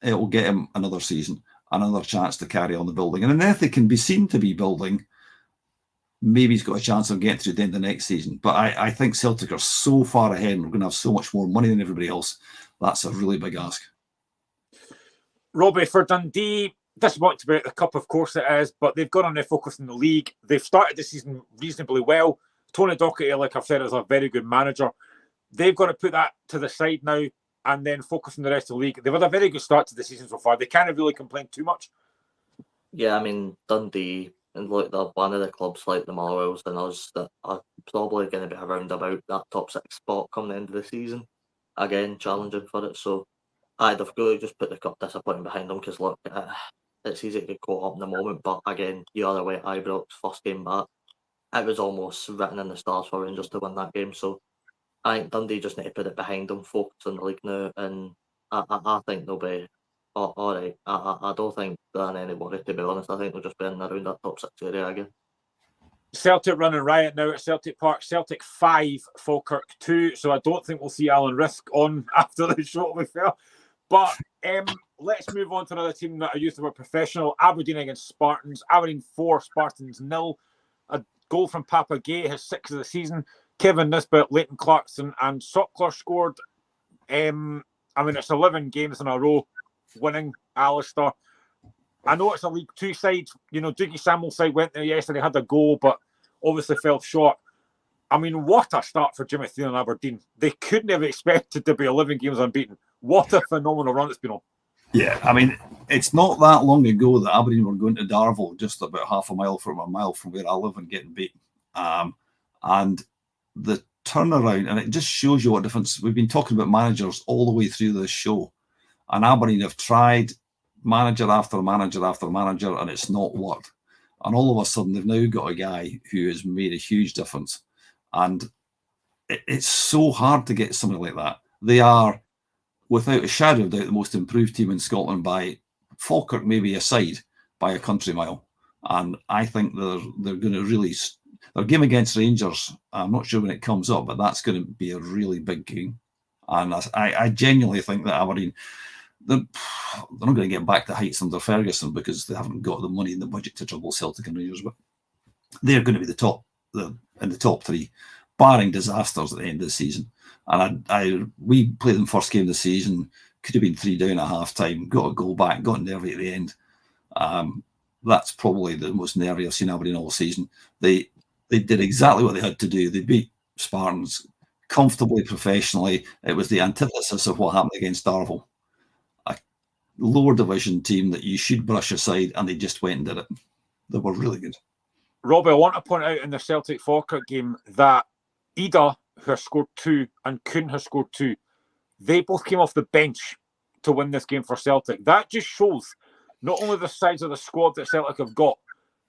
it will get him another season, another chance to carry on the building. And then if they can be seen to be building, maybe he's got a chance of getting through the end of the next season. But I think Celtic are so far ahead and we're going to have so much more money than everybody else. That's a really big ask. Robbie, for Dundee, disappointed about the Cup, of course it is, but they've got on their focus in the league. They've started the season reasonably well. Tony Docherty, like I've said, is a very good manager. They've got to put that to the side now and then focus on the rest of the league. They've had a very good start to the season so far. They can't really complain too much. Yeah, I mean, Dundee, and look, they're one of the clubs like the Motherwells and us that are probably going to be around about that top 6 spot come the end of the season. Again, challenging for it. So they've got to just put the Cup disappointing behind them, because look, it's easy to get caught up in the moment, but again, the other way at Ibrox, first game back, it was almost written in the stars for Rangers to win that game. So I think Dundee just need to put it behind them, focus on the league now, and I think they'll be all right. I don't think they're in any worry, to be honest. I think they'll just be in around that top 6 area again. Celtic running riot now at Celtic Park. Celtic 5, Falkirk 2. So I don't think we'll see Alan Risk on after the show, to be fair. But let's move on to another team that I used the word professional. Aberdeen against Spartans. Aberdeen 4, Spartans 0. A goal from Papa Gay, his 6th of the season. Kevin Nisbet, Leighton Clarkson and Sockler scored. It's 11 games in a row winning, Alistair. I know it's a League 2 side. Dougie Samuel's side went there yesterday, had a goal, but obviously fell short. I mean, what a start for Jimmy Thiel and Aberdeen. They couldn't have expected to be 11 games unbeaten. What a phenomenal run it's been on. Yeah, I mean, it's not that long ago that Aberdeen were going to Darvel, just about half a mile from where I live, and getting beaten. And the turnaround, and it just shows you what difference. We've been talking about managers all the way through this show, and Aberdeen have tried manager after manager after manager, and it's not worked. And all of a sudden, they've now got a guy who has made a huge difference. And it's so hard to get somebody like that. They are, without a shadow of doubt, the most improved team in Scotland by Falkirk, maybe aside, by a country mile. And I think they're going to really. Their game against Rangers, I'm not sure when it comes up, but that's going to be a really big game. And I genuinely think that Aberdeen, they're not going to get back to heights under Ferguson because they haven't got the money in the budget to trouble Celtic and Rangers. But they're going to be in the top three, barring disasters at the end of the season. And we played them first game of the season, could have been 3 down at half time, got a goal back, got nervy at the end. That's probably the most nervy I've seen Aberdeen all season. They did exactly what they had to do. They beat Spartans comfortably, professionally. It was the antithesis of what happened against Darvel. A lower division team that you should brush aside, and they just went and did it. They were really good. Robbie, I want to point out in the Celtic Falkirk game that Ida, who has scored 2, and Kuhn has scored 2, they both came off the bench to win this game for Celtic. That just shows not only the size of the squad that Celtic have got,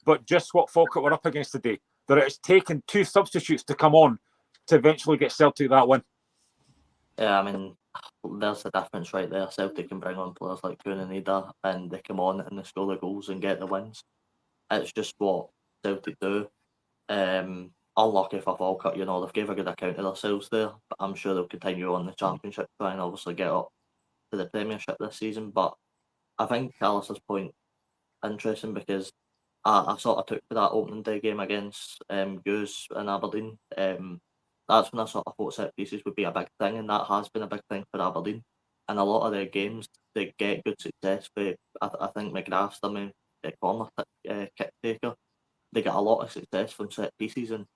but just what Falkirk were up against today. That it's taken 2 substitutes to come on to eventually get Celtic that win. Yeah, I mean, there's the difference right there. Celtic can bring on players like Kuhn and Ida, and they come on and they score the goals and get the wins. It's just what Celtic do. Unlucky for Falkirk, they've gave a good account of themselves there, but I'm sure they'll continue on the Championship, try and obviously get up to the Premiership this season. But I think Alistair's point interesting because I sort of took to that opening day game against Goose and Aberdeen. That's when I sort of thought set pieces would be a big thing, and that has been a big thing for Aberdeen. And a lot of their games, they get good success. I think McGrath's the main corner kick taker. They get a lot of success from set pieces, and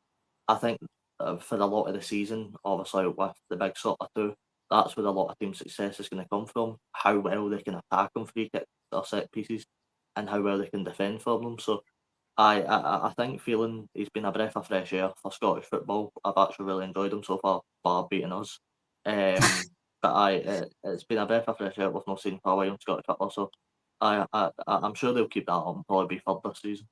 I think for a lot of the season, obviously with the big sort of 2, that's where a lot of team success is going to come from. How well they can attack on free kicks or set pieces, and how well they can defend from them. So I think Phelan, he's been a breath of fresh air for Scottish football. I've actually really enjoyed him so far, bar beating us. But it's been a breath of fresh air we've not seen for a while in Scottish football. So I'm sure they'll keep that up and probably be third this season.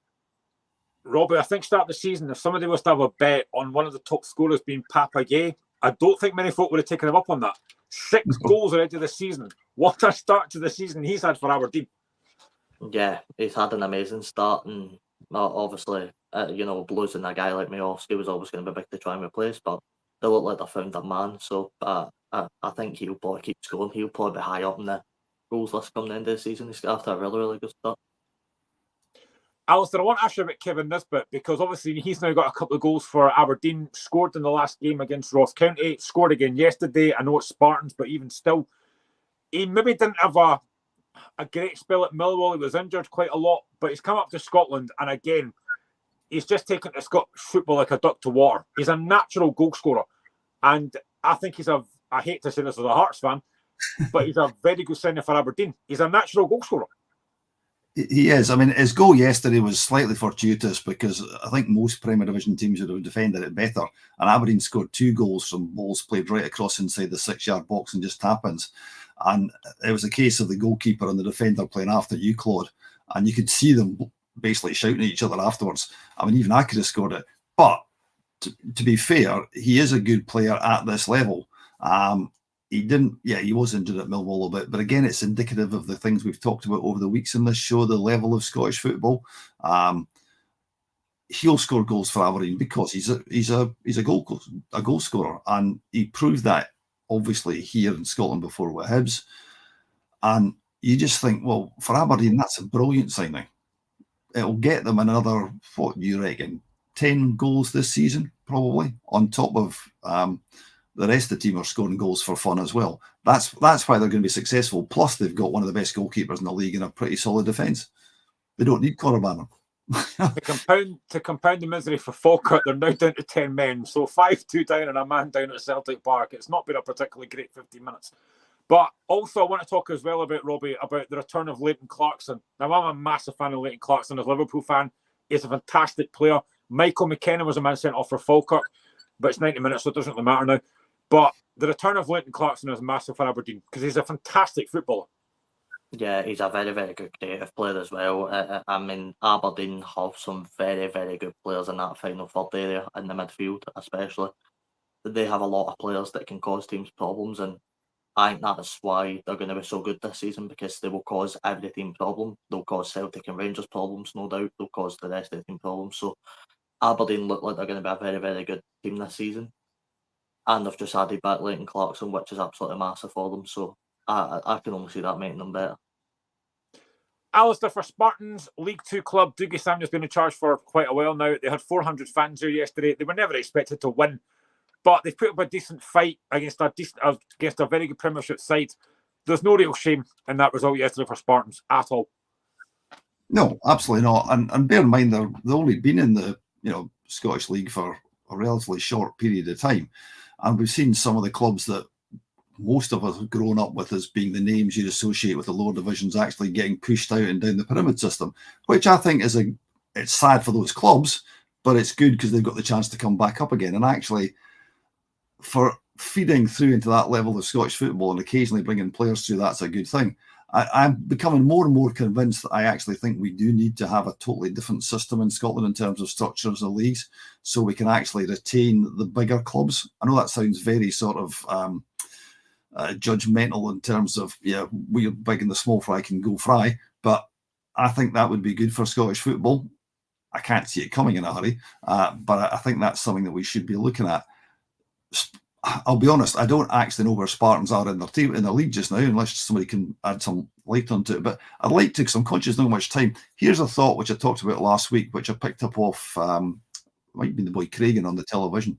Robbie, I think start of the season, if somebody was to have a bet on one of the top scorers being Papa Gay, I don't think many folk would have taken him up on that. 6 goals already this season. What a start to the season he's had for Aberdeen. Yeah, he's had an amazing start, and obviously, losing a guy like Miovski was always going to be big to try and replace, but they look like they found a man. So I think he'll probably keep scoring. He'll probably be high up in the goals list coming the end of the season. He's after a really, really good start. Alistair, I want to ask you about Kevin Nisbet because obviously he's now got a couple of goals for Aberdeen, scored in the last game against Ross County, scored again yesterday. I know it's Spartans, but even still, he maybe didn't have a great spell at Millwall. He was injured quite a lot, but he's come up to Scotland, and again, he's just taken to Scottish football like a duck to water. He's a natural goal scorer, and I think I hate to say this as a Hearts fan, but he's a very good signing for Aberdeen. He's a natural goal scorer. He is. I mean, his goal yesterday was slightly fortuitous because I think most Premier Division teams would have defended it better. And Aberdeen scored 2 goals from balls played right across inside the 6-yard box and just tap-ins. And it was a case of the goalkeeper and the defender playing after you, Claude. And you could see them basically shouting at each other afterwards. I mean, even I could have scored it. But to be fair, he is a good player at this level. He was injured at Millwall a little bit, but again, it's indicative of the things we've talked about over the weeks in this show, the level of Scottish football. He'll score goals for Aberdeen because he's a goal scorer, and he proved that obviously here in Scotland before with Hibs. And you just think, well, for Aberdeen, that's a brilliant signing. It'll get them another, what do you reckon, 10 goals this season, probably, on top of the rest of the team are scoring goals for fun as well. That's why they're going to be successful. Plus, they've got one of the best goalkeepers in the league and a pretty solid defence. They don't need Conor Bannon. To compound the misery for Falkirk, they're now down to 10 men. So 5-2 down and a man down at Celtic Park. It's not been a particularly great 15 minutes. But also, I want to talk as well about, Robbie, about the return of Leighton Clarkson. Now, I'm a massive fan of Leighton Clarkson. As a Liverpool fan, he's a fantastic player. Michael McKenna was a man sent off for Falkirk, but it's 90 minutes, so it doesn't really matter now. But the return of Leighton Clarkson is massive for Aberdeen because he's a fantastic footballer. Yeah, he's a very, very good creative player as well. I mean, Aberdeen have some very, very good players in that final third area, in the midfield especially. They have a lot of players that can cause teams problems, and I think that's why they're going to be so good this season, because they will cause every team problem. They'll cause Celtic and Rangers problems, no doubt. They'll cause the rest of the team problems. So Aberdeen look like they're going to be a very, very good team this season. And they've just added back Leighton Clarkson, which is absolutely massive for them. So I can only see that making them better. Alistair, for Spartans, League Two club, Dougie Samuel's been in charge for quite a while now. They had 400 fans here yesterday. They were never expected to win, but they've put up a decent fight against a very good Premiership side. There's no real shame in that result yesterday for Spartans at all. No, absolutely not. And bear in mind, they've only been in the Scottish League for a relatively short period of time, and we've seen some of the clubs that most of us have grown up with as being the names you'd associate with the lower divisions actually getting pushed out and down the pyramid system, which I think it's sad for those clubs, but it's good because they've got the chance to come back up again. And actually, for feeding through into that level of Scottish football and occasionally bringing players through, that's a good thing. I'm becoming more and more convinced that I actually think we do need to have a totally different system in Scotland in terms of structures of leagues, so we can actually retain the bigger clubs. I know that sounds very sort of judgmental in terms of, we're big and the small fry can go fry, but I think that would be good for Scottish football. I can't see it coming in a hurry, but I think that's something that we should be looking at. I'll be honest, I don't actually know where Spartans are in their team, in the league just now, unless somebody can add some light onto it. But I'd like to, because I'm conscious of not much time. Here's a thought which I talked about last week, which I picked up off, might be the boy Cragen on the television.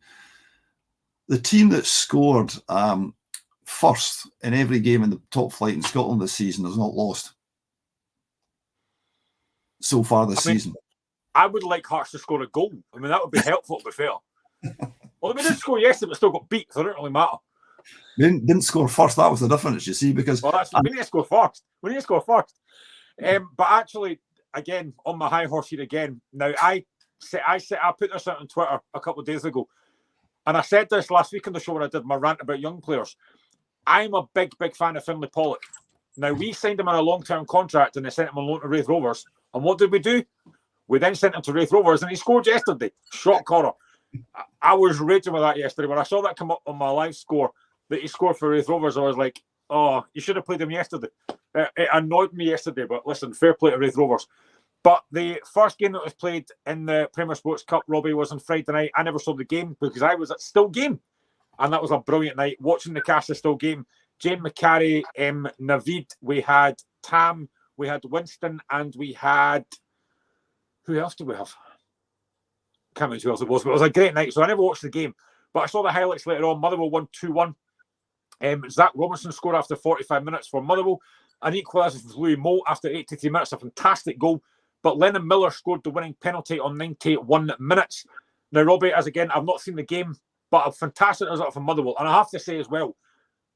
The team that scored first in every game in the top flight in Scotland this season has not lost so far this season. I would like Hearts to score a goal. I mean, that would be helpful, to be fair. Well, they didn't score yesterday, but still got beat, so it doesn't really matter. They didn't score first. That was the difference, you see, because we need to score first. But actually, again, on my high horse here again. Now, I put this out on Twitter a couple of days ago, and I said this last week on the show when I did my rant about young players. I'm a big fan of Finlay Pollock. Now, we signed him on a long-term contract, and they sent him on loan to Raith Rovers. And what did we do? We then sent him to Raith Rovers, and he scored yesterday. Shock horror. I was raging with that yesterday. When I saw that come up on my live score, that he scored for Raith Rovers, I was like, oh, you should have played him yesterday. It annoyed me yesterday, but listen, fair play to Raith Rovers. But the first game that was played in the Premier Sports Cup, Robbie, was on Friday night. I never saw the game because I was at Still Game. And that was a brilliant night. Watching the cast of Still Game, Jane McCarry, Navid, we had Tam, we had Winston, and we had... Who else did we have? Can't remember who else it was, but it was a great night. So I never watched the game, but I saw the highlights later on. Motherwell won 2-1. Zach Robinson scored after 45 minutes for Motherwell. An equaliser for Louis Moult after 83 minutes, a fantastic goal. But Lennon Miller scored the winning penalty on 91 minutes. Now, Robbie, as again, I've not seen the game, but a fantastic result from Motherwell. And I have to say as well,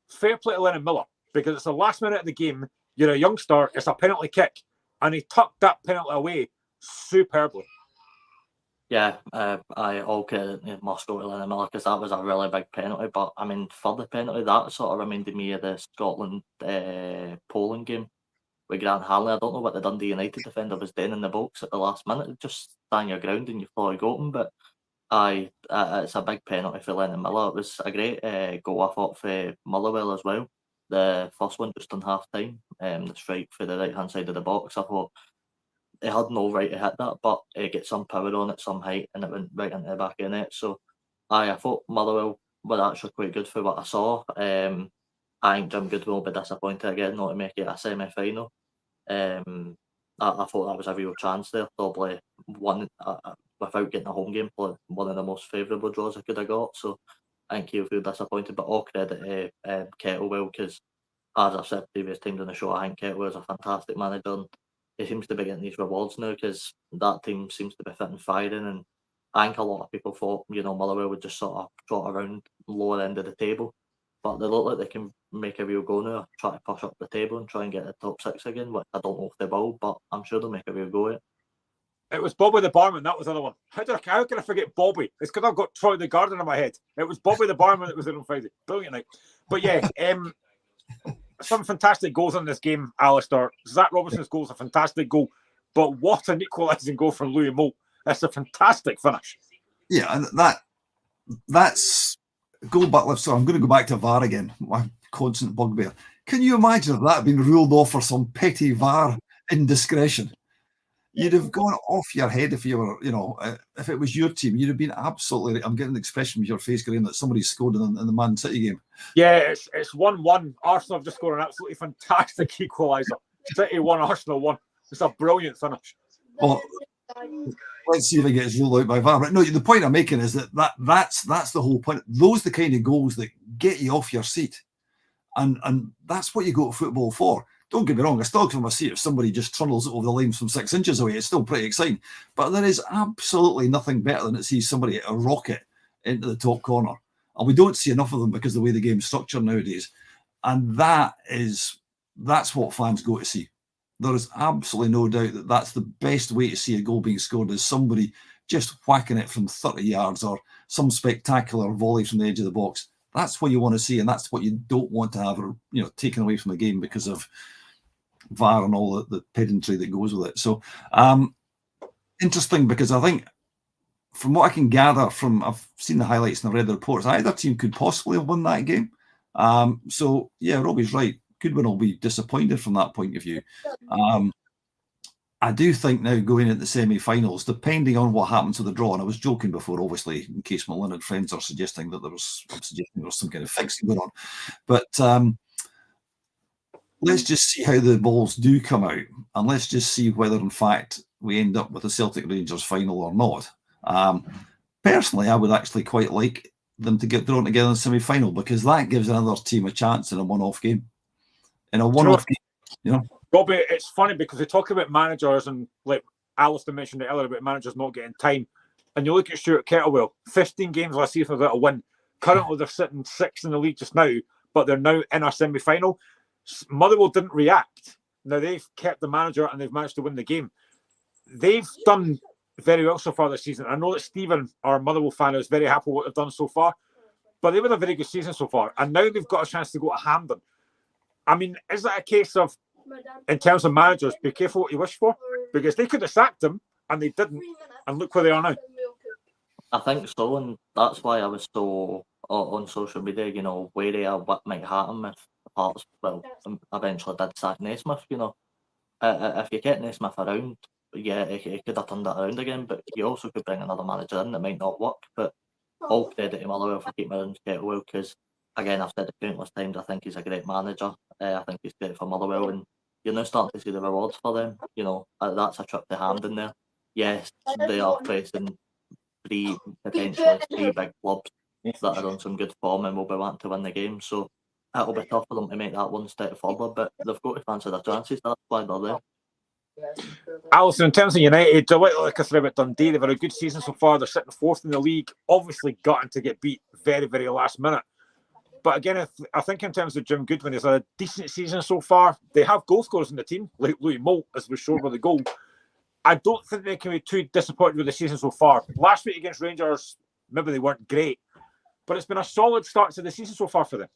fair play to Lennon Miller, because it's the last minute of the game. You're a youngster, it's a penalty kick, and he tucked that penalty away superbly. Yeah, I all credit must go to Lennon Miller, because that was a really big penalty. But I mean, for the penalty, that sort of reminded me of the Scotland Poland game with Grant Hanley. I don't know what the Dundee United defender was doing in the box at the last minute. Just stand your ground and you thought you got him. But it's a big penalty for Lennon Miller. It was a great goal, I thought, for Motherwell as well. The first one just on half time, the strike for the right hand side of the box. I thought he had no right to hit that, but he get some power on it, some height, and it went right into the back of the net. So I thought Motherwell were actually quite good for what I saw. I think Jim Goodwin will be disappointed again not to make it a semi-final. I thought that was a real chance there. Probably one without getting a home game, one of the most favourable draws I could have got. So I think he'll feel disappointed, but all credit to Kettlewell, because as I've said previous times on the show, I think Kettlewell is a fantastic manager, and he seems to be getting these rewards now, because that team seems to be fit and firing. And I think a lot of people thought, Motherwell would just sort of trot around lower end of the table, but they look like they can make a real go now, try to push up the table and try and get the top six again. Which I don't know if they will, but I'm sure they'll make a real go at it. It was Bobby the Barman, that was the other one. How can I forget Bobby? It's because I've got Troy the Garden in my head. It was Bobby the Barman that was there on Friday. Brilliant night. But yeah, some fantastic goals in this game, Alistair. Zach Robinson's goal is a fantastic goal, but what an equalising goal from Louis Moult. That's a fantastic finish. Yeah, and that's goal back left. So I'm going to go back to VAR again. constant bugbear. Can you imagine if that had been ruled off for some petty VAR indiscretion? You'd have gone off your head if you were, if it was your team. You'd have been absolutely. I'm getting the expression with your face, Graham, that somebody scored in the Man City game. Yeah, it's 1-1. Arsenal have just scored an absolutely fantastic equaliser. City 1, Arsenal 1. It's a brilliant finish. Well, let's see if it gets ruled out by VAR. But no, the point I'm making is that's the whole point. Those are the kind of goals that get you off your seat, and that's what you go to football for. Don't get me wrong, I still come from a seat if somebody just trundles it over the lines from 6 inches away. It's still pretty exciting. But there is absolutely nothing better than to see somebody hit a rocket into the top corner. And we don't see enough of them because of the way the game's structured nowadays. And that's what fans go to see. There is absolutely no doubt that that's the best way to see a goal being scored, is somebody just whacking it from 30 yards or some spectacular volley from the edge of the box. That's what you want to see, and that's what you don't want to have, taken away from the game because of VAR and all the pedantry that goes with it. So interesting, because I think from what I can gather from, I've seen the highlights and I've read the reports, either team could possibly have won that game. So yeah, Robbie's right. Goodwin will be disappointed from that point of view. I do think now going into the semi-finals, depending on what happens with the draw, and I was joking before, obviously, in case my learned friends are suggesting that there was some kind of fixing going on. But let's just see how the balls do come out, and let's just see whether, in fact, we end up with a Celtic Rangers final or not. Personally, I would actually quite like them to get thrown together in the semi-final, because that gives another team a chance in a one-off game. In a one-off game, Robbie, it's funny because they talk about managers, and like Alistair mentioned it earlier about managers not getting time. And you look at Stuart Kettlewell, 15 games last season without a win. Currently, they're sitting 6th in the league just now, but they're now in our semi-final. Motherwell didn't react. Now, they've kept the manager and they've managed to win the game. They've done very well so far this season. I know that Stephen, our Motherwell fan, is very happy with what they've done so far, but they've had a very good season so far. And now they've got a chance to go to Hampden. I mean, is that a case of, in terms of managers, be careful what you wish for? Because they could have sacked them and they didn't. And look where they are now. I think so, and that's why I was so on social media, wary of what might happen if Hearts, eventually did sack Naismith. If you get Naismith around, yeah, he could have turned that around again, but you also could bring another manager in that might not work. But all credit to Motherwell for keeping around Kettlewell, because, again, I've said it countless times, I think he's a great manager. I think he's great for Motherwell, and you're now starting to see the rewards for them. That's a trip to Hampden there. Yes, they are facing potentially three big clubs that are on some good form and will be wanting to win the game. So it'll be tough for them to make that one step further, but they've got to fancy their chances. That's why they're there. Alison, in terms of United, like I said about Dundee, they've had a good season so far. They're sitting 4th in the league, obviously gutting to get beat very, very last minute. But again, I think in terms of Jim Goodwin, he's had a decent season so far. They have goal scorers in the team, like Louis Moult, as was shown with the goal. I don't think they can be too disappointed with the season so far. Last week against Rangers, maybe they weren't great, but it's been a solid start to the season so far for them.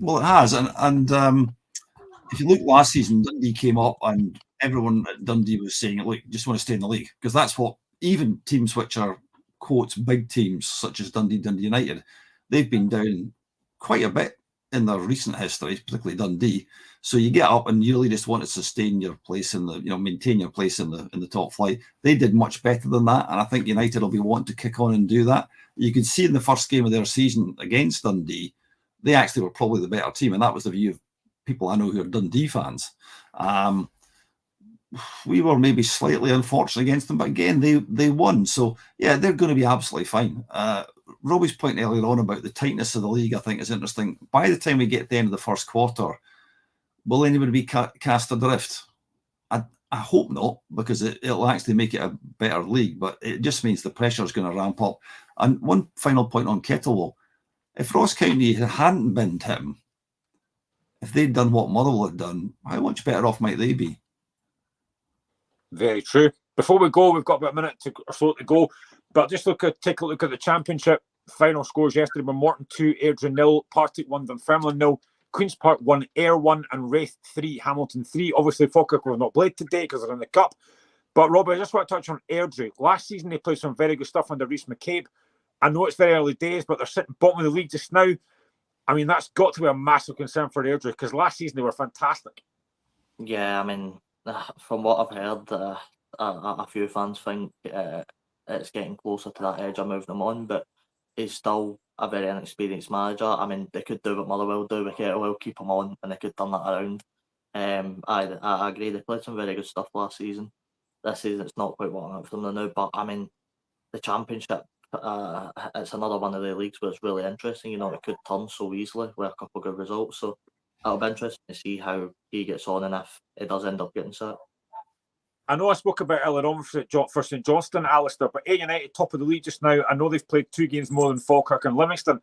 Well, it has. And if you look last season, Dundee came up and everyone at Dundee was saying, look, just want to stay in the league. Because that's what even teams which are, quotes, big teams, such as Dundee United, they've been down quite a bit in their recent history, particularly Dundee. So you get up and you really just want to sustain your place in the, maintain your place in the top flight. They did much better than that, and I think United will be wanting to kick on and do that. You can see in the first game of their season against Dundee, they actually were probably the better team, and that was the view of people I know who are Dundee fans. We were maybe slightly unfortunate against them, but again, they won. So yeah, they're going to be absolutely fine. Robbie's point earlier on about the tightness of the league, I think, is interesting. By the time we get to the end of the first quarter, will anybody be cast adrift? I hope not, because it'll actually make it a better league, but it just means the pressure is going to ramp up. And one final point on Kettlewell. If Ross County hadn't binned him, if they'd done what Motherwell had done, how much better off might they be? Very true. Before we go, we've got about a minute or so to go, but just take a look at the Championship. Final scores yesterday were Morton 2, Airdrie 0, Partick 1, Dunfermline 0, Queen's Park 1, Ayr 1, and Wraith 3, Hamilton 3. Obviously, Falkirk will not played today because they're in the Cup. But, Robbie, I just want to touch on Airdrie. Last season, they played some very good stuff under Rhys McCabe. I know it's very early days, but they're sitting bottom of the league just now. I mean, that's got to be a massive concern for Airdrie because last season they were fantastic. Yeah, I mean, from what I've heard, a few fans think it's getting closer to that edge of moving him on, but he's still a very inexperienced manager. I mean, they could do what Motherwell do with Kettlewell, keep him on, and they could turn that around. I agree, they played some very good stuff last season. This season it's not quite working out for them now, but I mean, the Championship, it's another one of the leagues where it's really interesting. You know, it could turn so easily with a couple of good results. So it'll be interesting to see how he gets on and if it does end up getting set. I know I spoke about earlier on for St Johnstone, Alistair, but Ayr United top of the league just now. I know they've played 2 games more than Falkirk and Livingston,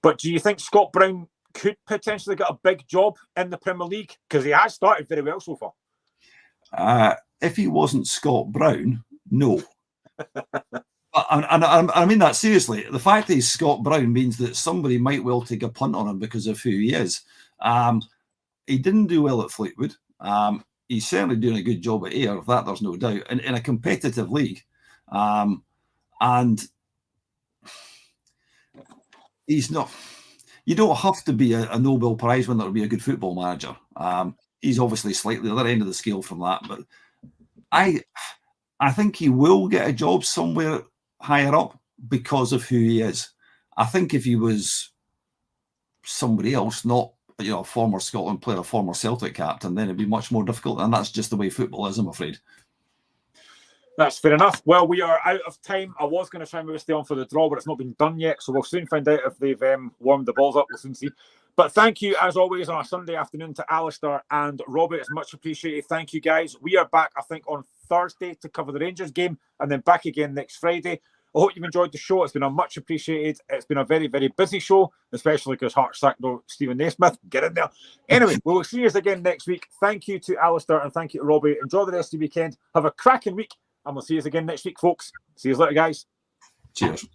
but do you think Scott Brown could potentially get a big job in the Premier League? Because he has started very well so far. If he wasn't Scott Brown, no. I mean that seriously. The fact that he's Scott Brown means that somebody might well take a punt on him because of who he is. He didn't do well at Fleetwood. He's certainly doing a good job at Ayr, of that there's no doubt, in a competitive league. And he's not... You don't have to be a Nobel Prize winner to be a good football manager. He's obviously slightly the other end of the scale from that, but I think he will get a job somewhere higher up because of who he is. I think if he was somebody else, not a former Scotland player, a former Celtic captain, then it'd be much more difficult. And that's just the way football is, I'm afraid. That's fair enough. Well, we are out of time. I was going to try and maybe stay on for the draw, but it's not been done yet. So we'll soon find out if they've warmed the balls up. We'll soon see. But thank you, as always, on a Sunday afternoon to Alistair and Robbie. It's much appreciated. Thank you, guys. We are back, I think, on Thursday to cover the Rangers game and then back again next Friday. I hope you've enjoyed the show. It's been a much appreciated. It's been a very, very busy show, especially because Hearts sacked Stephen Naismith. Get in there. Anyway, we will see you again next week. Thank you to Alistair and thank you to Robbie. Enjoy the rest of the weekend. Have a cracking week. And we'll see you again next week, folks. See you later, guys. Cheers.